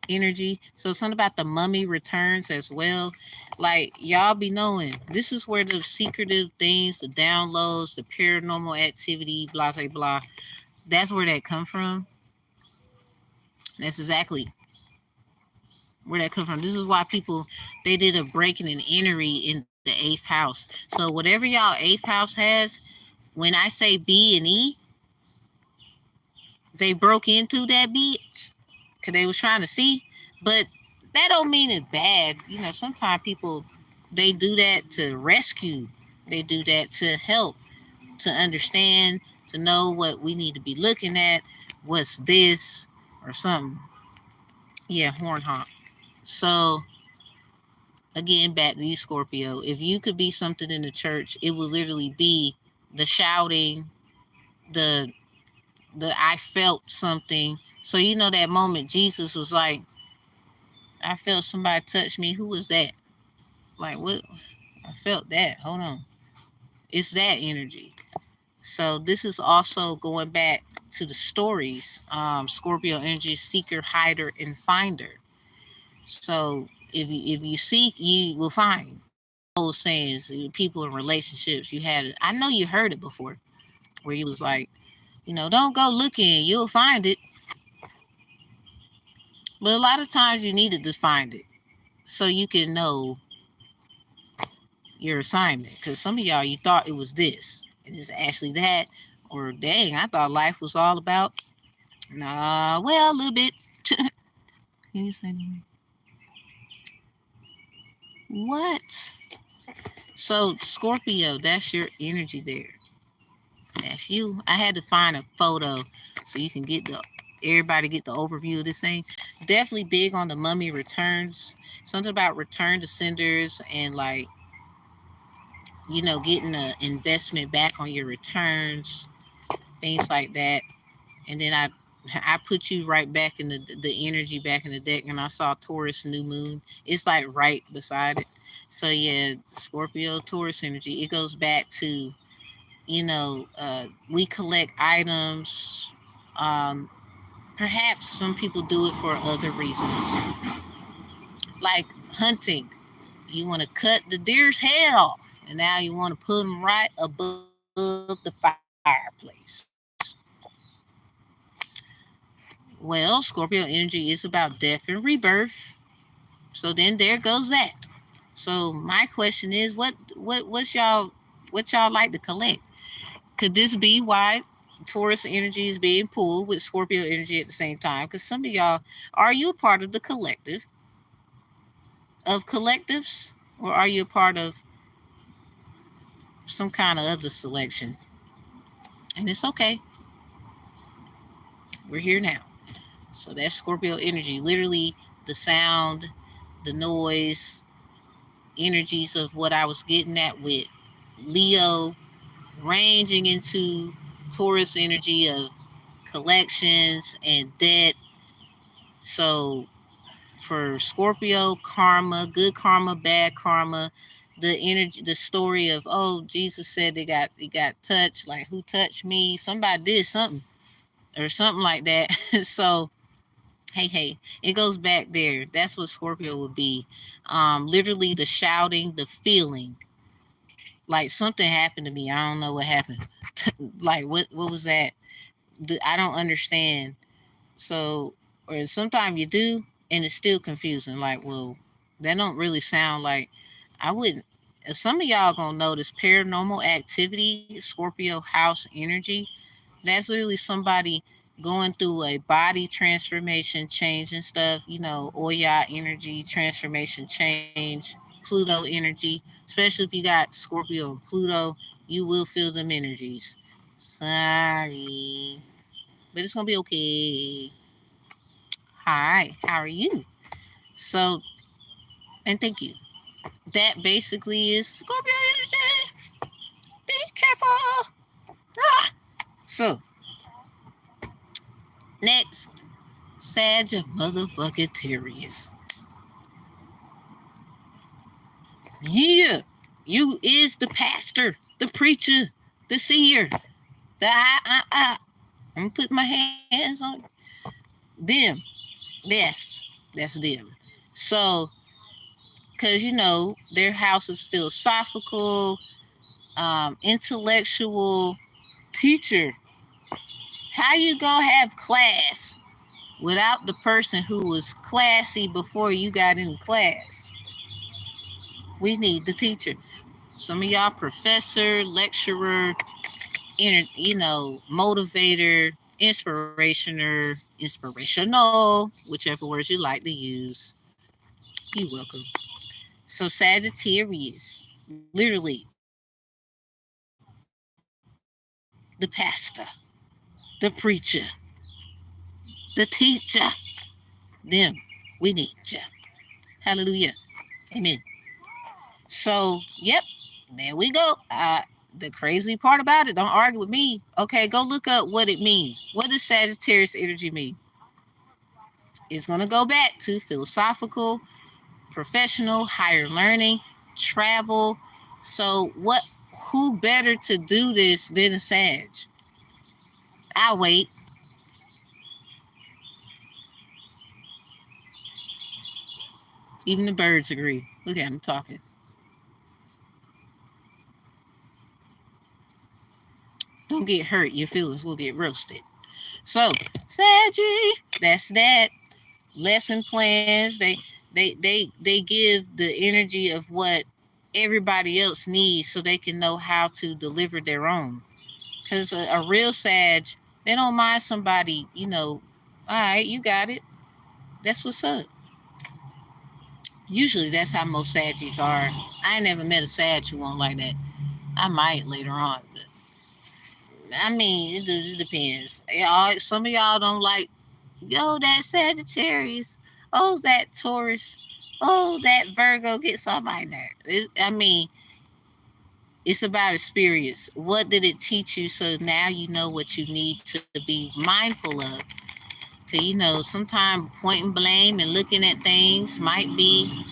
energy. So something about the mummy returns as well. Like y'all be knowing, this is where the secretive things, the downloads, the paranormal activity, blah blah blah. That's where that come from. That's exactly where that come from. This is why people, they did a breaking and entry in the 8th house. So whatever y'all 8th house has, when I say B and E, they broke into that bitch because they was trying to see. But that don't mean it's bad. Sometimes people, they do that to rescue. They do that to help, to understand, to know what we need to be looking at. What's this or something. Yeah, horn honk. So again, back to you, Scorpio. If you could be something in the church, it would literally be the shouting, the I felt something. So that moment Jesus was like, I felt somebody touch me. Who was that? Like, what? I felt that. Hold on. It's that energy. So this is also going back to the stories. Scorpio energy, seeker, hider, and finder. So if you seek, you will find. Old sayings, people in relationships, you had it. I know you heard it before, where he was like, don't go looking, you'll find it. But a lot of times you needed to find it so you can know your assignment. Because some of y'all, you thought it was this, and it's actually that. Or, dang, I thought life was all about, nah, well, a little bit. Can you say anything? What? So, Scorpio, that's your energy there. That's you. I had to find a photo so you can get everybody get the overview of this thing. Definitely big on the mummy returns. Something about return to senders and like, getting an investment back on your returns, things like that. And then I put you right back in the energy back in the deck, and I saw Taurus new moon. It's like right beside it. So yeah, Scorpio Taurus energy. It goes back to we collect items. Perhaps some people do it for other reasons, like hunting. You want to cut the deer's head off, and now you want to put them right above the fireplace. Well, Scorpio energy is about death and rebirth. So then there goes that. So my question is, what's y'all like to collect? Could this be why Taurus energy is being pulled with Scorpio energy at the same time? Because some of y'all, are you a part of the collective of collectives, or are you a part of some kind of other selection? And it's okay. We're here now. So that's Scorpio energy. Literally the sound, the noise, energies of what I was getting at with Leo ranging into Taurus energy of collections and debt. So for Scorpio, karma, good karma, bad karma, the energy, the story of, oh, Jesus said he got touched, like who touched me? Somebody did something or something like that. So hey, it goes back there. That's what Scorpio would be. Literally the shouting, the feeling. Like something happened to me. I don't know what happened. Like what was that? I don't understand. So, or sometimes you do, and it's still confusing. Like, well, that don't really sound like I wouldn't. Some of y'all gonna notice paranormal activity, Scorpio house energy. That's literally somebody going through a body transformation, changing stuff. You know, Oya energy, transformation, change, Pluto energy. Especially if you got Scorpio and Pluto, you will feel them energies. Sorry, but it's gonna be okay. Hi, how are you? So, and thank you. That basically is Scorpio energy. Be careful. Ah. So, next, Sagittarius. Yeah, you is the pastor, the preacher, the seer, the I'm gonna put my hands on them. That's them. So, because you know their house is philosophical, intellectual, teacher. How you gonna have class without the person who was classy before you got in class? We need the teacher. Some of y'all professor, lecturer, motivator, inspirational, whichever words you like to use. You're welcome. So Sagittarius, literally, the pastor, the preacher, the teacher, them. We need you. Hallelujah. Amen. So, yep, there we go. The crazy part about it, don't argue with me. Okay, go look up what it means. What does Sagittarius energy mean? It's going to go back to philosophical, professional, higher learning, travel. So, who better to do this than a Sag? I'll wait. Even the birds agree. Look at him talking. Don't get hurt. Your feelings will get roasted. So, Saggy, that's that. Lesson plans. They give the energy of what everybody else needs so they can know how to deliver their own. Because a real Sag, they don't mind somebody, all right, you got it. That's what's up. Usually that's how most Saggies are. I ain't never met a Sag who won't like that. I might later on, but I mean, it depends. Some of y'all don't like, that Sagittarius. Oh, that Taurus. Oh, that Virgo gets on my nerve. I mean, it's about experience. What did it teach you? So now you know what you need to be mindful of. Because, sometimes pointing blame and looking at things it might be,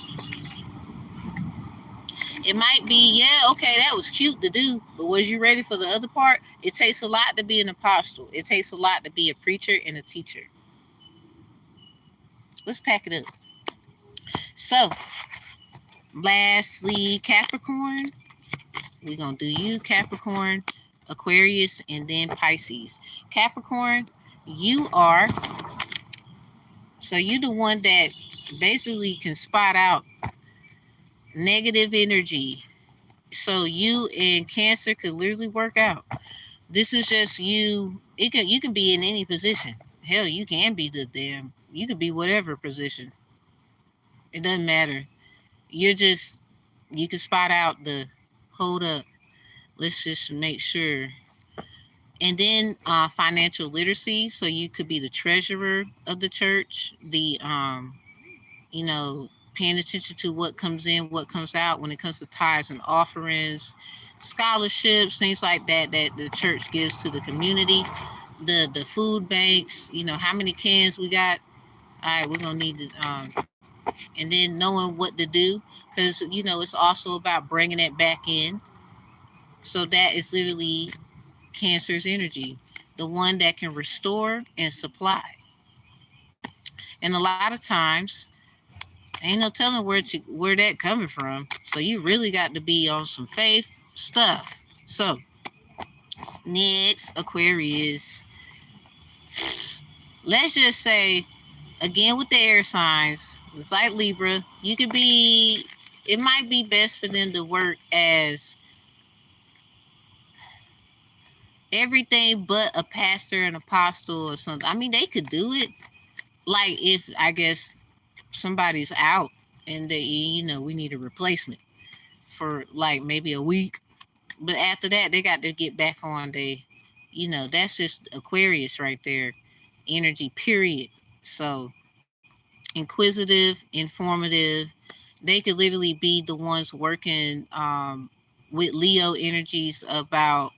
yeah, okay, that was cute to do, but was you ready for the other part? It takes a lot to be an apostle. It takes a lot to be a preacher and a teacher. Let's pack it up. So, lastly, Capricorn. We're going to do you, Capricorn, Aquarius, and then Pisces. Capricorn, you the one that basically can spot out negative energy. So you and Cancer could literally work out. This is just you. You can be in any position. Hell, you can be you can be whatever position. It doesn't matter. You can spot out hold up. Let's just make sure. And then financial literacy. So you could be the treasurer of the church, the paying attention to what comes in, what comes out when it comes to tithes and offerings, scholarships, things like that that the church gives to the community, the food banks, how many cans we got. All right, we're gonna need to and then knowing what to do, because it's also about bringing it back in. So that is literally Cancer's energy, the one that can restore and supply. And a lot of times, ain't no telling where that coming from. So you really got to be on some faith stuff. So next, Aquarius. Let's just say, again with the air signs, it's like Libra. It might be best for them to work as everything but a pastor and apostle or something. I mean, they could do it. Like if, I guess, somebody's out and we need a replacement for like maybe a week. But after that, they got to get back on that's just Aquarius right there. Energy, period. So inquisitive, informative. They could literally be the ones working with Leo energies about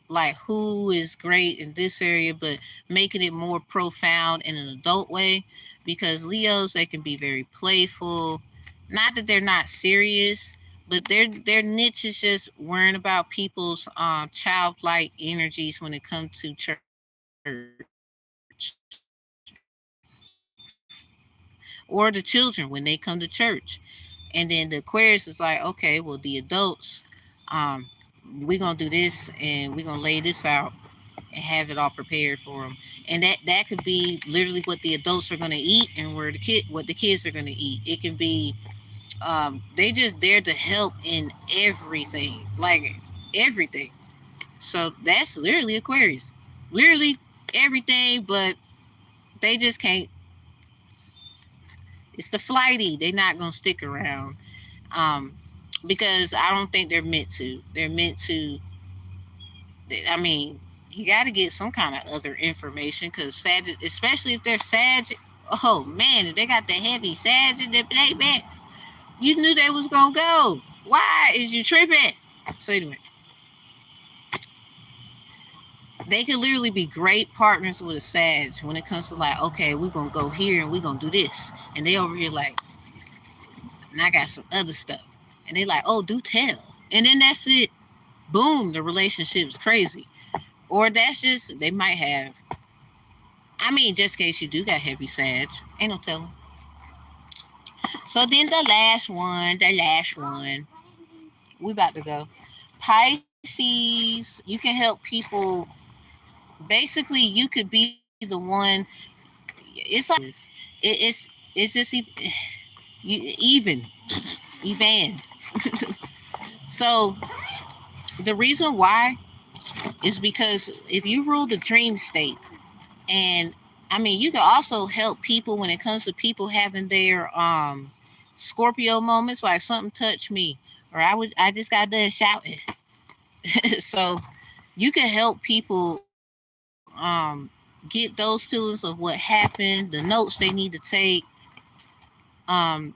like who is great in this area, but making it more profound in an adult way, because Leos, they can be very playful. Not that they're not serious, but their niche is just worrying about people's childlike energies when it comes to church, or the children when they come to church. And then the Aquarius is like, okay, well, the adults, we're gonna do this and we're gonna lay this out and have it all prepared for them. And that could be literally what the adults are gonna eat and what the kids are gonna eat. It can be they just there to help in everything, like everything. So that's literally Aquarius, literally everything, but they just can't. It's the flighty. They're not gonna stick around, because I don't think they're meant to. They're meant to. I mean, you got to get some kind of other information, because Sag, especially if they're Sag. Oh man, if they got the heavy Sag in their baby, you knew they was gonna go. Why is you tripping? So anyway, they could literally be great partners with a Sag when it comes to like, okay, we're gonna go here and we're gonna do this, and they over here like, and I got some other stuff, and they like, oh, do tell, and then that's it. Boom, the relationship's crazy. Or that's just, they might have, I mean, just in case you do got heavy Sag, ain't no telling. So then the last one, we about to go. Pisces, you can help people. Basically, you could be the one. It's like it's just even. So the reason why is because if you rule the dream state, and I mean, you can also help people when it comes to people having their Scorpio moments, like something touched me, or I just got done shouting. So you can help people get those feelings of what happened, the notes they need to take, um,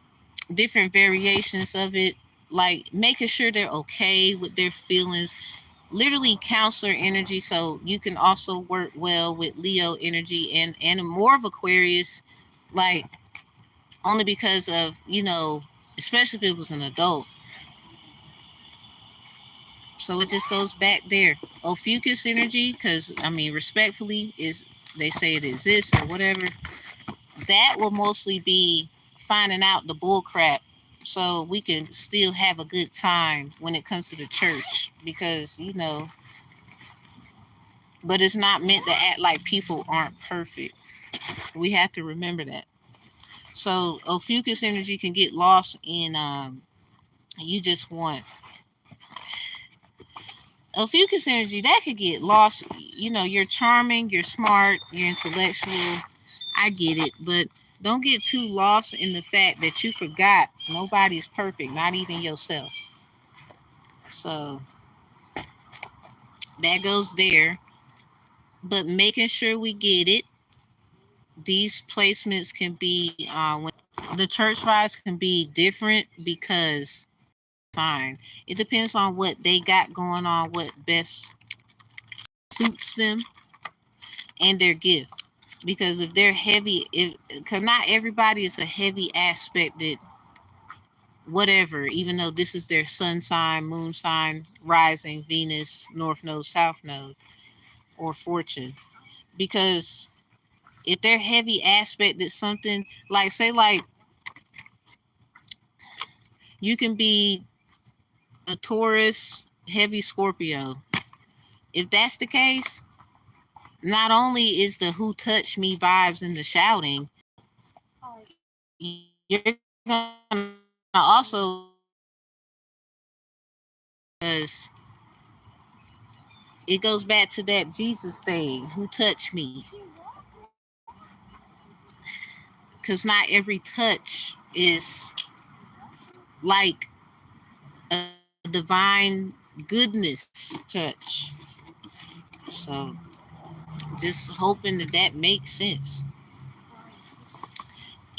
different variations of it, like making sure they're okay with their feelings. Literally counselor energy. So you can also work well with Leo energy and more of Aquarius, like only because of, especially if it was an adult. So it just goes back there. Ophiuchus energy, because I mean, respectfully, is they say it exists or whatever. That will mostly be finding out the bull crap, so we can still have a good time when it comes to the church, because but it's not meant to act like people aren't perfect. We have to remember that. So Ophiuchus energy can get lost in you just want Ophiuchus energy that could get lost. You're charming, you're smart, you're intellectual. I get it, but don't get too lost in the fact that you forgot nobody's perfect, not even yourself. So that goes there. But making sure we get it. These placements can be the church vibes can be different because fine. It depends on what they got going on, what best suits them and their gift. Because if they're heavy, because not everybody is a heavy aspected whatever, even though this is their sun sign, moon sign, rising, Venus, north node, south node, or fortune. Because if they're heavy aspected something, like say like you can be a Taurus, heavy Scorpio. If that's the case, not only is the who touched me vibes and the shouting, you're gonna also, because it goes back to that Jesus thing, who touched me. Because not every touch is like a divine goodness touch. So just hoping that that makes sense.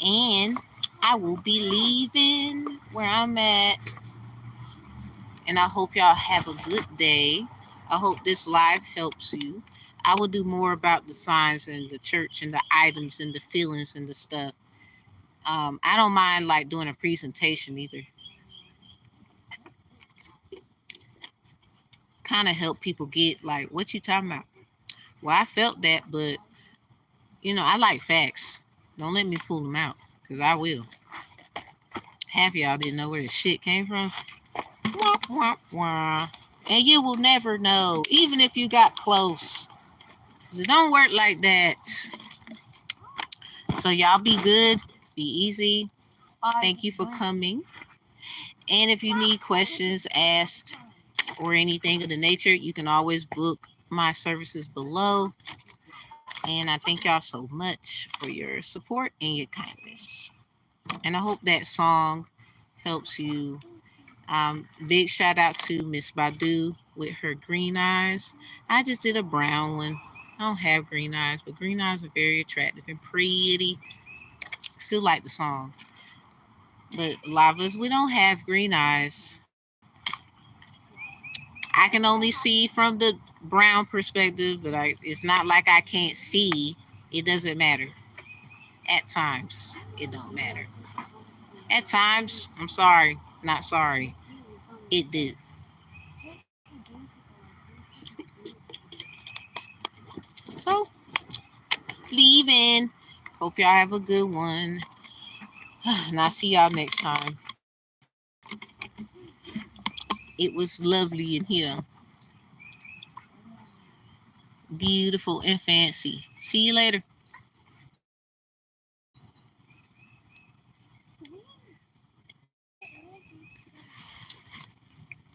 And I will be leaving where I'm at. And I hope y'all have a good day. I hope this live helps you. I will do more about the signs and the church and the items and the feelings and the stuff. I don't mind like doing a presentation either. Kind of help people get like, what you talking about? Well, I felt that, but you know, I like facts. Don't let me pull them out, because I will. Half y'all didn't know where the shit came from. Wah, wah, wah. And you will never know, even if you got close. Because it don't work like that. So y'all be good. Be easy. Thank you for coming. And if you need questions asked or anything of the nature, you can always book my services below. And I thank y'all so much for your support and your kindness. And I hope that song helps you. Big shout out to Miss Badu with her green eyes. I just did a brown one. I don't have green eyes, but green eyes are very attractive and pretty. Still like the song. But a lot of us, we don't have green eyes. I can only see from the brown perspective, but it's not like I can't see. It doesn't matter. At times, it don't matter. At times, I'm sorry, not sorry. It do. So, leaving. Hope y'all have a good one. And I'll see y'all next time. It was lovely in here. Beautiful and fancy. See you later.